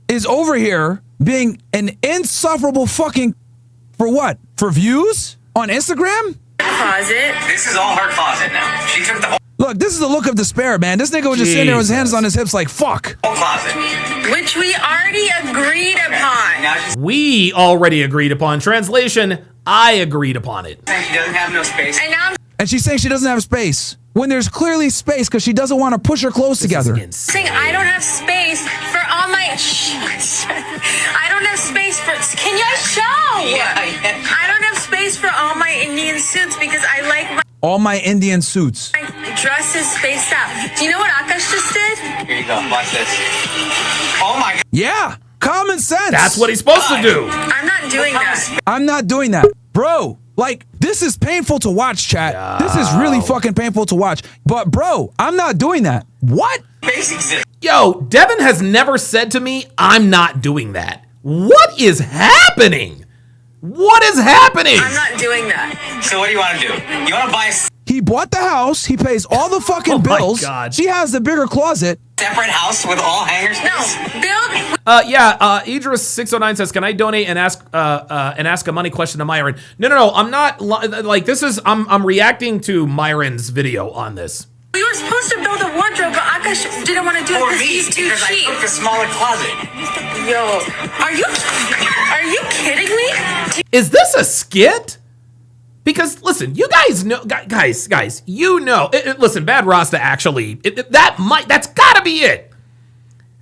is over here being an insufferable fucking, for what? For views on Instagram? closet. This is all her closet now. She took the whole Look, this is the look of despair, man. This nigga was just sitting there with his hands on his hips like, fuck. closet. Which we already agreed upon. Now she's We already agreed upon. Translation, I agreed upon it. saying she doesn't have no space. And now I'm And she's saying she doesn't have space when there's clearly space because she doesn't want to push her clothes together. saying I don't have space for all my. I don't have space for. Can you show? I don't have space for all my Indian suits because I like All my Indian suits. my dresses spaced out. Do you know what Akaash just did? Here you go. Watch this. Oh my God. Yeah, common sense. That's what he's supposed to do. I'm not doing that. I'm not doing that. Bro, like, this is painful to watch, chat. This is really fucking painful to watch. But, bro, I'm not doing that. What? Yo, Devin has never said to me, I'm not doing that. What is happening? What is happening? I'm not doing that. So what do you want to do? You want to buy a He bought the house. He pays all the fucking Oh my bills. God. She has the bigger closet. separate house with all hangers? No, build. Idris 609 says, "Can I donate and ask a money question to Myron?" No. I'm not like this is. I'm reacting to Myron's video on this. We were supposed to build a wardrobe, but Akaash didn't want to do it For because me, he's too because cheap. I took the smaller closet. Yo, are you kidding me? Is this a skit? Because listen, you guys know, guys, you know. Listen, Bad Rasta actually, that's gotta be it.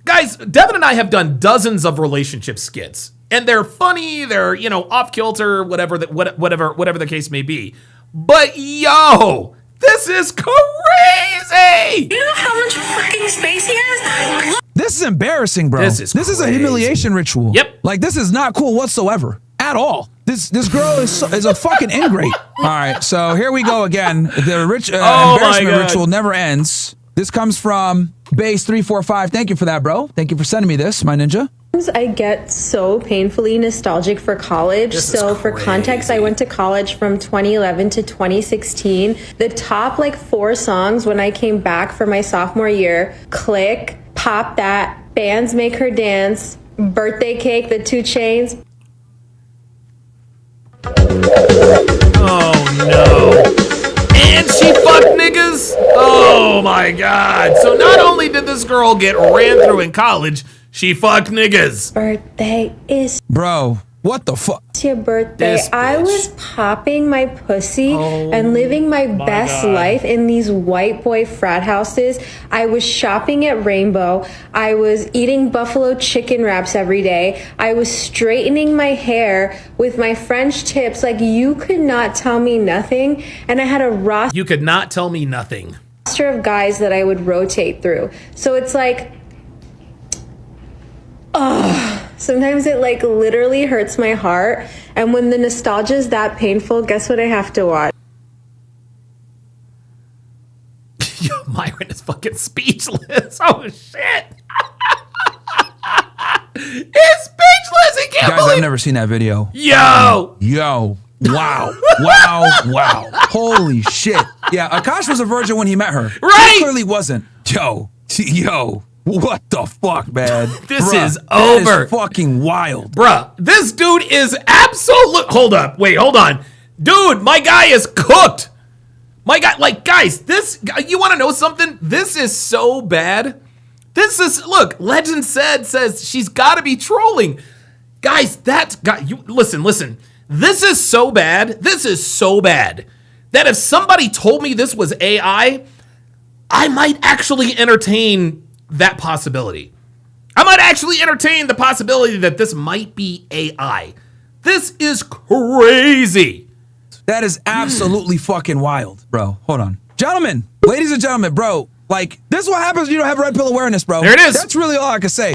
Guys, Devin and I have done dozens of relationship skits, and they're funny, they're, you know, off kilter, whatever the case may be. But yo, this is crazy. You know how much fucking space he has? This is embarrassing, bro. This is a humiliation ritual. Yep. Like, this is not cool whatsoever at all. This girl is a fucking ingrate. All right, so here we go again. The embarrassment ritual never ends. This comes from Base345. Thank you for that, bro. Thank you for sending me this, my ninja. I get so painfully nostalgic for college. So for context, I went to college from 2011 to 2016. The top like 4 songs when I came back for my sophomore year: Click, Pop That, Bands Make Her Dance, Birthday Cake, The 2 Chainz. Oh no. And she fucked niggas? Oh my god. So not only did this girl get ran through in college, she fucked niggas. Birthday is... Bro, what the fuck? It's your birthday. I was popping my pussy and living my best life in these white boy frat houses. I was shopping at Rainbow. I was eating buffalo chicken wraps every day. I was straightening my hair with my French tips. Like, you could not tell me nothing. And I had a roster. You could not tell me nothing. Of guys that I would rotate through. So it's like, sometimes it like literally hurts my heart. And when the nostalgia is that painful, guess what I have to watch? Yo, Myron is fucking speechless. Oh shit. He's speechless. He can't Guys, believe. I've never seen that video. Yo. Yo. Wow. Wow. Wow. Holy shit. Yeah, Akaash was a virgin when he met her. Right. He clearly wasn't. Yo. What the fuck, man? This Bruh, is that over. is fucking wild. Bruh, this dude is absolute. Hold up. Wait, hold on. Dude, my guy is cooked. My guy, like, guys, this, you want to know something? This is so bad. This is, look, Legend says she's got to be trolling. Guys, that guy, you listen. This is so bad. This is so bad that if somebody told me this was AI, I might actually entertain that possibility. I might actually entertain the possibility that this might be AI. This is crazy. That is absolutely fucking wild, bro. Hold on. Gentlemen, ladies and gentlemen, bro, like, this is what happens when you don't have red pill awareness, bro. There it is. That's really all I can say.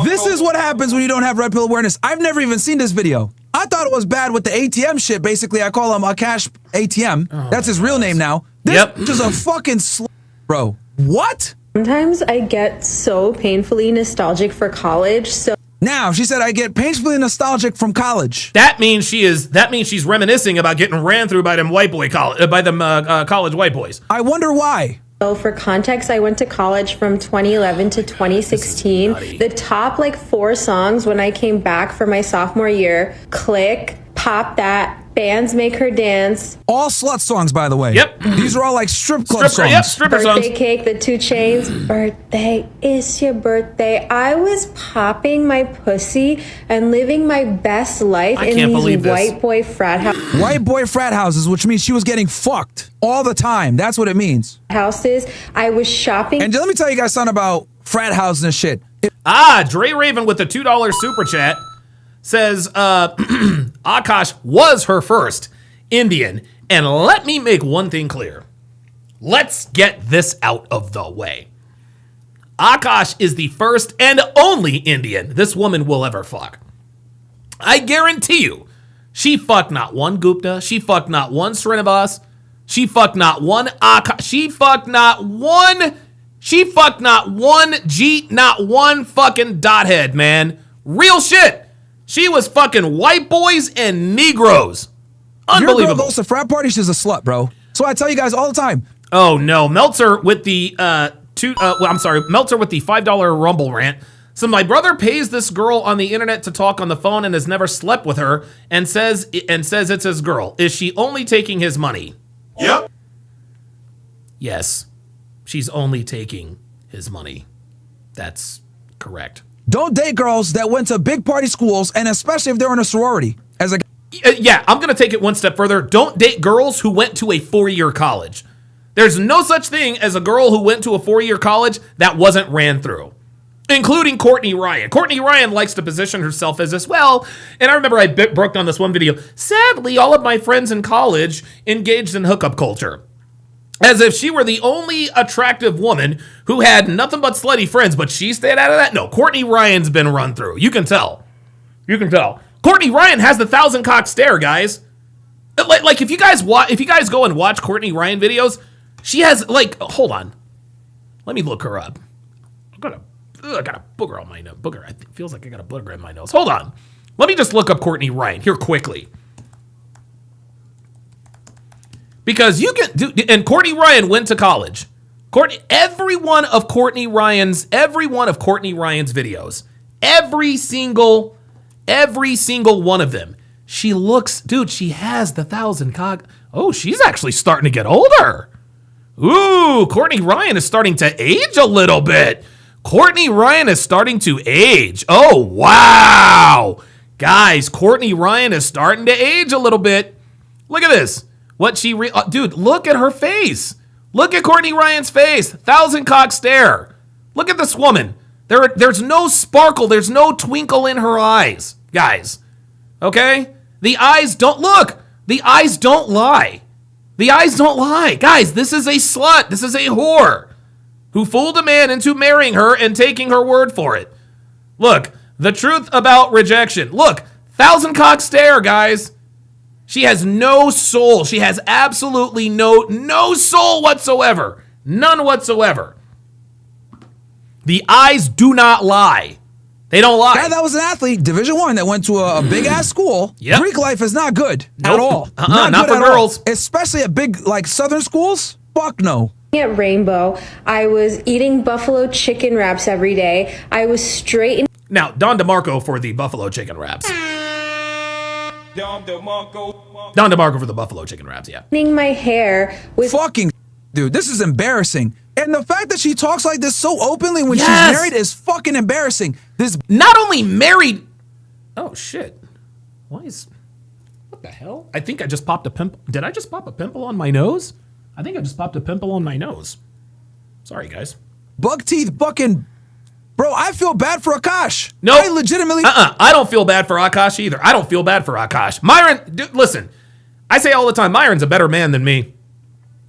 This is what happens when you don't have red pill awareness. I've never even seen this video. I thought it was bad with the ATM shit. Basically, I call him Akaash ATM. That's his real name now. This is a fucking bro. What? Sometimes I get so painfully nostalgic for college. So now she said I get painfully nostalgic from college. That means she's reminiscing about getting ran through by them white boy college white boys. I wonder why. So for context, I went to college from 2011 to 2016. The top like 4 songs when I came back for my sophomore year: Click, Pop That, Bands Make Her Dance. All slut songs, by the way. Yep. These are all like strip club songs. Yep, stripper songs. Birthday Cake, The 2 Chainz. Birthday is your birthday. I was popping my pussy and living my best life in these white boy frat houses. White boy frat houses, which means she was getting fucked all the time. That's what it means. Houses. I was shopping. And let me tell you guys something about frat houses and shit. Dre Raven with the $2 super chat says Akaash was her first Indian. And let me make one thing clear. Let's get this out of the way. Akaash is the first and only Indian this woman will ever fuck. I guarantee you, she fucked not one Gupta, she fucked not one Srinivas, she fucked not one Akaash, she fucked not one Jeet, not one fucking dothead, man. Real shit. She was fucking white boys and Negroes. Unbelievable. Your girl goes to frat party, she's a slut, bro. So I tell you guys all the time. Oh no, Meltzer with the Meltzer with the $5 Rumble rant. So my brother pays this girl on the internet to talk on the phone and has never slept with her and says it's his girl. Is she only taking his money? Yep. Yes. She's only taking his money. That's correct. Don't date girls that went to big party schools, and especially if they're in a sorority. Yeah, I'm going to take it one step further. Don't date girls who went to a 4-year college. There's no such thing as a girl who went to a 4-year college that wasn't ran through. including Courtney Ryan. Courtney Ryan likes to position herself as this, well, and I remember I broke down this one video. Sadly, all of my friends in college engaged in hookup culture. As if she were the only attractive woman who had nothing but slutty friends, but she stayed out of that. No, Courtney Ryan's been run through. You can tell. You can tell. Courtney Ryan has the 1,000 cock stare, guys. Like if you guys go and watch Courtney Ryan videos, she has like, hold on. Let me look her up. I got a booger on my nose. It feels like I got a booger in my nose. Hold on. Let me just look up Courtney Ryan here quickly. Because you can do, and Courtney Ryan went to college. Every one of Courtney Ryan's videos, every single one of them. She looks, dude, she has the 1,000 cock. Oh, she's actually starting to get older. Ooh, Courtney Ryan is starting to age a little bit. Courtney Ryan is starting to age. Oh, wow. Guys, Courtney Ryan is starting to age a little bit. Look at this. Dude, look at her face. Look at Courtney Ryan's face. 1,000 cock stare. Look at this woman. There's no sparkle. There's no twinkle in her eyes, guys. Okay? The eyes don't look. The eyes don't lie. The eyes don't lie. Guys, this is a slut. This is a whore who fooled a man into marrying her and taking her word for it. Look, the truth about rejection. Look, 1,000 cock stare, guys. She has no soul. She has absolutely no soul whatsoever. None whatsoever. The eyes do not lie. They don't lie. Guy that was an athlete, Division I, that went to a big ass school. Yep. Greek life is not good at all. Not for girls. Especially at big like Southern schools. Fuck no. At Rainbow, I was eating buffalo chicken wraps every day. I was straight in. Now, Don DeMarco for the buffalo chicken wraps. Don DeMarco for the buffalo chicken wraps, yeah. My hair with fucking dude, this is embarrassing. And the fact that she talks like this so openly when she's married is fucking embarrassing. This not only married. Oh shit. What the hell? I think I just popped a pimple. Did I just pop a pimple on my nose? I think I just popped a pimple on my nose. Sorry, guys. Bug teeth fucking. Bro, I feel bad for Akaash. No. I legitimately. I don't feel bad for Akaash either. I don't feel bad for Akaash. Myron, dude, listen. I say all the time, Myron's a better man than me.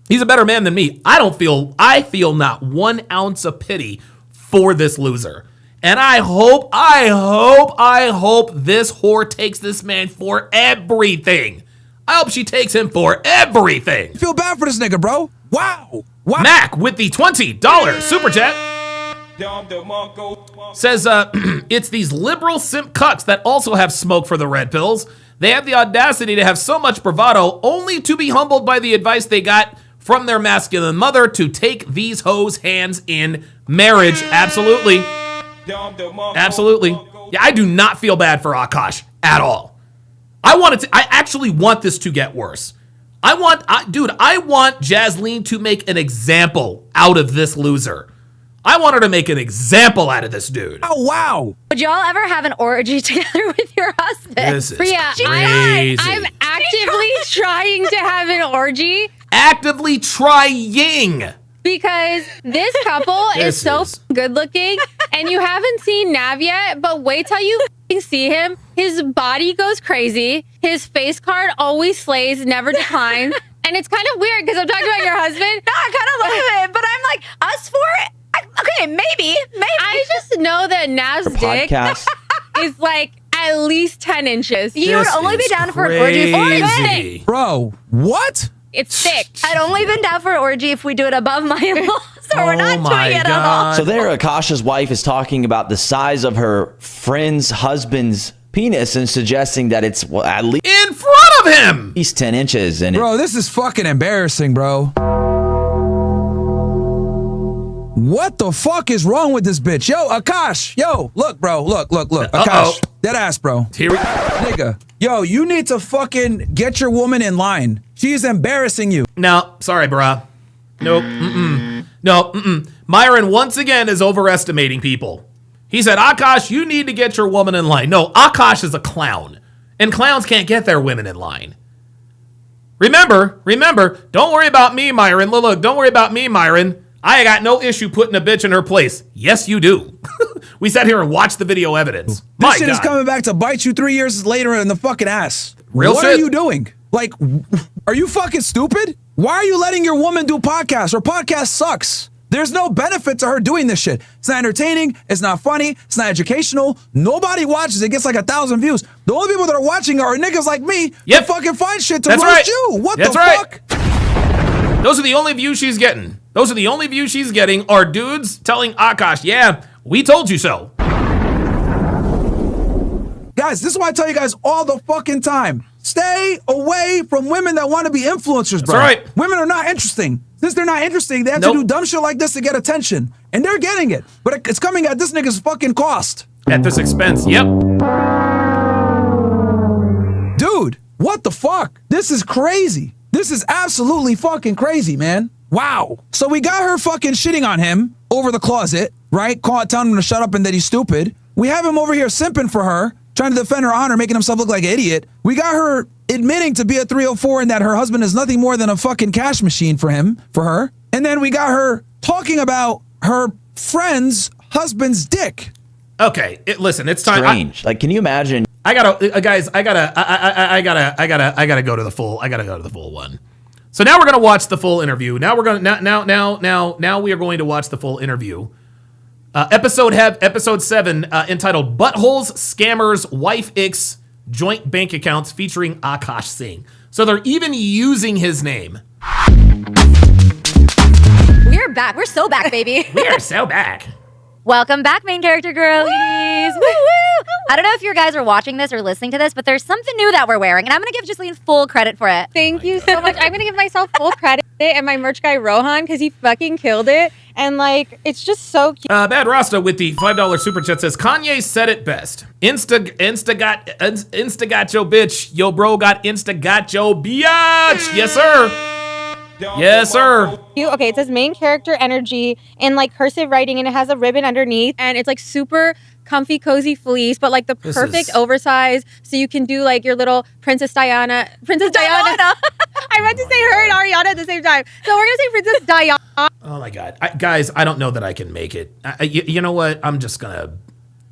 He's a better man than me. I feel not 1 ounce of pity for this loser. And I hope this whore takes this man for everything. I hope she takes him for everything. I feel bad for this nigga, bro. Wow. Mac with the $20 super chat says, it's these liberal simp cucks that also have smoke for the red pills. They have the audacity to have so much bravado only to be humbled by the advice they got from their masculine mother to take these hoes' hands in marriage. Absolutely. Absolutely. Yeah, I do not feel bad for Akaash at all. I actually want this to get worse. I want Jasleen to make an example out of this loser. I want her to make an example out of this dude. Oh, wow. Would y'all ever have an orgy together with your husband? This is crazy. I'm actively trying to have an orgy. Actively trying. Because this couple is so good looking, and you haven't seen Nav yet, but wait till you see him. His body goes crazy. His face card always slays, never declines. And it's kind of weird because I'm talking about your husband. No, I kind of love it, but I'm like, us for it? Okay, maybe. I just know that Nav's dick is like at least 10 inches. You would only be down for an orgy for it. Bro, what? It's thick. I'd only been down for an orgy if we do it above my in-laws, so we're not doing it at all. So there, Akash's wife is talking about the size of her friend's husband's penis and suggesting that it's at least in front of him. At least 10 inches. And bro, this is fucking embarrassing, bro. What the fuck is wrong with this bitch? Yo, Akaash. Yo, look, bro. Look. Akaash. Dead ass, bro. Here we go. Nigga. Yo, you need to fucking get your woman in line. She is embarrassing you. No, sorry, bruh. Nope. No. Myron once again is overestimating people. He said, Akaash, you need to get your woman in line. No, Akaash is a clown. And clowns can't get their women in line. Remember, don't worry about me, Myron. Look, don't worry about me, Myron. I got no issue putting a bitch in her place. Yes, you do. we sat here and watched the video evidence. This My shit is God. coming back to bite you 3 years later in the fucking ass. Real what shit. are you doing? Like, are you fucking stupid? Why are you letting your woman do podcasts? Her podcast sucks. There's no benefit to her doing this shit. It's not entertaining. It's not funny. It's not educational. Nobody watches. It gets like 1,000 views. The only people that are watching are niggas like me that fucking find shit to That's roast right. you. What That's the right. fuck? Those are the only views she's getting. Those are the only views she's getting are dudes telling Akaash, yeah, we told you so. Guys, this is why I tell you guys all the fucking time. Stay away from women that want to be influencers, bro. That's right. Women are not interesting. Since they're not interesting, they have to do dumb shit like this to get attention. And they're getting it. But it's coming at this nigga's fucking cost. At this expense, yep. Dude, what the fuck? This is crazy. This is absolutely fucking crazy, man. Wow. So we got her fucking shitting on him over the closet, right? Telling him to shut up and that he's stupid. We have him over here simping for her, trying to defend her honor, making himself look like an idiot. We got her admitting to be a 304 and that her husband is nothing more than a fucking cash machine for her. And then we got her talking about her friend's husband's dick. Okay, listen, it's time. Strange. Like, can you imagine? I gotta, guys. I gotta go to the full. I gotta go to the full one. So now we're gonna watch the full interview. Now we're gonna now we are going to watch the full interview. Episode 7 entitled "Buttholes, Scammers, Wife Icks, Joint Bank Accounts" featuring Akaash Singh. So they're even using his name. We're back. We're so back, baby. We are so back. Welcome back, main character girlies. Woo, woo. I don't know if you guys are watching this or listening to this, but there's something new that we're wearing, and I'm going to give Ghislaine full credit for it. Thank you so much. I'm going to give myself full credit and my merch guy, Rohan, because he fucking killed it. And, like, it's just so cute. Bad Rasta with the $5 super chat says, Kanye said it best. Insta got yo bitch. Yo bro got Insta got yo biatch. Yes, sir. Yes, sir. Okay, it says main character energy in like cursive writing, and it has a ribbon underneath, and it's like super comfy, cozy fleece, but like the perfect oversize, so you can do like your little Princess Diana. I meant to say her and Ariana at the same time, so we're gonna say Princess Diana. Oh my God, guys, I don't know that I can make it. You know what? I'm just gonna.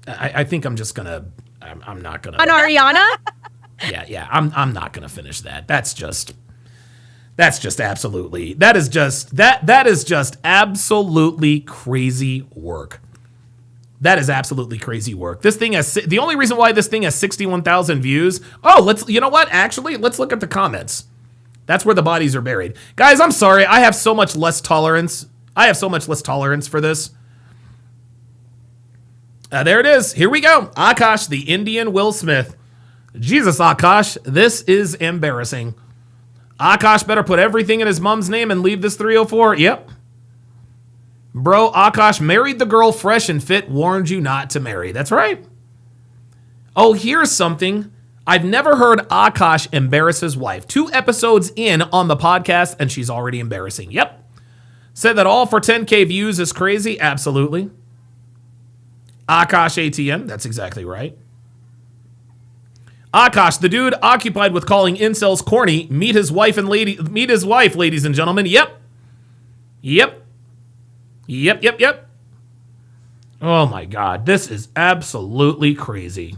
I think I'm just gonna. I'm not gonna. On Ariana? Yeah. I'm not gonna finish that. That's just absolutely. That is just absolutely crazy work. That is absolutely crazy work. This thing has, the only reason why this thing has 61,000 views. Oh, you know what? Actually, let's look at the comments. That's where the bodies are buried. Guys, I'm sorry. I have so much less tolerance. For this. There it is. Here we go. Akaash, the Indian Will Smith. Jesus, Akaash, this is embarrassing. Akaash better put everything in his mom's name and leave this 304. Yep. Bro, Akaash married the girl fresh and fit, warned you not to marry. That's right. Oh, here's something. I've never heard Akaash embarrass his wife. 2 episodes in on the podcast, and she's already embarrassing. Yep. Said that all for 10K views is crazy. Absolutely. Akaash ATM. That's exactly right. Akaash, the dude occupied with calling incels corny. Meet his wife, ladies and gentlemen. Yep. Oh my God, this is absolutely crazy.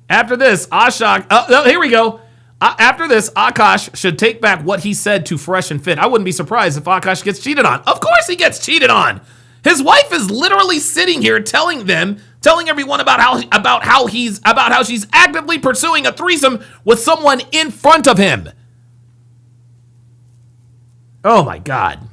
After this, here we go. After this, Akaash should take back what he said to Fresh and Fit. I wouldn't be surprised if Akaash gets cheated on. Of course he gets cheated on. His wife is literally sitting here telling everyone about how she's actively pursuing a threesome with someone in front of him. Oh my God.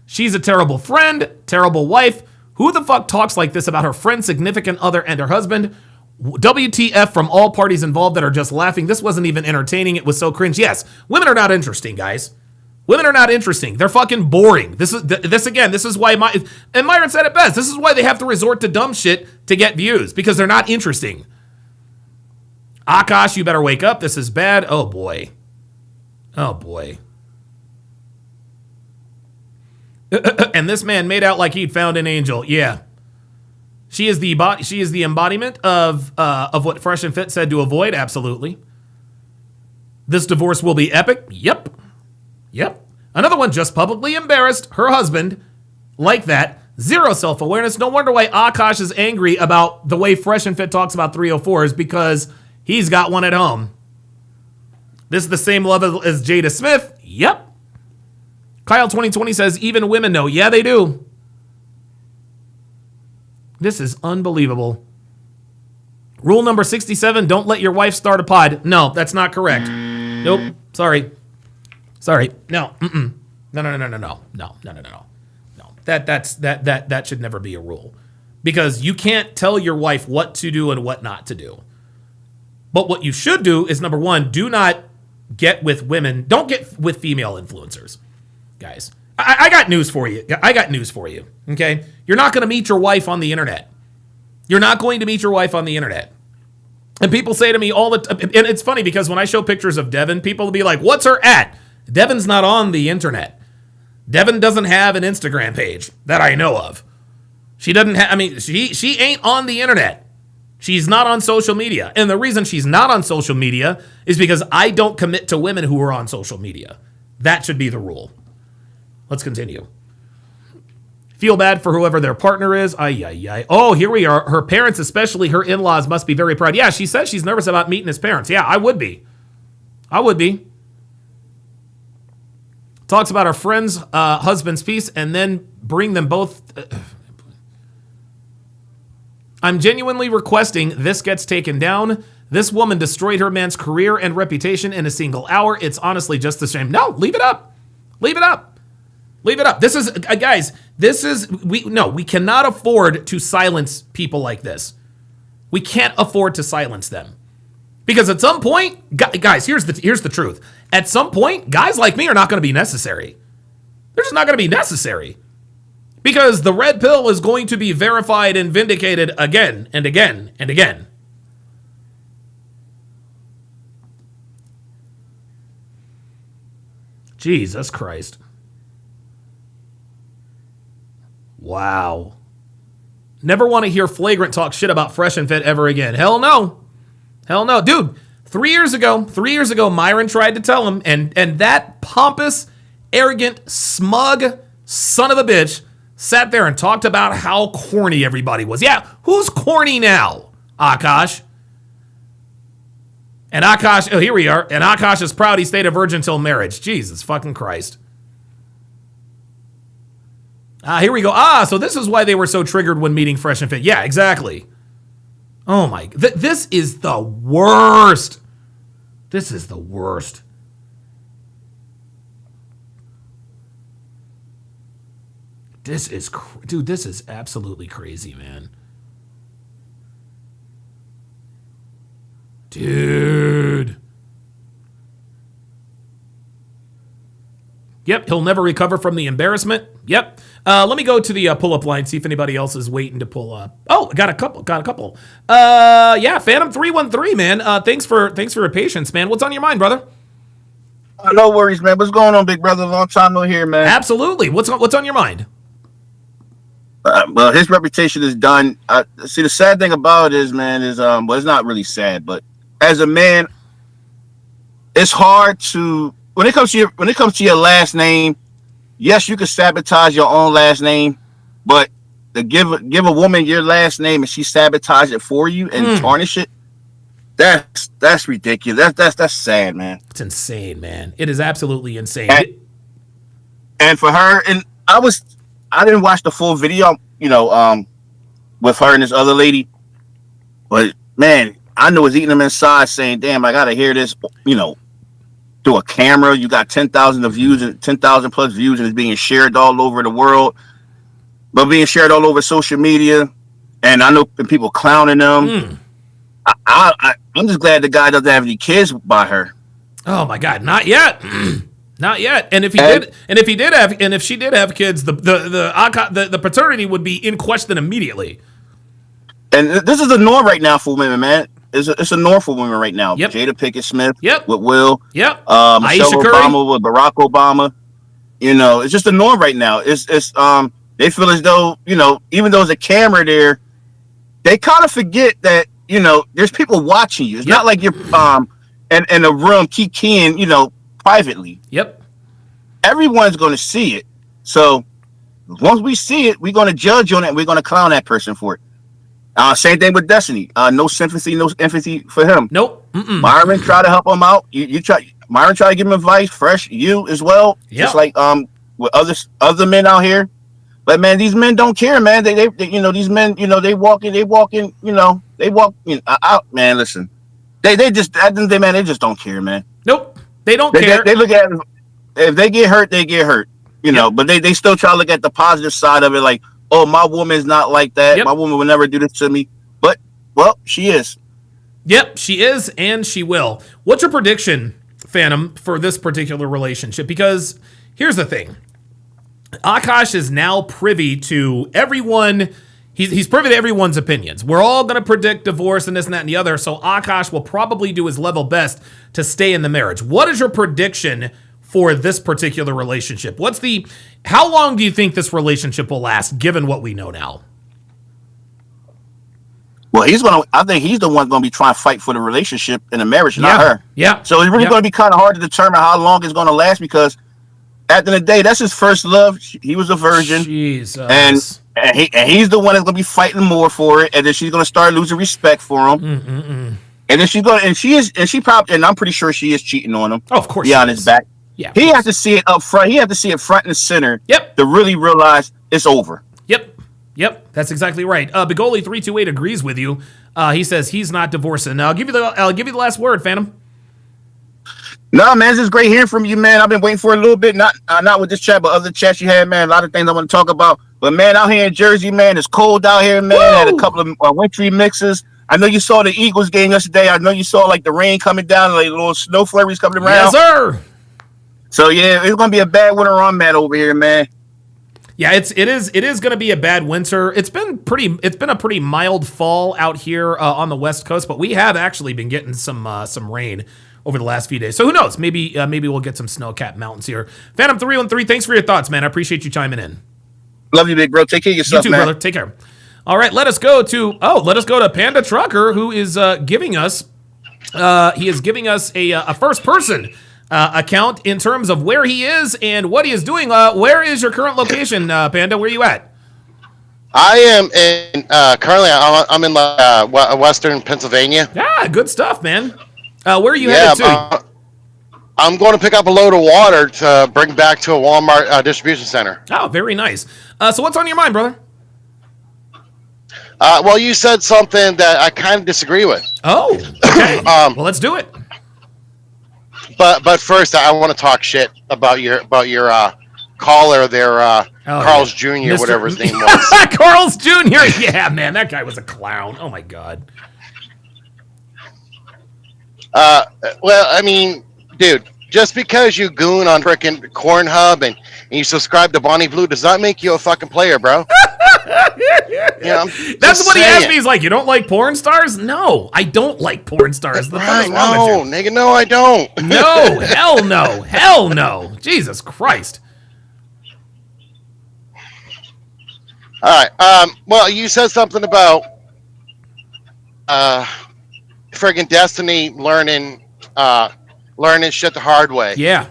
She's a terrible friend, terrible wife. Who the fuck talks like this about her friend, significant other, and her husband? WTF from all parties involved that are just laughing. This wasn't even entertaining. It was so cringe. Yes, women are not interesting, guys. Women are not interesting. They're fucking boring. This is why and Myron said it best. This is why they have to resort to dumb shit to get views, because they're not interesting. Akaash, you better wake up. This is bad. Oh boy. And this man made out like he'd found an angel. Yeah. She is the embodiment of what Fresh and Fit said to avoid. Absolutely. This divorce will be epic. Yep. Another one just publicly embarrassed her husband like that. Zero self-awareness. No wonder why Akaash is angry about the way Fresh and Fit talks about 304s, because he's got one at home. This is the same level as Jada Smith. Yep. Kyle 2020 says, even women know. Yeah, they do. This is unbelievable. Rule number 67, don't let your wife start a pod. No, that's not correct. Nope. Sorry. No. Mm-mm. No. That should never be a rule. Because you can't tell your wife what to do and what not to do. But what you should do is, number one, do not get with women. Don't get with female influencers. Guys, I got news for you. Okay? You're not going to meet your wife on the internet. And people say to me all the time, and it's funny because when I show pictures of Devin, people will be like, what's her at? Devin's not on the internet. Devin doesn't have an Instagram page that I know of. She doesn't have, she ain't on the internet. She's not on social media. And the reason she's not on social media is because I don't commit to women who are on social media. That should be the rule. Let's continue. Feel bad for whoever their partner is. Oh, here we are. Her parents, especially her in-laws, must be very proud. Yeah, she says she's nervous about meeting his parents. Yeah, I would be. Talks about her friend's husband's piece and then bring them both. I'm genuinely requesting this gets taken down. This woman destroyed her man's career and reputation in a single hour. It's honestly just a shame. No, leave it up. This is, guys, we cannot afford to silence people like this. We can't afford to silence them. Because at some point, guys, here's the truth. At some point, guys like me are not going to be necessary. They're just not going to be necessary. Because the red pill is going to be verified and vindicated again and again and again. Jesus Christ. Wow. Never want to hear Flagrant talk shit about Fresh and Fit ever again. Hell no. Dude, 3 years ago, Myron tried to tell him, and that pompous, arrogant, smug son of a bitch sat there and talked about how corny everybody was. Yeah, who's corny now? Akaash. And Akaash, here we are. And Akaash is proud he stayed a virgin till marriage. Jesus fucking Christ. Here we go. So this is why they were so triggered when meeting Fresh and Fit. Yeah, exactly. Oh my, this is the worst. This is dude, this is absolutely crazy, man. Dude. Yep, he'll never recover from the embarrassment. Yep. Let me go to the pull-up line, see if anybody else is waiting to pull up. Oh, got a couple. Yeah, Phantom 313, man. Thanks for your patience, man. What's on your mind, brother? No worries, man. What's going on, big brother? Long time no hear, man. Absolutely. What's on your mind? Well, his reputation is done. See, the sad thing about it is, man, well, it's not really sad, but as a man, it's hard to when it comes to your last name. Yes, you can sabotage your own last name, but to give a woman your last name and she sabotage it for you and tarnish it, that's ridiculous. That's sad, man. It's insane, man. It is absolutely insane. And for her, and I didn't watch the full video, with her and this other lady, but man, I know it's eating them inside, saying, "Damn, I gotta hear this," through a camera. You got 10,000 views and 10,000 plus views, and it's being shared all over the world, but being shared all over social media. And I know people clowning them. I'm just glad the guy doesn't have any kids by her. Oh my God, not yet. Not yet. And if she did have kids, the paternity would be in question immediately. And this is a norm right now for women, man. It's a norm for women right now. Yep. Jada Pinkett Smith. Yep. With Will. Yep. Michelle Obama with Barack Obama. It's just a norm right now. It's they feel as though, even though there's a camera there, they kind of forget that, there's people watching you. It's not like you're in a room kikiing, privately. Yep. Everyone's going to see it. So once we see it, we're gonna judge on it. And we're gonna clown that person for it. Same thing with Destiny. No sympathy, no empathy for him. Nope. Myron tried to help him out. Myron tried to give him advice. Fresh, you as well. Just like with other men out here. But man, these men don't care, man. They these men, they walk in, out, man. Listen, they just at the end of the day, man, they just don't care, man. Nope, they don't care. They look at it, if they get hurt, they get hurt, But they still try to look at the positive side of it, like, oh, my woman's not like that. My woman would never do this to me. But well, she is. Yep, she is, and she will. What's your prediction, Phantom, for this particular relationship? Because here's the thing. Akaash is now privy to everyone. He's privy to everyone's opinions. We're all going to predict divorce and this and that and the other. So Akaash will probably do his level best to stay in the marriage. What is your prediction for this particular relationship? How long do you think this relationship will last, given what we know now? Well, I think he's the one going to be trying to fight for the relationship in the marriage, not her. Yeah. So it's really going to be kind of hard to determine how long it's going to last, because at the end of the day, that's his first love. He was a virgin. Jesus. And he's the one that's going to be fighting more for it. And then she's going to start losing respect for him. And then and I'm pretty sure she is cheating on him. Oh, of course. Behind his back. Yeah. He has to see it up front. He has to see it front and center. Yep. To really realize it's over. Yep, that's exactly right. Bigoli328 agrees with you. He says he's not divorcing. I'll give you the last word, Phantom. No, man, it's just great hearing from you, man. I've been waiting for a little bit, not with this chat, but other chats you had, man. A lot of things I want to talk about. But man, out here in Jersey, man, it's cold out here, man. I had a couple of wintry mixes. I know you saw the Eagles game yesterday. I know you saw like the rain coming down, like little snow flurries coming around. Yes, sir. So yeah, it's gonna be a bad winter on Matt over here, man. Yeah, it is going to be a bad winter. It's been a pretty mild fall out here on the West Coast, but we have actually been getting some rain over the last few days. So who knows? Maybe we'll get some snow-capped mountains here. Phantom 313, thanks for your thoughts, man. I aprate you chiming in. Love you, big bro. Take care of yourself, you too, man. Brother. Take care. All right, let us go to Panda Trucker, who is giving us a first person account in terms of where he is and what he is doing. Where is your current location, Panda? Where are you at? I am in currently. I'm in Western Pennsylvania. Yeah, good stuff, man. Where are you headed to? I'm going to pick up a load of water to bring back to a Walmart distribution center. Oh, very nice. So what's on your mind, brother? Well, you said something that I kind of disagree with. Oh, okay. Well, let's do it. But first, I want to talk shit about your caller there, Carl's Jr., whatever his name was. Carl's Jr. Yeah, man, that guy was a clown. Oh my god. Well, I mean, dude, just because you goon on frickin' Cornhub and you subscribe to Bonnie Blue does not make you a fucking player, bro. That's what he asked me. He's like, you don't like porn stars? No, I don't like porn stars. The fuck is wrong with you? Nigga, no, I don't. No, hell no. Hell no. Jesus Christ. All right. Well, you said something about friggin' Destiny learning shit the hard way. Yeah.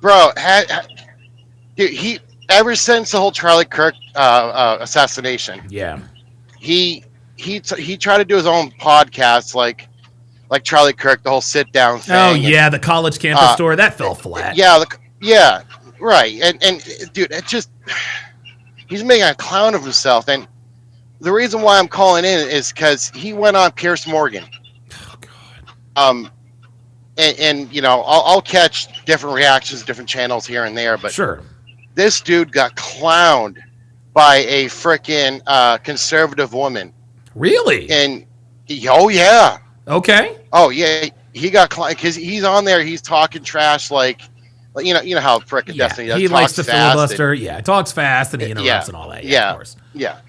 Bro, dude, ever since the whole Charlie Kirk assassination, he tried to do his own podcast like Charlie Kirk, the whole sit down thing. Oh yeah, the college campus story that fell flat. Yeah, right. And dude, it just he's making a clown of himself. And the reason why I'm calling in is because he went on Piers Morgan. Oh God. And you know, I'll catch different reactions, different channels here and there, but sure. This dude got clowned by a frickin' conservative woman. Really? And oh yeah. Okay. Oh yeah, he got clowned because he's on there. He's talking trash like you know how frickin' Destiny does. He likes to filibuster. And, talks fast and he interrupts and all that. Yeah, of course. Yeah.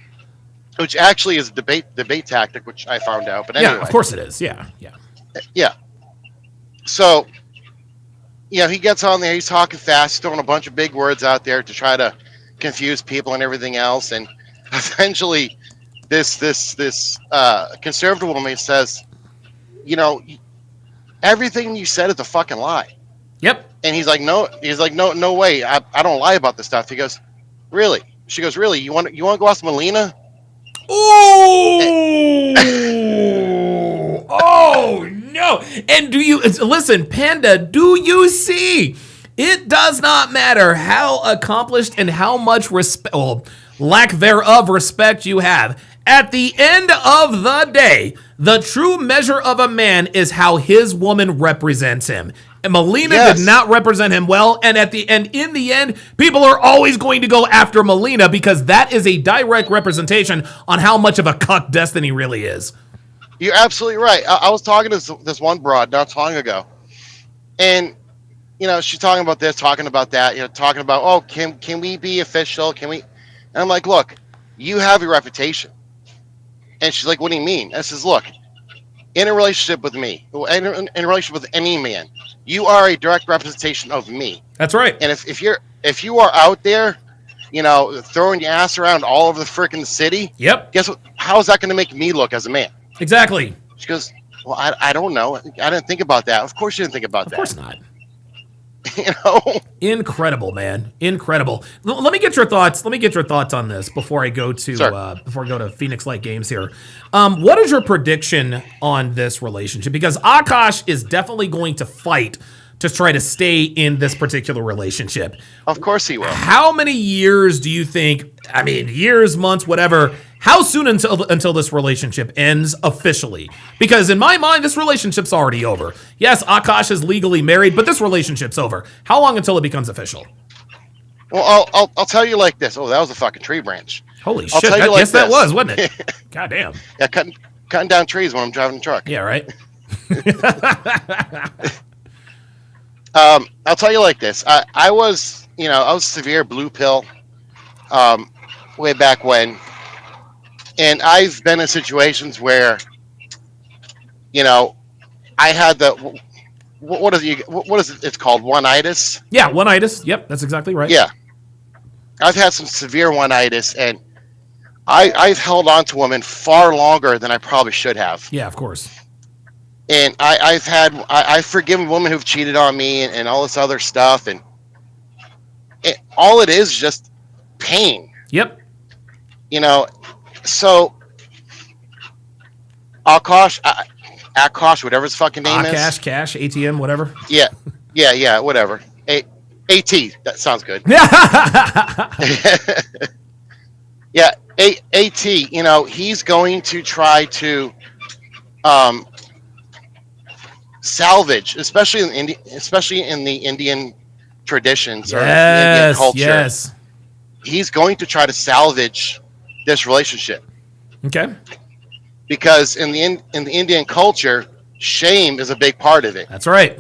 Which actually is a debate tactic, which I found out. But anyway, of course it is. Yeah. So, you know, he gets on there, he's talking fast, throwing a bunch of big words out there to try to confuse people and everything else. And eventually this conservative woman says, you know, everything you said is a fucking lie. Yep. And he's like, no way. I don't lie about this stuff. He goes, really? She goes, really? You want to go ask Melina? Oh no! And do you listen, Panda? Do you see? It does not matter how accomplished and how much respect, well, lack thereof, respect you have. At the end of the day, the true measure of a man is how his woman represents him. And Melina did not represent him well, and in the end, people are always going to go after Melina because that is a direct representation on how much of a cuck Destiny really is. You're absolutely right. I was talking to this one broad not too long ago, and she's talking about this, talking about that, talking about, oh, can we be official? Can we? And I'm like, look, you have a reputation. And she's like, what do you mean? I says, look, in a relationship with me, in a relationship with any man, you are a direct representation of me. That's right. And if you are out there, throwing your ass around all over the freaking city, yep. Guess what? How is that going to make me look as a man? Exactly. She goes, well, I don't know. I didn't think about that. Of course you didn't think about that. Of course not. Incredible, man. Incredible. Let me get your thoughts. Let me get your thoughts on this before I go to Phoenix Light Games here. What is your prediction on this relationship? Because Akaash is definitely going to fight to try to stay in this particular relationship. Of course he will. How many years do you think? I mean, years, months, whatever. How soon until this relationship ends officially? Because in my mind, this relationship's already over. Yes, Akaash is legally married, but this relationship's over. How long until it becomes official? Well, I'll tell you like this. Oh, that was a fucking tree branch. Holy shit! Yes, that was, wasn't it? God damn. Yeah, cutting down trees when I'm driving the truck. Yeah, right. I'll tell you like this. I was severe blue pill, way back when. And I've been in situations where, I had what is it? It's called one-itis. Yeah, one-itis. Yep, that's exactly right. Yeah, I've had some severe one-itis, and I've held on to women far longer than I probably should have. Yeah, of course. And I've forgiven women who've cheated on me and all this other stuff, and all it is just pain. Yep. So, Akaash, whatever his fucking name is. Akaash, Cash, ATM, whatever. Yeah, whatever. AT, that sounds good. Yeah, AT, he's going to try to salvage, especially in the Indian traditions or Indian culture. Yes. He's going to try to salvage this relationship. Okay. Because in the Indian culture, shame is a big part of it. That's right.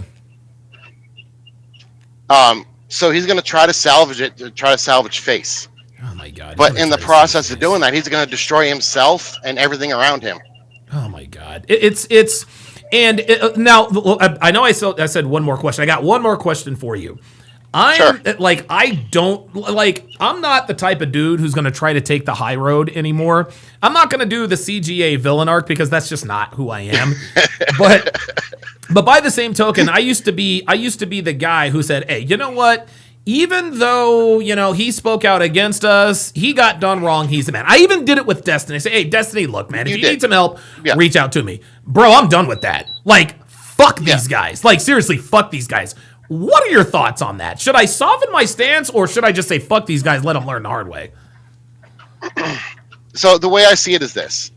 So he's going to try to salvage it, to try to salvage face. Oh my God. But in the process of doing that, he's going to destroy himself and everything around him. Oh my God. Now I know I said one more question. I got one more question for you. I'm not the type of dude who's going to try to take the high road anymore. I'm not going to do the CGA villain arc because that's just not who I am. But by the same token, I used to be the guy who said, "Hey, you know what? Even though, he spoke out against us, he got done wrong. He's the man." I even did it with Destiny. I say, "Hey, Destiny, look, man, if you need some help, reach out to me." Bro, I'm done with that. Like, fuck these guys. Like, seriously, fuck these guys. What are your thoughts on that? Should I soften my stance or should I just say, fuck these guys, let them learn the hard way? So the way I see it is this.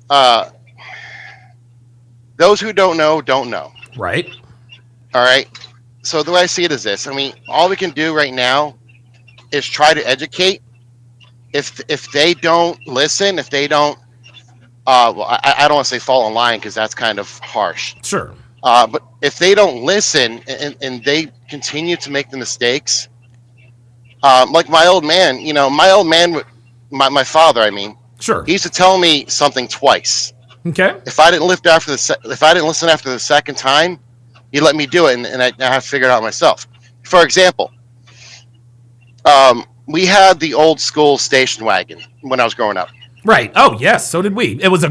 Those who don't know, don't know. Right. All right. So the way I see it is this. I mean, all we can do right now is try to educate. If they don't listen, if they don't, I don't want to say fall in line because that's kind of harsh. Sure. But if they don't listen and they continue to make the mistakes, like my old man, my father, I mean, sure, he used to tell me something twice. Okay. If I didn't listen after the second time, he let me do it, and I have to figure it out myself. For example, we had the old school station wagon when I was growing up. Right. Oh yes, so did we. It was a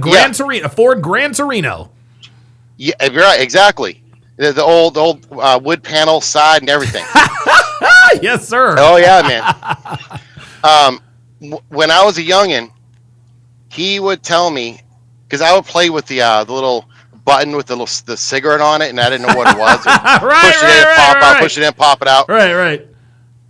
Ford Gran Torino. Yeah, right, exactly. The old wood panel side and everything. Yes, sir. Oh yeah, man. When I was a youngin, he would tell me, because I would play with the little button with the cigarette on it, and I didn't know what it was. Push it in, pop out. Push it in, pop it out. Right.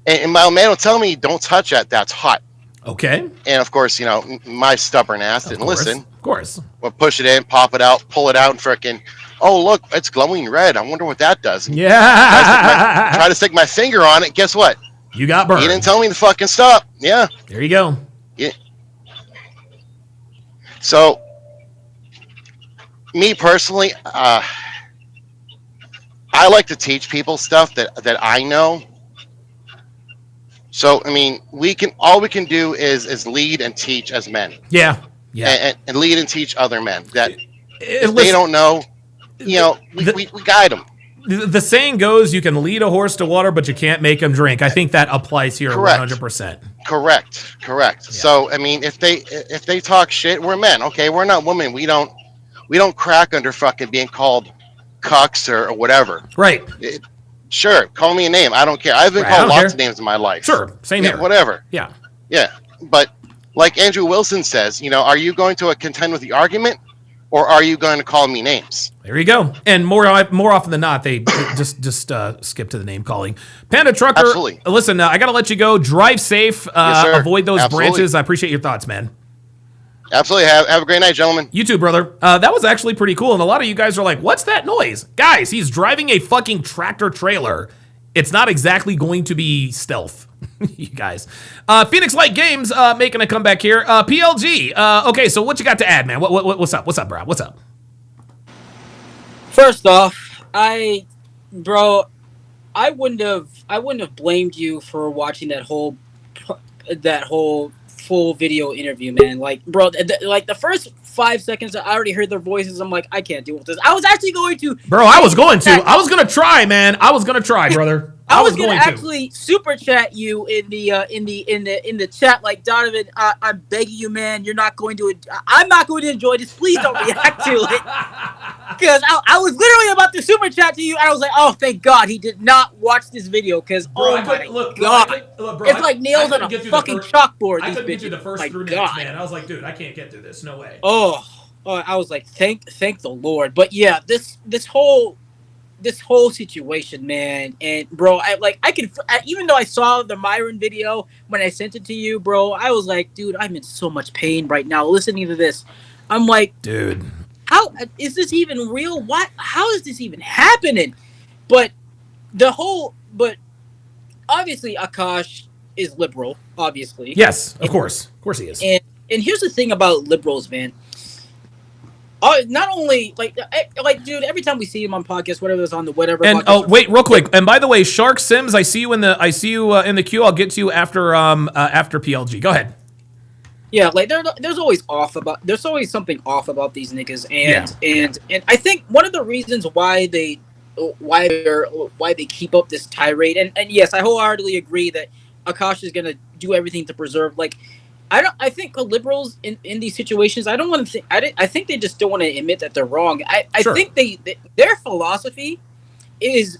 And my old man would tell me, "Don't touch that. That's hot." Okay. And of course, my stubborn ass didn't listen. Of course. Well, push it in, pop it out, pull it out, and frickin', oh look, it's glowing red. I wonder what that does. Yeah. Try to stick my finger on it. Guess what? You got burned. He didn't tell me to fucking stop. Yeah. There you go. Yeah. So, me personally, I like to teach people stuff that I know. So, I mean, all we can do is lead and teach as men. Yeah. And lead and teach other men that if they don't know, we guide them. The saying goes, you can lead a horse to water, but you can't make him drink. I think that applies here 100%. Correct. Yeah. So, I mean, if they talk shit, we're men. Okay, we're not women. We don't crack under fucking being called cucks or whatever. Right. Sure, call me a name. I don't care. I've been called lots of names in my life. Sure, same here. Whatever. Yeah. But like Andrew Wilson says, are you going to contend with the argument, or are you going to call me names? There you go. And more often than not, they just skip to the name calling. Panda Trucker, absolutely. Listen, I got to let you go. Drive safe. Yes, avoid those absolutely. branches. I appreciate your thoughts, man. Absolutely. Have a great night, gentlemen. You too, brother. That was actually pretty cool. And a lot of you guys are like, what's that noise? Guys, he's driving a fucking tractor trailer. It's not exactly going to be stealth. You guys. Phoenix Light Games making a comeback here. PLG. Okay, so what you got to add, man? What's up? What's up, bro? What's up? First off, I wouldn't have blamed you for watching that whole full video interview, man. Like, bro, like the first 5 seconds, I already heard their voices. I'm like, I can't deal with this. I was actually going to, bro. I was going to try, man. I was going to try, brother. I was going to actually super chat you in the chat, like, Donovan, I'm begging you, man. I'm not going to enjoy this. Please don't react to it. Because I was literally about to super chat to you, and I was like, oh, thank God he did not watch this video. Because oh my God, it's like nails on a fucking chalkboard. I couldn't get through the first 3 minutes, man. I was like, dude, I can't get through this. No way. Oh, I was like, thank the Lord. But yeah, this whole situation, man, and bro, I could, even though I saw the Myron video when I sent it to you, bro, I was like, dude, I'm in so much pain right now listening to this. I'm like, dude, how is this even real? How is this even happening? But obviously Akaash is liberal, obviously. Yes, of course he is. And here's the thing about liberals, man. Not only like dude, every time we see him on podcasts, whatever is on the whatever. And wait, real quick. And by the way, Shark Sims, I see you in the queue. I'll get to you after PLG. Go ahead. Yeah, like there's always something off about these niggas, and I think one of the reasons why they keep up this tirade, and yes, I wholeheartedly agree that Akaash is gonna do everything to preserve, like. I think liberals in these situations, I think they just don't want to admit that they're wrong. I think their philosophy is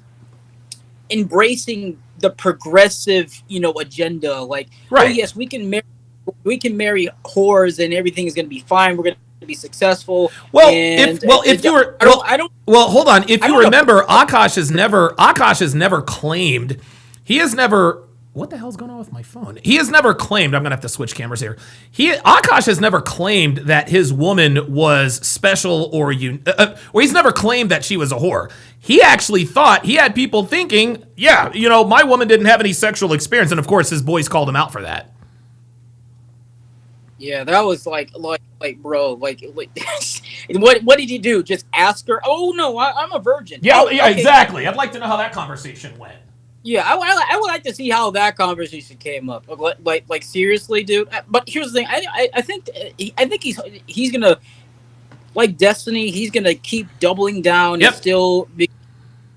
embracing the progressive, agenda. Like, right. Oh yes, we can marry whores and everything is going to be fine. We're going to be successful. Well, hold on. If you remember, Akaash has never claimed. He has never. What the hell's going on with my phone? He has never claimed, I'm going to have to switch cameras here. Akaash has never claimed that his woman was special or he's never claimed that she was a whore. He actually thought, he had people thinking, yeah, my woman didn't have any sexual experience. And of course, his boys called him out for that. Yeah, that was like, bro, like what did he do? Just ask her, oh no, I'm a virgin. Yeah, okay. Exactly. I'd like to know how that conversation went. Yeah, I would like to see how that conversation came up. Like seriously, dude. But here's the thing. I think he's gonna, like Destiny. He's gonna keep doubling down and still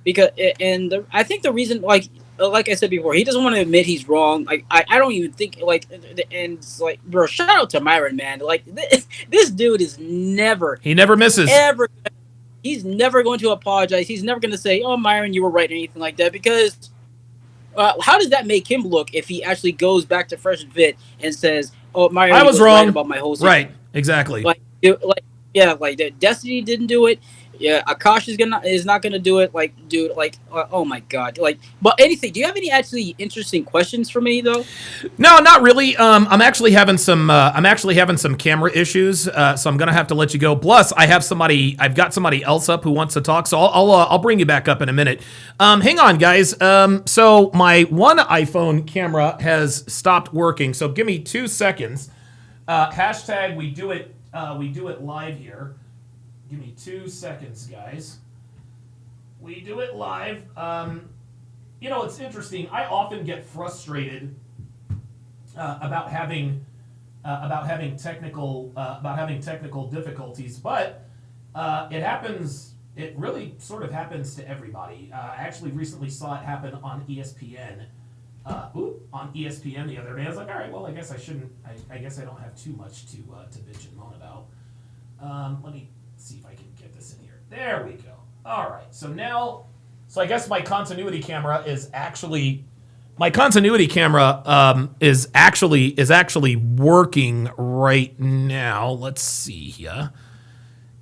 because I think the reason, like I said before, he doesn't want to admit he's wrong. Like I don't even think and it's like, bro, shout out to Myron, man. Like this dude is never misses. he's never going to apologize. He's never going to say, "Oh, Myron, you were right," or anything like that. Because how does that make him look if he actually goes back to Fresh and Fit and says, "Oh, Myron, I was wrong right about my whole situation." Right, exactly. Like Destiny didn't do it. Yeah, Akaash is not gonna do it. Like, dude, oh my god, But anything? Do you have any actually interesting questions for me though? No, not really. I'm actually having some camera issues, so I'm gonna have to let you go. Plus, I've got somebody else up who wants to talk, so I'll bring you back up in a minute. Hang on, guys. So my one iPhone camera has stopped working, so give me 2 seconds. Hashtag we do it live here. Give me 2 seconds, guys. We do it live. It's interesting. I often get frustrated about having technical difficulties, but it happens. It really sort of happens to everybody. I actually recently saw it happen on ESPN. On ESPN the other day. I was like, all right, well, I guess I shouldn't. I guess I don't have too much to bitch and moan about. Let me see if I can get this in here. There we go. All right. So I guess my continuity camera is actually working right now. Let's see here.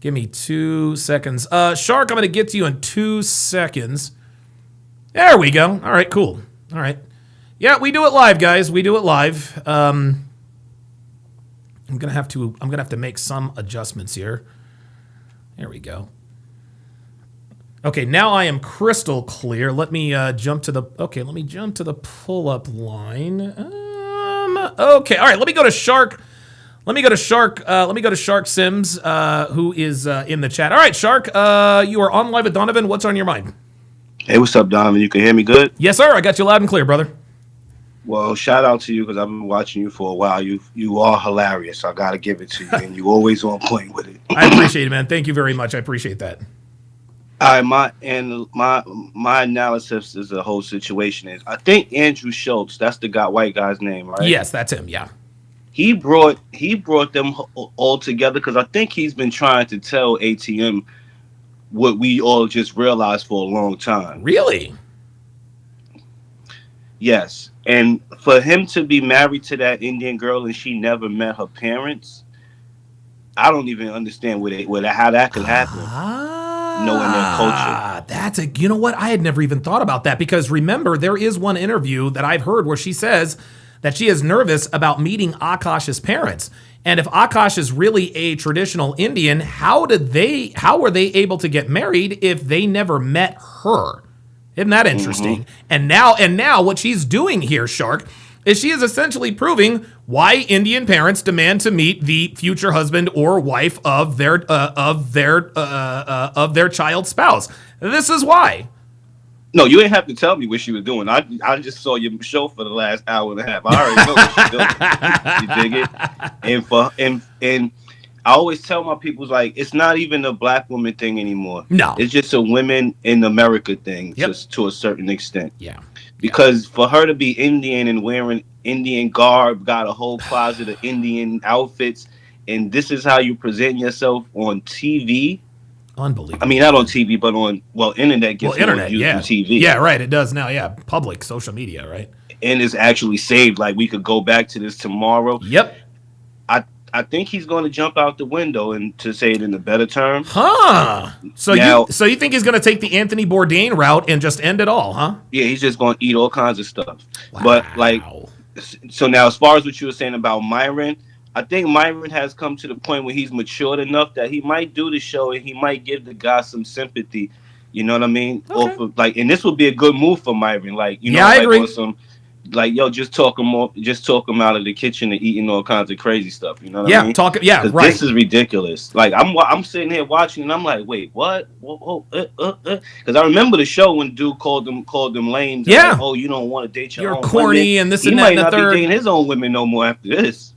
Give me 2 seconds. Shark, I'm going to get to you in 2 seconds. There we go. All right, cool. All right. Yeah, we do it live, guys. We do it live. I'm gonna have to make some adjustments here. There we go. Okay, now I am crystal clear. Let me jump to the pull-up line. Okay, all right. Let me go to Shark. Let me go to Shark Sims, who is in the chat. All right, Shark. You are on live with Donovan. What's on your mind? Hey, what's up, Donovan? You can hear me good? Yes, sir. I got you loud and clear, brother. Well, shout out to you because I've been watching you for a while. You are hilarious. I got to give it to you, and you always on point with it. I appreciate it, man. Thank you very much. I appreciate that. All right, my analysis is the whole situation is I think Andrew Schultz, that's the white guy's name, right? Yes, that's him. Yeah. He brought them all together because I think he's been trying to tell ATM what we all just realized for a long time. Really? Yes. And for him to be married to that Indian girl and she never met her parents, I don't even understand how that could happen. Knowing their culture. You know what? I had never even thought about that because remember, there is one interview that I've heard where she says that she is nervous about meeting Akaash's parents. And if Akaash is really a traditional Indian, how were they able to get married if they never met her? Isn't that interesting? Mm-hmm. And now what she's doing here, Shark, is she is essentially proving why Indian parents demand to meet the future husband or wife of their child's spouse. This is why. No, you ain't have to tell me what she was doing. I just saw your show for the last hour and a half. I already know what she's doing. You dig it? And I always tell my people, like, it's not even a black woman thing anymore. No. It's just a women in America thing, just to a certain extent. Yeah. Because for her to be Indian and wearing Indian garb, got a whole closet of Indian outfits, and this is how you present yourself on TV. Unbelievable. I mean, not on TV, but on, internet gets internet, used yeah. on TV. Yeah, right. It does now, yeah. Public social media, right? And it's actually saved. Like, we could go back to this tomorrow. Yep. I think he's going to jump out the window, and to say it in a better term. Huh. So you think he's going to take the Anthony Bourdain route and just end it all, huh? Yeah, he's just going to eat all kinds of stuff. Wow. But so now as far as what you were saying about Myron, I think Myron has come to the point where he's matured enough that he might do the show and he might give the guy some sympathy. You know what I mean? Okay. And this would be a good move for Myron. I agree. Just talk him out of the kitchen and eating all kinds of crazy stuff. You know what I mean? Right. This is ridiculous. Like I'm sitting here watching and I'm like, wait, what? Because I remember the show when dude called them lames. Yeah. Like, oh, you don't want to date your own corny women. and this he and that. He might not be dating his own women no more after this.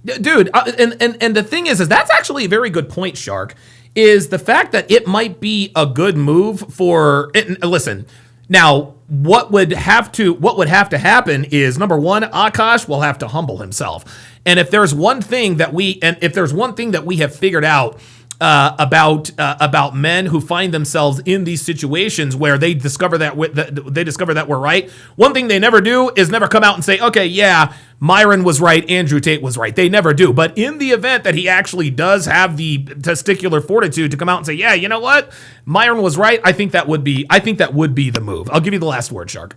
Dude, and the thing is that's actually a very good point, Shark. Is the fact that it might be a good move for it. Listen. Now, what would have to happen is, number one, Akaash will have to humble himself. And if there's one thing that we have figured out about men who find themselves in these situations where they discover that we're right. One thing they never do is never come out and say, okay, yeah, Myron was right, Andrew Tate was right. They never do. But in the event that he actually does have the testicular fortitude to come out and say, yeah, you know what, Myron was right, I think that would be the move. I'll give you the last word, Shark.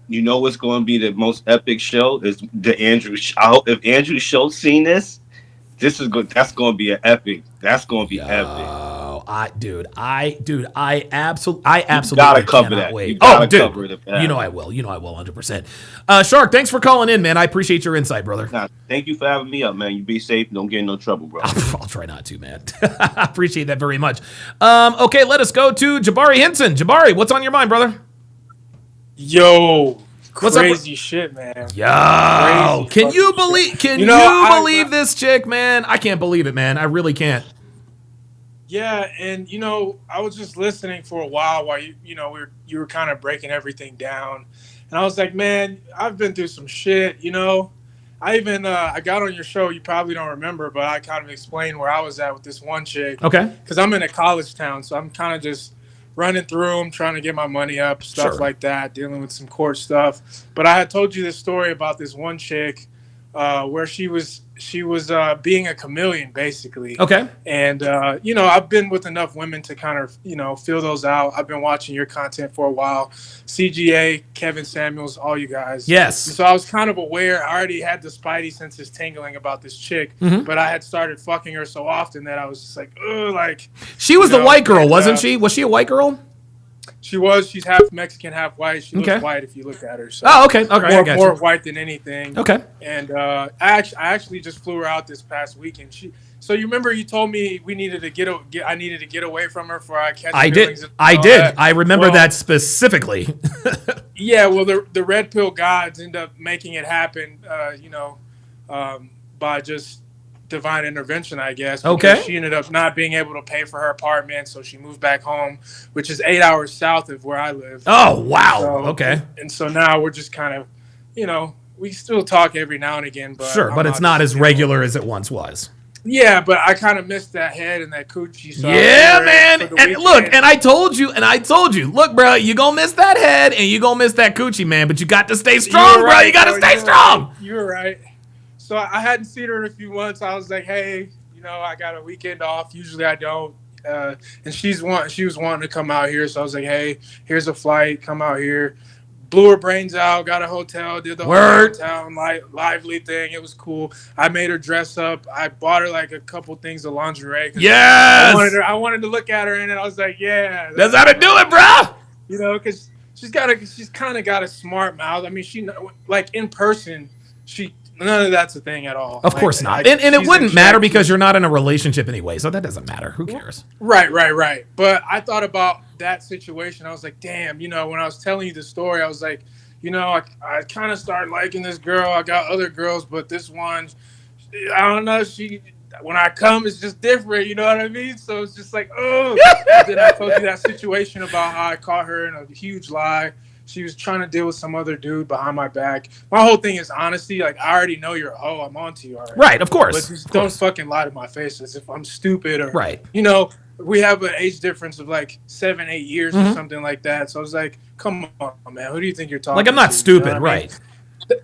You know what's going to be the most epic show is the Andrew. I hope if Andrew Schultz seen this, this is good. That's going to be an epic. That's going to be epic. I absolutely gotta cover that. Wait. You gotta cover the you know I will 100%. Shark, thanks for calling in, man. I appreciate your insight, brother. Nah, thank you for having me up, man. You be safe. Don't get in no trouble, bro. I'll try not to, man. I appreciate that very much. Okay, let us go to Jabari Henson. Jabari, what's on your mind, brother? Yo, what's crazy shit, man. Yo, can you believe this chick, man? I can't believe it, man. I really can't. Yeah, and I was just listening for a while you were kind of breaking everything down, and I was like, man, I've been through some shit. I even I got on your show. You probably don't remember, but I kind of explained where I was at with this one chick. Okay. Because I'm in a college town, so I'm kind of just running through them, trying to get my money up, stuff like that, dealing with some court stuff. But I had told you this story about this one chick where she was being a chameleon, basically. Okay. And I've been with enough women to kind of feel those out. I've been watching your content for a while. CGA, Kevin Samuels, all you guys. Yes. And so I was kind of aware. I already had the spidey senses tingling about this chick, but I had started fucking her so often that I was just like, ugh, like. She was the white girl, wasn't she? Was she a white girle? She was. She's half Mexican, half white. She looks white if you look at her. So okay. More white than anything. Okay. And I actually just flew her out this past weekend. So you remember you told me I needed to get away from her before I catch feelings. I did. I remember that specifically. Yeah. Well, the red pill gods end up making it happen. By just divine intervention, I guess. Okay. She ended up not being able to pay for her apartment, so she moved back home, which is 8 hours south of where I live. Oh, wow. So, okay. And so now we're just kind of, we still talk every now and again, but sure, but it's not as regular as it once was. Yeah, but I kind of missed that head and that coochie. So yeah, man. And look, and I told you, look, bro, you gonna miss that head and you gonna miss that coochie, man. But you got to stay strong, bro. You got to stay strong. You're right. So I hadn't seen her in a few months. I was like, hey, I got a weekend off. Usually I don't. And she was wanting to come out here. So I was like, hey, here's a flight. Come out here. Blew her brains out. Got a hotel. Did the whole downtown lively thing. It was cool. I made her dress up. I bought her like a couple things of lingerie. Yes. I wanted to look at her, and I was like, yeah. That's how to do it, bro. Because she's kind of got a smart mouth. I mean, she like in person, none of that's a thing at all. Of course not. And it wouldn't matter because you're not in a relationship anyway, so that doesn't matter. Who cares? Right. But I thought about that situation. I was like, damn, when I was telling you the story, I was like, I kind of started liking this girl. I got other girls, but this one, I don't know, when I come, it's just different, you know what I mean? So it's just like, oh. And then I told you that situation about how I caught her in a huge lie. She was trying to deal with some other dude behind my back. My whole thing is honesty. Like, I already know you're a hoe. I'm on to you already. Right, of course. But just don't fucking lie to my face as if I'm stupid or, right. We have an age difference of like 7-8 years or something like that. So I was like, come on, man. Who do you think you're talking to? Like, I'm not stupid, right?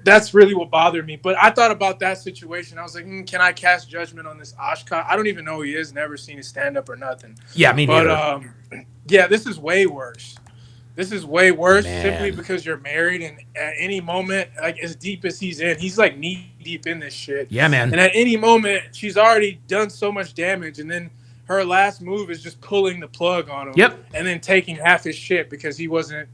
That's really what bothered me. But I thought about that situation. I was like, can I cast judgment on this Oshkosh? I don't even know who he is. Never seen his stand-up or nothing. Yeah, me neither. But, yeah, this is way worse. This is way worse simply because you're married, and at any moment, like as deep as he's in, he's like knee deep in this shit. Yeah, man. And at any moment, she's already done so much damage, and then her last move is just pulling the plug on him. Yep. And then taking half his shit because he wasn't,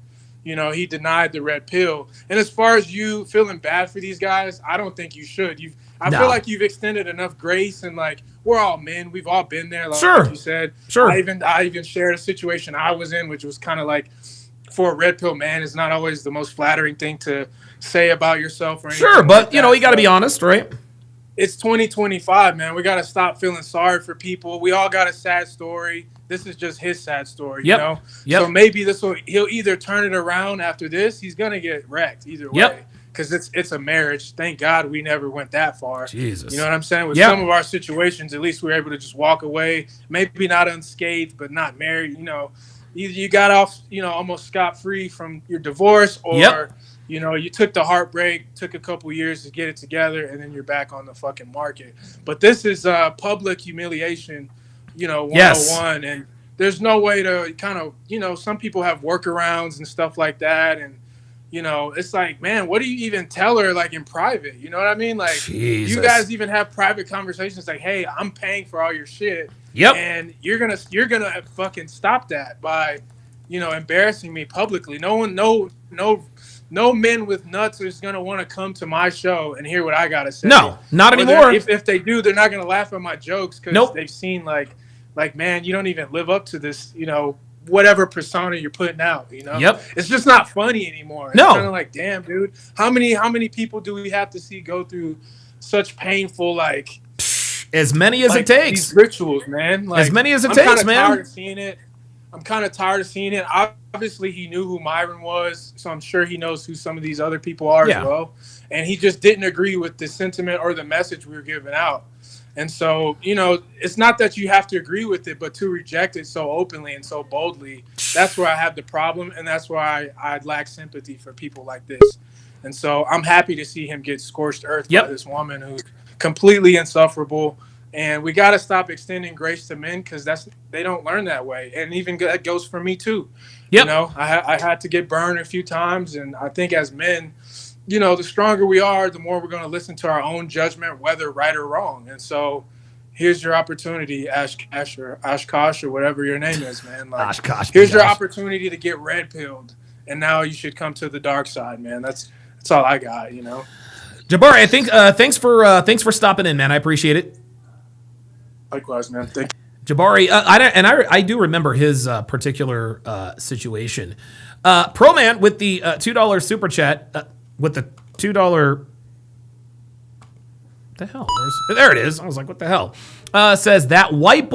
he denied the red pill. And as far as you feeling bad for these guys, I don't think you should. I feel like you've extended enough grace, and like we're all men, we've all been there. Like you said. Sure. I even shared a situation I was in, which was kind of like, for a red pill man, is not always the most flattering thing to say about yourself or anything. Sure, but you got to be honest, right? It's 2025, man. We got to stop feeling sorry for people. We all got a sad story. This is just his sad story, you know? Yep. So maybe he'll either turn it around after this. He's going to get wrecked either way. because it's a marriage. Thank God we never went that far. Jesus. You know what I'm saying? With Yeah. some of our situations, at least we were able to just walk away, maybe not unscathed, but not married. You know, either you got off, you know, almost scot-free from your divorce, or Yep. you know, you took the heartbreak, took a couple years to get it together, and then you're back on the fucking market. But this is public humiliation, you know, 101. And there's no way to kind of, you know, some people have workarounds and stuff like that. And, you know, it's like, man, what do you even tell her, like, in private? You know what I mean? Like, Jesus. you guys even have private conversations like, hey, I'm paying for all your shit. Yep. And you're gonna fucking stop that by, you know, embarrassing me publicly. No men with nuts is gonna want to come to my show and hear what I gotta say. No, not Or anymore. If they do, they're not gonna laugh at my jokes because Nope. they've seen like, man, you don't even live up to this, you know, whatever persona you're putting out. You know, Yep. It's just not funny anymore. No. It's kind of like, damn, dude, how many people do we have to see go through such painful, like, as many as it takes. These rituals, man. Like, As many as it I'm takes, kinda man. Tired of seeing it. I'm kind of tired of seeing it. Obviously, he knew who Myron was, so I'm sure he knows who some of these other people are Yeah. as well. And he just didn't agree with the sentiment or the message we were giving out. And so, you know, it's not that you have to agree with it, but to reject it so openly and so boldly, that's where I have the problem, and that's why I lack sympathy for people like this. And so I'm happy to see him get scorched earth by this woman who's completely insufferable. And we got to stop extending grace to men because they don't learn that way. And even that goes for me too. You know, I had to get burned a few times. And I think as men, you know, the stronger we are, the more we're going to listen to our own judgment, whether right or wrong. And so here's your opportunity, Akaash or whatever your name is, man. Like, Akaash, here's your opportunity to get red pilled. And now you should come to the dark side, man. That's all I got, you know. Jabari, I think thanks for stopping in, man. I appreciate it. Likewise, man. Thank you. Jabari, I do remember his particular situation. Pro Man with the $2 super chat with the $2. The hell? There it is. I was like, what the hell? Says that white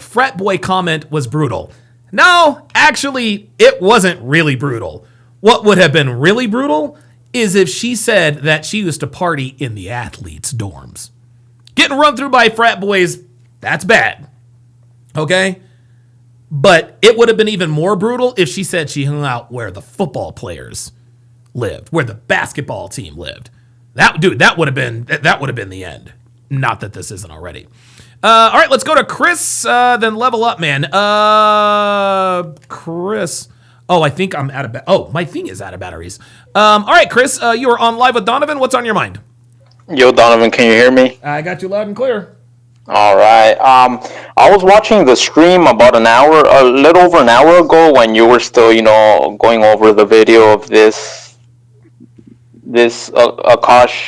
frat boy comment was brutal. No, actually, it wasn't really brutal. What would have been really brutal is if she said that she used to party in the athletes' dorms. Getting run through by frat boys, that's bad. Okay? But it would have been even more brutal if she said she hung out where the football players lived, where the basketball team lived. That would have been the end. Not that this isn't already. All right, let's go to Chris, then level up, man. Chris. Oh, I think I'm out of my thing is out of batteries. All right, Chris, you are on live with Donovan. What's on your mind? Yo, Donovan, can you hear me? I got you loud and clear. All right. I was watching the stream about a little over an hour ago when you were still, you know, going over the video of this Akaash's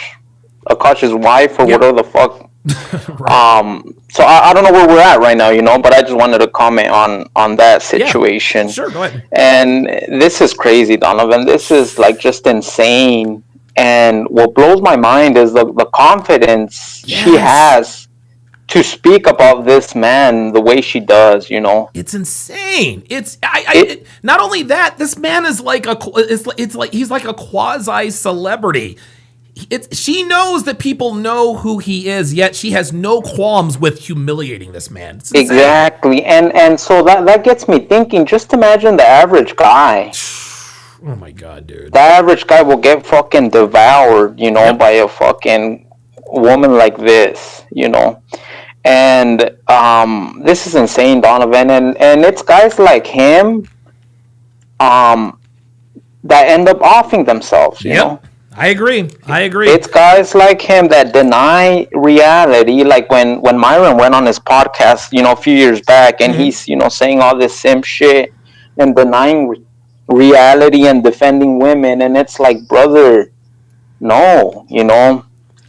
wife or whatever the fuck. Right. So I don't know where we're at right now, you know, but I just wanted to comment on that situation. Yeah, sure, go ahead. And this is crazy, Donovan. This is like just insane. And what blows my mind is the confidence she has to speak about this man the way she does, you know. It's insane. Not only that, this man is like he's like a quasi celebrity. She knows that people know who he is, yet she has no qualms with humiliating this man. Exactly. And so that gets me thinking, just imagine the average guy. Oh my God, dude. The average guy will get fucking devoured, you know, by a fucking woman like this, you know. And this is insane, Donovan. And it's guys like him that end up offing themselves, you know. I agree. It's guys like him that deny reality, like when Myron went on his podcast, you know, a few years back, and he's, you know, saying all this simp shit and denying reality and defending women, and it's like, brother, no, you know.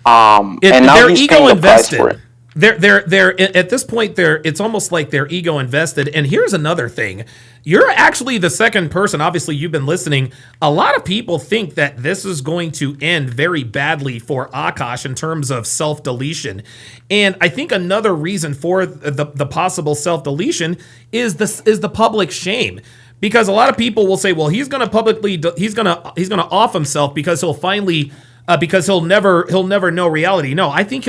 And now he's paying the price for it. They're at this point, it's almost like they're ego invested. And here's another thing. You're actually the second person, obviously you've been listening. A lot of people think that this is going to end very badly for Akaash in terms of self-deletion. And I think another reason for the possible self-deletion is the public shame. Because a lot of people will say, well, he's going to publicly, he's going to off himself because he'll finally, because he'll never know reality. No, I think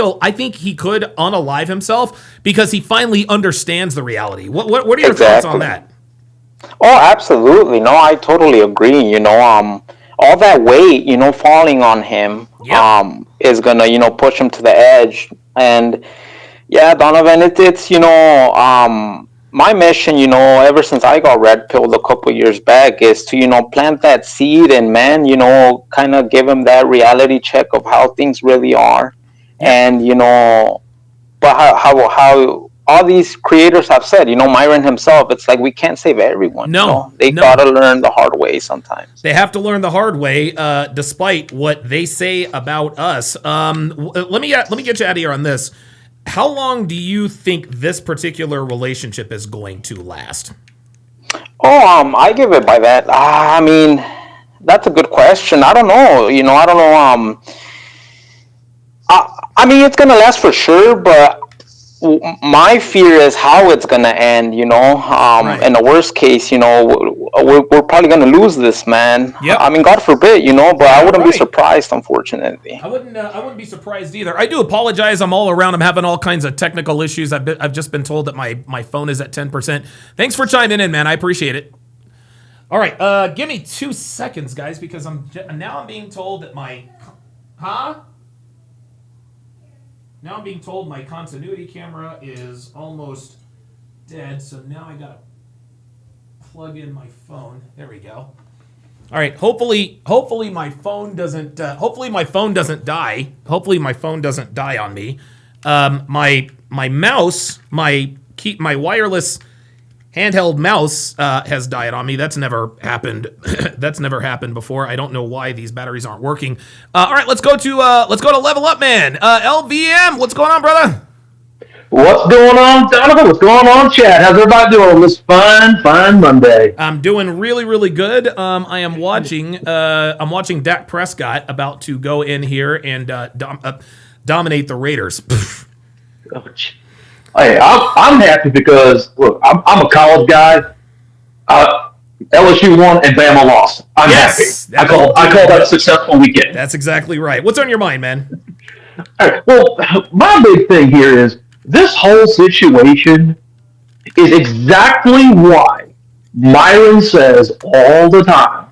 he could unalive himself because he finally understands the reality. What are your thoughts on that? Oh, absolutely. No, I totally agree. You know, all that weight, you know, falling on him, is gonna, you know, push him to the edge. And yeah, Donovan, it's you know, my mission, you know, ever since I got red pilled a couple years back, is to, you know, plant that seed and, man, you know, kind of give him that reality check of how things really are. And, you know, but how all these creators have said, you know, Myron himself, it's like we can't save everyone. No, you know? They gotta learn the hard way sometimes. They have to learn the hard way, despite what they say about us. Let me get you out of here on this. How long do you think this particular relationship is going to last? Oh, I give it by that. I mean, that's a good question. I don't know. You know, I don't know. I mean, it's gonna last for sure, but my fear is how it's gonna end. You know, in the worst case, you know, we're probably gonna lose this man. I mean, God forbid, you know, but I wouldn't be surprised, unfortunately. I wouldn't be surprised either. I do apologize. I'm all around. I'm having all kinds of technical issues. I've just been told that my phone is at 10%. Thanks for chiming in, man. I appreciate it. All right, give me 2 seconds, guys, because I'm being told that Now I'm being told my continuity camera is almost dead, so now I gotta plug in my phone. There we go. All right. Hopefully my phone doesn't. Hopefully my phone doesn't die. Hopefully my phone doesn't die on me. My mouse, my wireless handheld mouse has died on me. That's never happened. That's never happened before. I don't know why these batteries aren't working. All right, let's go to Level Up Man. LVM, what's going on, brother? What's going on, Donovan? What's going on, Chad? How's everybody doing on this fine Monday? I'm doing really, really good. I am watching. I'm watching Dak Prescott about to go in here and dominate the Raiders. Hey, I'm happy because look, I'm a college guy. LSU won and Bama lost. I'm happy. I call that a successful weekend. That's exactly right. What's on your mind, man? All right, well, my big thing here is this whole situation is exactly why Myron says all the time,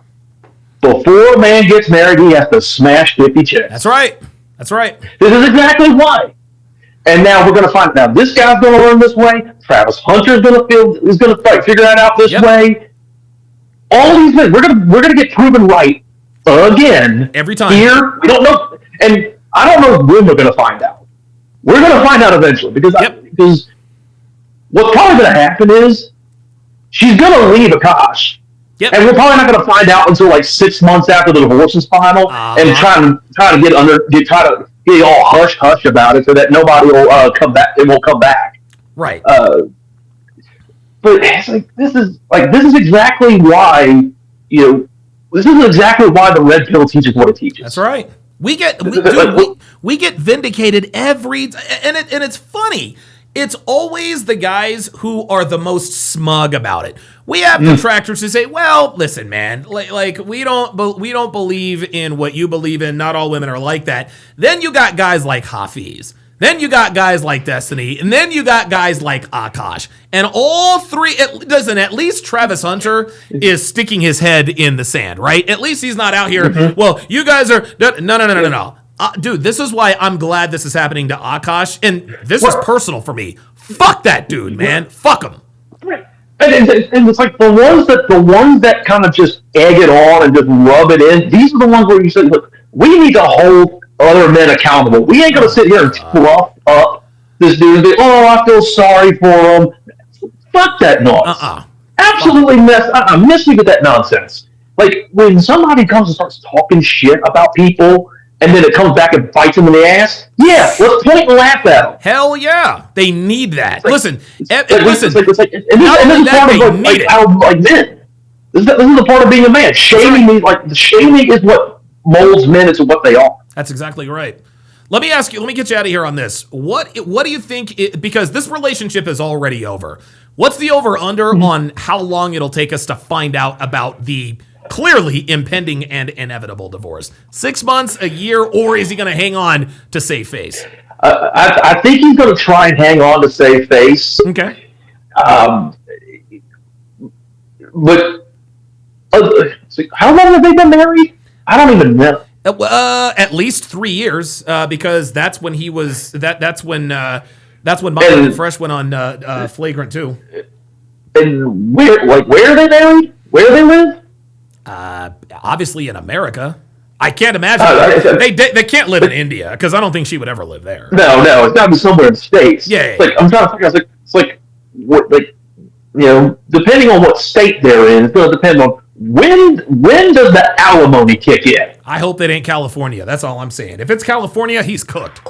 before a man gets married, he has to smash 50 chicks. That's right. That's right. This is exactly why. And now we're going to find out. This guy's going to learn this way. Travis Hunter is going to figure that out this way. All these things, we're going to get proven right again every time. Here, we don't know, and I don't know when we're going to find out. We're going to find out eventually because what's probably going to happen is she's going to leave Akaash, and we're probably not going to find out until like 6 months after the divorce is final, and try to get all hush about it so that nobody will come back. It will come back. Right. But it's like this is exactly why this is exactly why the red pill teaches what it teaches. That's right. We get vindicated and it's funny. It's always the guys who are the most smug about it. We have detractors who say, "Well, listen, man, like we don't believe in what you believe in. Not all women are like that." Then you got guys like Hafiz. Then you got guys like Destiny, and then you got guys like Akaash. And all three, at least Travis Hunter is sticking his head in the sand, right? At least he's not out here, well, you guys are, no. Dude, this is why I'm glad this is happening to Akaash, and this is personal for me. Fuck that dude, man. Fuck him. And it's like the ones that kind of just egg it on and just rub it in, these are the ones where you say, look, we need to hold other men accountable. We ain't gonna sit here and fluff up this dude and be, oh, I feel sorry for him. Fuck that noise. Absolutely miss me with that nonsense. Like when somebody comes and starts talking shit about people and then it comes back and bites them in the ass, yeah, let's point and laugh at them. Hell yeah. They need that. Listen, this is part of men. This is the part of being a man. Shaming me, shaming is what molds men into what they are. That's exactly right. Let me get you out of here on this. What do you think, because this relationship is already over. What's the over-under on how long it'll take us to find out about the clearly impending and inevitable divorce? 6 months, a year, or is he going to hang on to save face? I think he's going to try and hang on to save face. Okay. But how long have they been married? I don't even know. At least 3 years, because that's when he was. That's when Myron and Fresh went on Flagrant 2. And where are they married? Where do they live? Obviously in America. I can't imagine they can't live in India, because I don't think she would ever live there. No, it's got to be somewhere in the States. Yeah. I'm trying to figure out. It's like depending on what state they're in, it's going to depend on when does the alimony kick in. I hope it ain't California. That's all I'm saying. If it's California, he's cooked.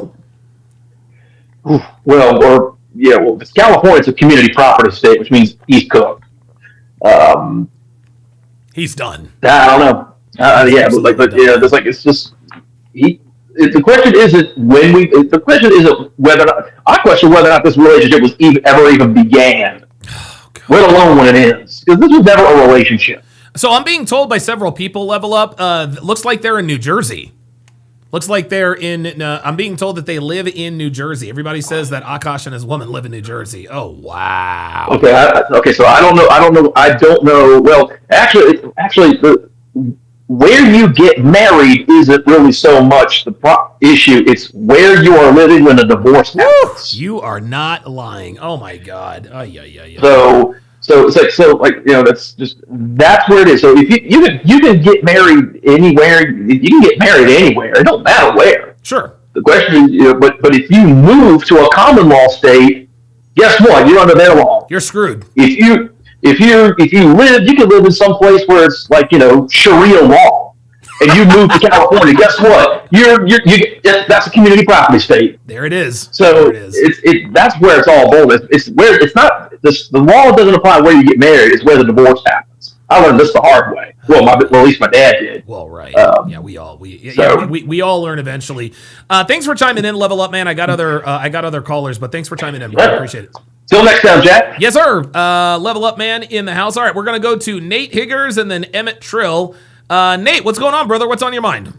Well, if it's California, it's a community property state, which means he's cooked. He's done. I don't know. It's just the question isn't when we. The question isn't whether or not. I question whether or not this relationship was ever even began, let alone when it ends. Because this was never a relationship. So I'm being told by several people, Level Up, looks like they're in New Jersey. Looks like they're in, I'm being told that they live in New Jersey. Everybody says that Akaash and his woman live in New Jersey. Oh, wow. Okay, so I don't know. Well, actually, where you get married isn't really so much the issue. It's where you are living when a divorce happens. You are not lying. Oh, my God. That's where it is. So if you can get married anywhere, you can get married anywhere. It don't matter where. Sure. The question is, but if you move to a common law state, guess what? You're under their law. You're screwed. If you live, you can live in some place where it's like Sharia law, and you move to California. Guess what? That's a community property state. There it is. So that's where it's all bold. It's not the law doesn't apply where you get married. It's where the divorce happens. I learned this the hard way. Well, at least my dad did. Well, right. We all learn eventually. Thanks for chiming in, Level Up, man. I got other callers, but thanks for chiming in. I appreciate it. Till next time, Jack. Yes, sir. Level Up, man, in the house. All right, we're gonna go to Nate Higgers and then Emmett Trill. Nate, what's going on, brother? What's on your mind?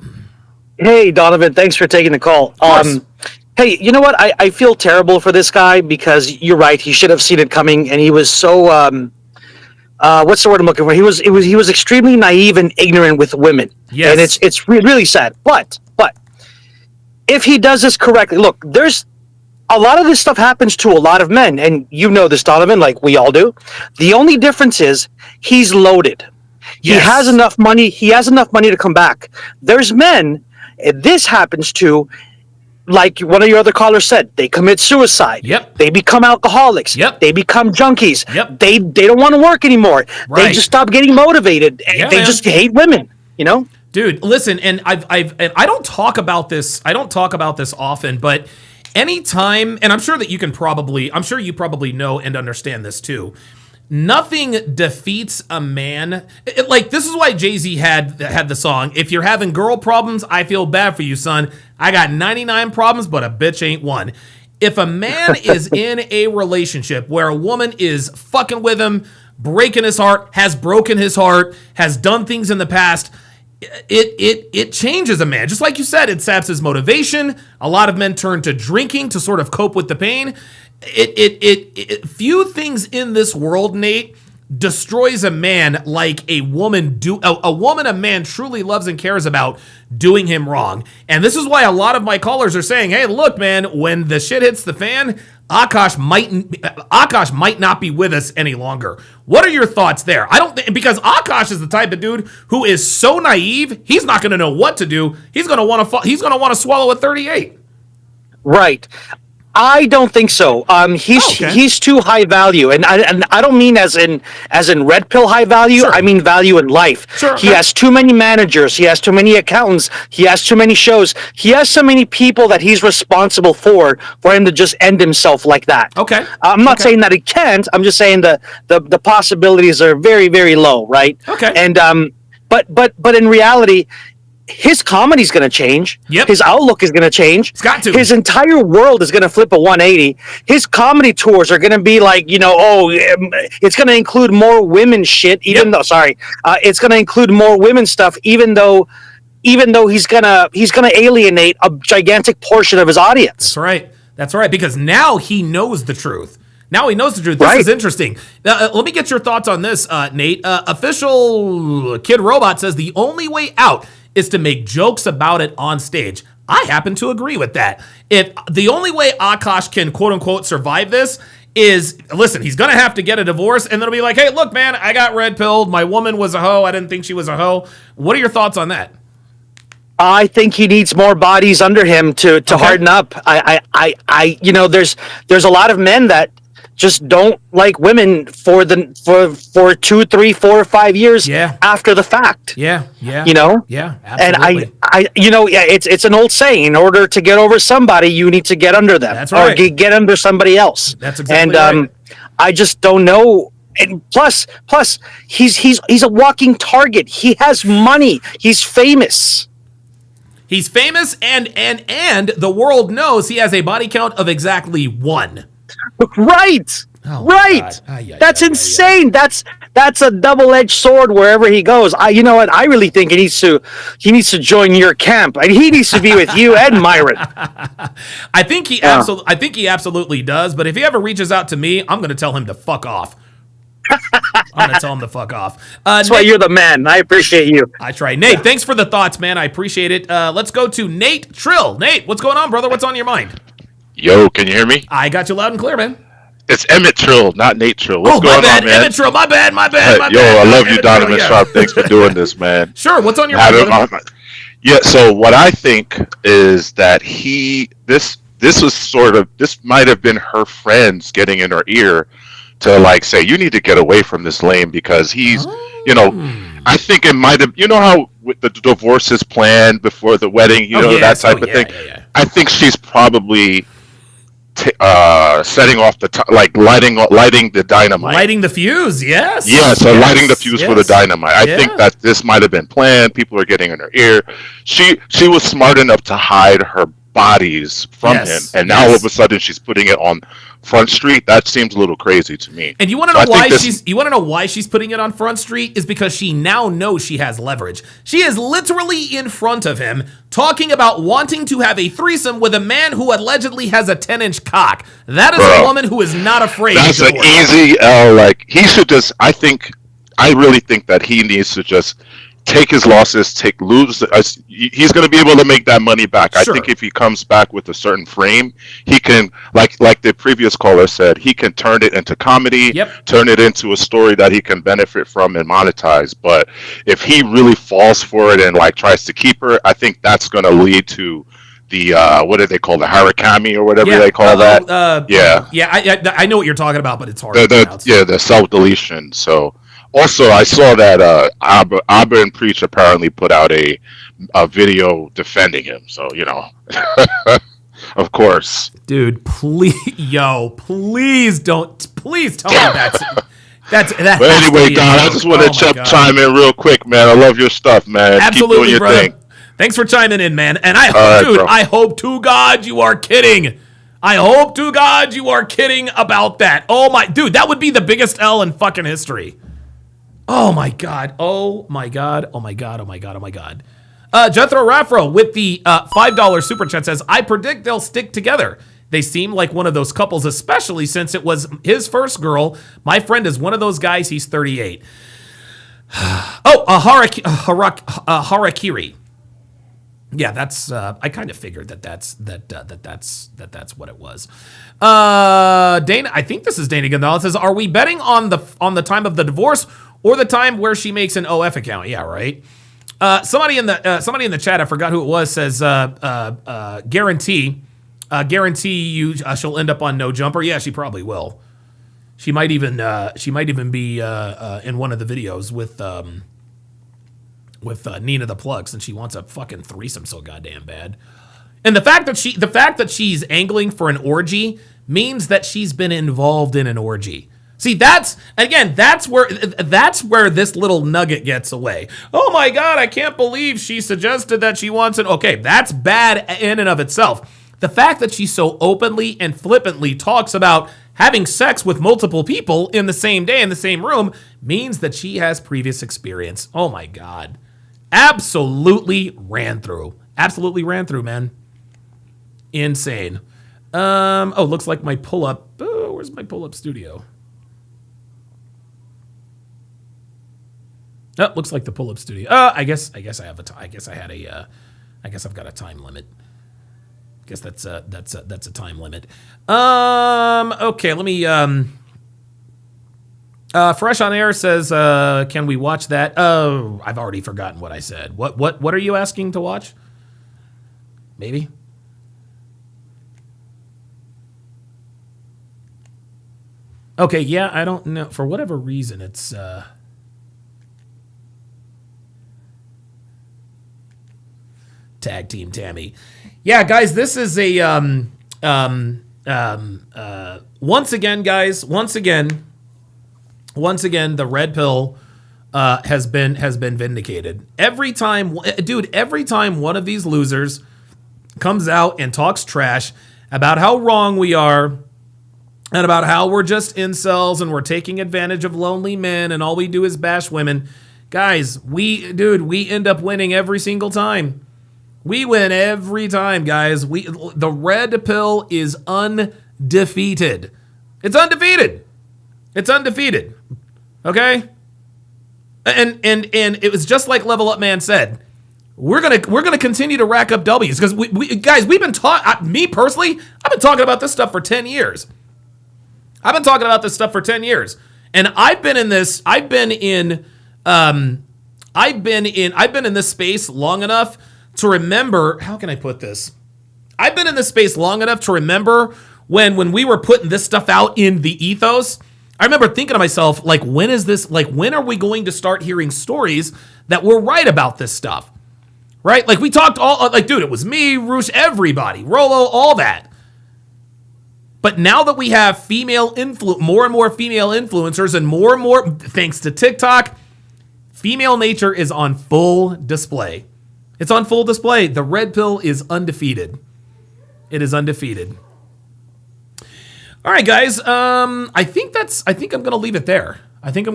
Hey, Donovan. Thanks for taking the call. Hey, you know what? I feel terrible for this guy because you're right. He should have seen it coming, and he was so what's the word I'm looking for? He was extremely naive and ignorant with women. Yes. And it's really sad. But if he does this correctly, look, there's a lot of this stuff happens to a lot of men, and you know this, Donovan, like we all do. The only difference is he's loaded. Yes. He has enough money. He has enough money to come back. There's men, and this happens to, like one of your other callers said, they commit suicide. Yep. They become alcoholics. Yep. They become junkies. Yep. They don't want to work anymore. Right. They just stop getting motivated. Yeah, they just hate women, Dude, listen, and I don't talk about this. I don't talk about this often, but anytime, and I'm sure you probably know and understand this too. Nothing defeats a man. This is why Jay-Z had the song, if you're having girl problems, I feel bad for you, son. I got 99 problems, but a bitch ain't one. If a man is in a relationship where a woman is fucking with him, breaking his heart, has broken his heart, has done things in the past, it changes a man. Just like you said, it saps his motivation. A lot of men turn to drinking to sort of cope with the pain. Few things in this world, Nate, destroys a man like a woman a man truly loves and cares about doing him wrong. And this is why a lot of my callers are saying, hey, look, man, when the shit hits the fan, Akaash might not be with us any longer. What are your thoughts there? Because Akaash is the type of dude who is so naive, he's not going to know what to do. He's going to want to swallow a 38. Right. I don't think so. He's too high value, and I don't mean as in red pill high value. Sure. I mean value in life. Sure. He has too many managers. He has too many accountants. He has too many shows. He has so many people that he's responsible for him to just end himself like that. Okay. I'm not saying that he can't. I'm just saying the possibilities are very, very low, right? Okay. And but in reality, his comedy's going to change. Yep. His outlook is going to change. It's got to. His entire world is going to flip a 180. His comedy tours are going to be like, it's going to include more women shit, it's going to include more women stuff, even though he's going to alienate a gigantic portion of his audience. That's right, because now he knows the truth. This is interesting. Let me get your thoughts on this, Nate. Official Kid Robot says the only way out is to make jokes about it on stage. I happen to agree with that. If the only way Akaash can quote unquote survive this is, listen, he's going to have to get a divorce and then it'll be like, hey, look, man, I got red pilled. My woman was a hoe. I didn't think she was a hoe. What are your thoughts on that? I think he needs more bodies under him to harden up. There's a lot of men that just don't like women for 2, 3, 4, or 5 years after the fact. Yeah. Absolutely. And it's an old saying: in order to get over somebody, you need to get under them, or get under somebody else. That's exactly right. I just don't know. And plus, he's a walking target. He has money. He's famous. He's famous, and the world knows he has a body count of exactly 1. Right. That's insane. That's a double-edged sword wherever he goes. I really think he needs to join your camp. He needs to be with you and Myron. I think he absolutely does. But if he ever reaches out to me, I'm going to tell him to fuck off. That's why you're the man. I appreciate you. I try. Nate, thanks for the thoughts, man. I appreciate it. Let's go to Nate Trill. Nate, what's going on, brother? What's on your mind? Yo, can you hear me? I got you loud and clear, man. It's Emmett Trill, not Nate Trill. What's going on, man? Emmett Trill, my bad. Yo, I love you, Donovan Sharp. Thanks for doing this, man. Sure, what's on your mind? Yeah, so what I think is that this might have been her friends getting in her ear to like say, you need to get away from this lame because he's, I think it might have, how with the divorce is planned before the wedding, that type of thing. Yeah. I think she's probably setting off lighting the dynamite. Lighting the fuse, yes. Yeah, so lighting the fuse for the dynamite. I think that this might have been planned. People are getting in her ear. She was smart enough to hide her bodies from him, and now all of a sudden she's putting it on Front Street. That seems a little crazy to me. And you want to know why she's putting it on Front Street is because she now knows she has leverage. She is literally in front of him talking about wanting to have a threesome with a man who allegedly has a 10-inch cock. That is a woman who is not afraid. That's an easy L. Like, he should just, I really think that he needs to just take his losses, he's going to be able to make that money back. Sure. I think if he comes back with a certain frame, he can, like the previous caller said, he can turn it into comedy, turn it into a story that he can benefit from and monetize. But if he really falls for it and like tries to keep her, I think that's going to lead to the what do they call the harakami or whatever they call that? I know what you're talking about, but it's hard. The self-deletion. So. Also, I saw that Abba and Preach apparently put out a video defending him. So, of course. Dude, please tell me that's... But anyway, Don, I just want to chime in real quick, man. I love your stuff, man. Absolutely, keep doing your brother. thing. Thanks for chiming in, man. And I hope to God you are kidding. I hope to God you are kidding about that. Oh my, dude, that would be the biggest L in fucking history. Oh my God. Oh my God. Oh my God. Oh my God. Oh my God. Jethro Raffro with the $5 super chat says, I predict they'll stick together. They seem like one of those couples, especially since it was his first girl. My friend is one of those guys. He's 38. Harakiri. Yeah, that's. I kind of figured that's what it was. Dana, I think this is Dana Gonzalez says, "Are we betting on the time of the divorce or the time where she makes an OF account?" Yeah, right. Somebody in the chat, I forgot who it was, says, "Guarantee you she'll end up on No Jumper." Yeah, she probably will. She might even be in one of the videos with Nina the Plug, since she wants a fucking threesome so goddamn bad. And the fact that she's angling for an orgy means that she's been involved in an orgy. See, that's where this little nugget gets away. Oh my God, I can't believe she suggested that she wants it. Okay, that's bad in and of itself. The fact that she so openly and flippantly talks about having sex with multiple people in the same day in the same room means that she has previous experience. Oh my God. Absolutely ran through. Absolutely ran through, man. Insane. Oh, looks like my pull-up. Oh, where's my pull-up studio? Oh, looks like the pull-up studio. I guess I have I guess I've got a time limit. I guess that's a time limit. Okay, let me Fresh on Air says, can we watch that? Oh, I've already forgotten what I said. What are you asking to watch? Maybe. Okay, yeah, I don't know. For whatever reason, it's Tag Team Tammy. Yeah, guys, this is a once again, guys, once again, the red pill has been vindicated. Every time one of these losers comes out and talks trash about how wrong we are and about how we're just incels and we're taking advantage of lonely men and all we do is bash women, guys, we end up winning every single time. We win every time, guys. The red pill is undefeated. It's undefeated. It's undefeated. Okay? And it was just like Level Up Man said. We're gonna continue to rack up W's because we've been me personally, I've been talking about this stuff for 10 years. And I've been in this space long enough to remember, how can I put this? I've been in this space long enough to remember when we were putting this stuff out in the ethos. I remember thinking to myself, like, when are we going to start hearing stories that we're right about this stuff? Right? Like, we talked dude, it was me, Roosh, everybody, Rolo, all that. But now that we have more and more female influencers and more, thanks to TikTok, female nature is on full display. It's on full display. The red pill is undefeated. It is undefeated. All right, guys. I think I'm going to leave it there. I think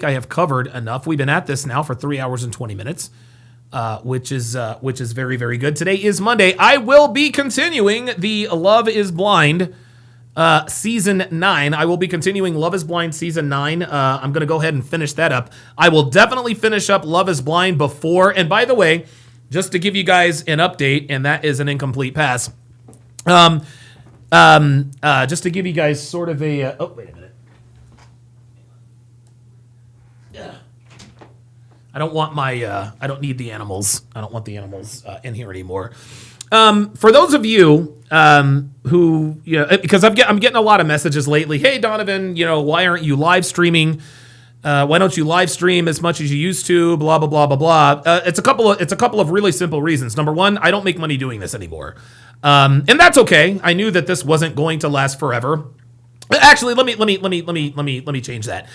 I have covered enough. We've been at this now for 3 hours and 20 minutes, which is very, very good. Today is Monday. I will be continuing the Love is Blind Season 9. I will be continuing Love is Blind Season 9. I'm going to go ahead and finish that up. I will definitely finish up Love is Blind before. And by the way, just to give you guys an update, and that is an incomplete pass. Just to give you guys sort of a... oh, wait a minute. I don't want my... I don't need the animals. I don't want the animals in here anymore. For those of you who, because I'm getting a lot of messages lately. Hey, Donovan, why aren't you live streaming? Why don't you live stream as much as you used to? Blah blah blah blah blah. It's a couple of really simple reasons. Number one, I don't make money doing this anymore, and that's okay. I knew that this wasn't going to last forever. Actually, let me change that.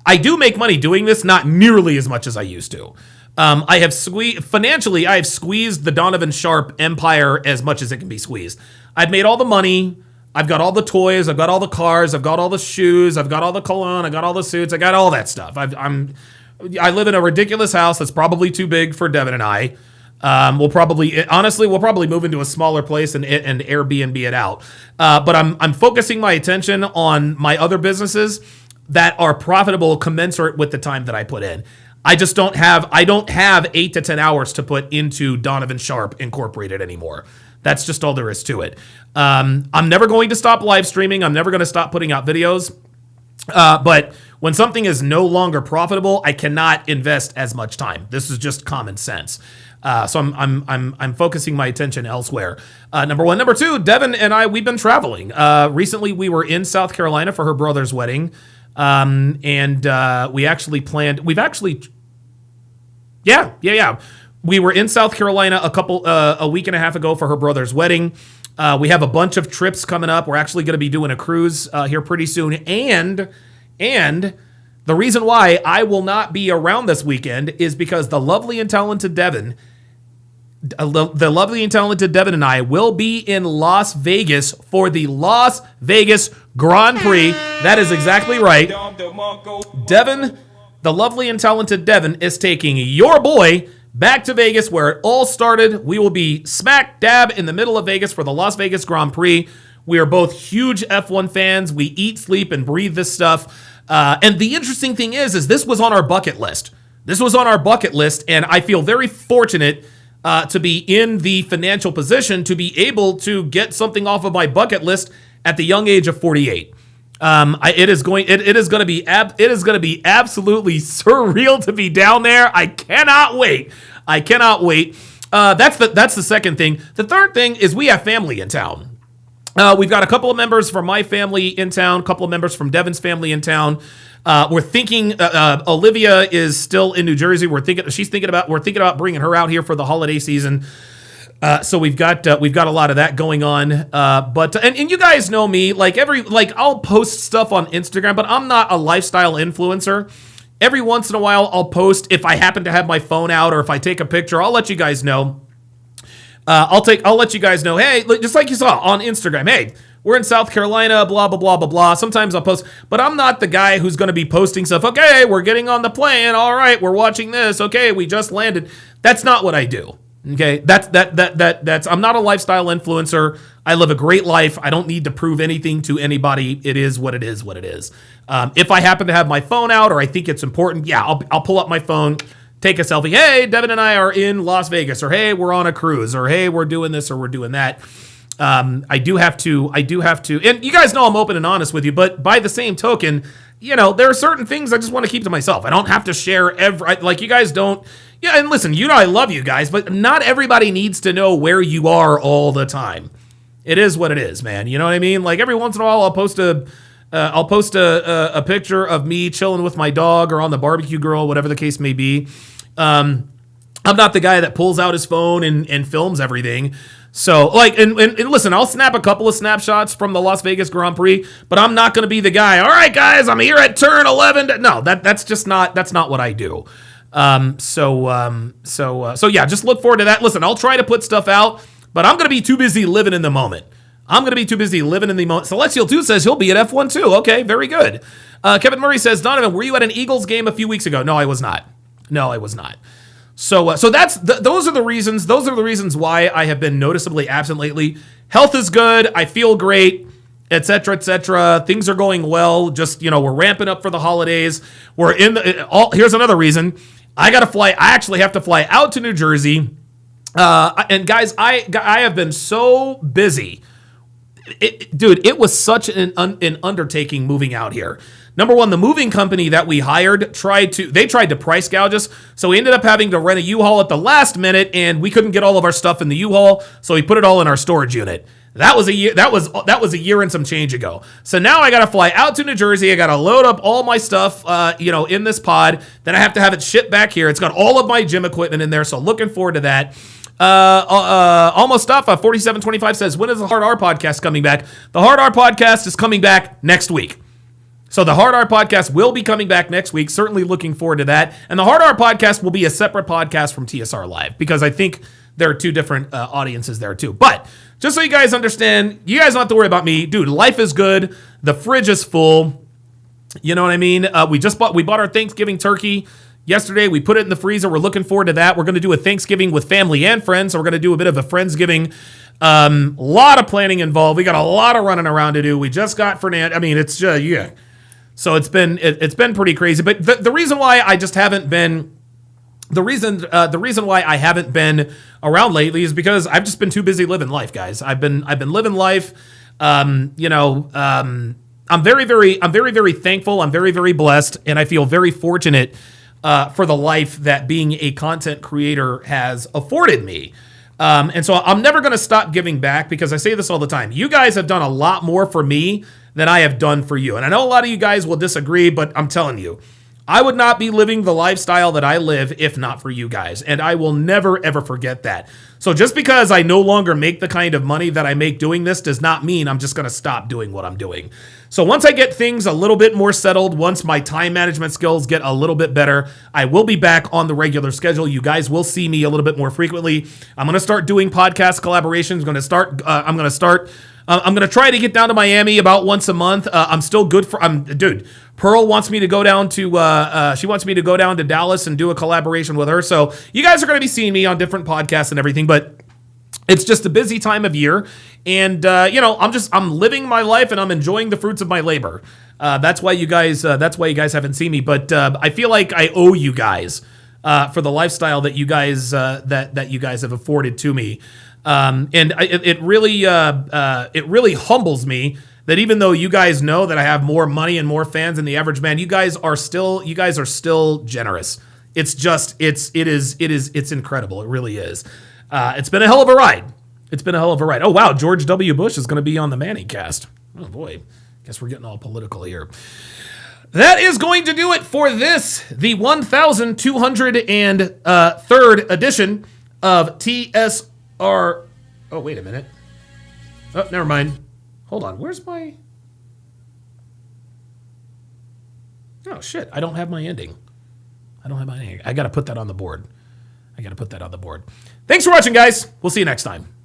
I do make money doing this, not nearly as much as I used to. I have squeezed the Donovan Sharp empire as much as it can be squeezed. I've made all the money. I've got all the toys. I've got all the cars. I've got all the shoes. I've got all the cologne. I got all the suits. I got all that stuff. I live in a ridiculous house that's probably too big for Devin and I. We'll probably move into a smaller place and Airbnb it out. But I'm focusing my attention on my other businesses that are profitable, commensurate with the time that I put in. I don't have 8 to 10 hours to put into Donovan Sharp Incorporated anymore. That's just all there is to it. I'm never going to stop live streaming. I'm never going to stop putting out videos. But when something is no longer profitable, I cannot invest as much time. This is just common sense. So I'm focusing my attention elsewhere. Number one. Number two, Devin and I, we've been traveling. Recently we were in South Carolina for her brother's wedding. We were in South Carolina a week and a half ago for her brother's wedding. We have a bunch of trips coming up. We're actually going to be doing a cruise here pretty soon. And the reason why I will not be around this weekend is because the lovely and talented Devin and I will be in Las Vegas for the Las Vegas Grand Prix. That is exactly right. Devin, the lovely and talented Devin, is taking your boy back to Vegas where it all started. We will be smack dab in the middle of Vegas for the Las Vegas Grand Prix. We are both huge F1 fans. We eat, sleep, and breathe this stuff. And the interesting thing is this was on our bucket list. And I feel very fortunate to be in the financial position to be able to get something off of my bucket list at the young age of 48. It is going to be absolutely surreal to be down there. I cannot wait. That's the second thing. The third thing is we have family in town. We've got a couple of members from my family in town, a couple of members from Devin's family in town. We're thinking Olivia is still in New Jersey. We're thinking about bringing her out here for the holiday season. So we've got a lot of that going on. But you guys know me, I'll post stuff on Instagram, but I'm not a lifestyle influencer. Every once in a while I'll post if I happen to have my phone out or if I take a picture, I'll let you guys know. I'll let you guys know, hey, just like you saw on Instagram, hey, we're in South Carolina, blah, blah, blah, blah, blah. Sometimes I'll post, but I'm not the guy who's going to be posting stuff. Okay, we're getting on the plane. All right, we're watching this. Okay, we just landed. That's not what I do. Okay, that's I'm not a lifestyle influencer. I live a great life. I don't need to prove anything to anybody. It is what it is. If I happen to have my phone out or I think it's important, yeah, I'll pull up my phone, take a selfie. Hey, Devin and I are in Las Vegas, or hey, we're on a cruise, or hey, we're doing this or we're doing that. I do have to, and you guys know I'm open and honest with you, but by the same token, there are certain things I just want to keep to myself. I don't have to share you guys don't. Yeah, and listen, I love you guys, but not everybody needs to know where you are all the time. It is what it is, man. You know what I mean? Like every once in a while, I'll post a picture of me chilling with my dog or on the barbecue grill, whatever the case may be. I'm not the guy that pulls out his phone and films everything. So and listen, I'll snap a couple of snapshots from the Las Vegas Grand Prix, but I'm not going to be the guy. All right, guys, I'm here at turn 11. No, that's not what I do. So yeah, just look forward to that. Listen, I'll try to put stuff out, but I'm going to be too busy living in the moment. Celestial 2 says he'll be at F1 too. Okay, very good. Kevin Murray says, Donovan, were you at an Eagles game a few weeks ago? No, I was not. So those are the reasons. Those are the reasons why I have been noticeably absent lately. Health is good. I feel great, etc., etc. Things are going well. Just we're ramping up for the holidays. Here's another reason. I actually have to fly out to New Jersey. And guys, I have been so busy. It was such an undertaking moving out here. Number one, the moving company that we hired tried to price gouge us, so we ended up having to rent a U-Haul at the last minute, and we couldn't get all of our stuff in the U-Haul, so we put it all in our storage unit. That was a year. That was a year and some change ago. So now I got to fly out to New Jersey. I got to load up all my stuff, in this pod. Then I have to have it shipped back here. It's got all of my gym equipment in there, so looking forward to that. Almost Stuff 4725 says, when is the Hard R podcast coming back? The Hard R podcast is coming back next week. So the Hard R podcast will be coming back next week. Certainly looking forward to that. And the Hard R podcast will be a separate podcast from TSR Live because I think there are two different audiences there too. But just so you guys understand, you guys don't have to worry about me. Dude, life is good. The fridge is full. You know what I mean? We bought our Thanksgiving turkey yesterday. We put it in the freezer. We're looking forward to that. We're going to do a Thanksgiving with family and friends. So we're going to do a bit of a Friendsgiving. A lot of planning involved. We got a lot of running around to do. We just got Fernand. I mean, it's just, yeah. So it's been pretty crazy. But the reason why I just haven't been, the reason why I haven't been around lately is because I've just been too busy living life, guys. I've been living life. I'm very, very thankful. I'm very, very blessed, and I feel very fortunate for the life that being a content creator has afforded me. And so I'm never going to stop giving back because I say this all the time. You guys have done a lot more for me than I have done for you. And I know a lot of you guys will disagree, but I'm telling you, I would not be living the lifestyle that I live if not for you guys. And I will never, ever forget that. So just because I no longer make the kind of money that I make doing this does not mean I'm just going to stop doing what I'm doing. So once I get things a little bit more settled, once my time management skills get a little bit better, I will be back on the regular schedule. You guys will see me a little bit more frequently. I'm going to start doing podcast collaborations. I'm going to try to get down to Miami about once a month. I'm still good for, dude, Pearl wants me to go down to, she wants me to go down to Dallas and do a collaboration with her. So you guys are going to be seeing me on different podcasts and everything, but it's just a busy time of year. And, I'm living my life and I'm enjoying the fruits of my labor. That's why you guys haven't seen me, but, I feel like I owe you guys, for the lifestyle that you guys, that you guys have afforded to me. It really humbles me that even though you guys know that I have more money and more fans than the average man, you guys are still generous. It's incredible. It really is. It's been a hell of a ride. Oh wow, George W. Bush is going to be on the Manning cast. Oh boy, guess we're getting all political here. That is going to do it for this, the 1,203rd edition of TSR. Oh, wait a minute. Oh, never mind. Hold on. Where's my... Oh, shit. I don't have my ending. I got to put that on the board. Thanks for watching, guys. We'll see you next time.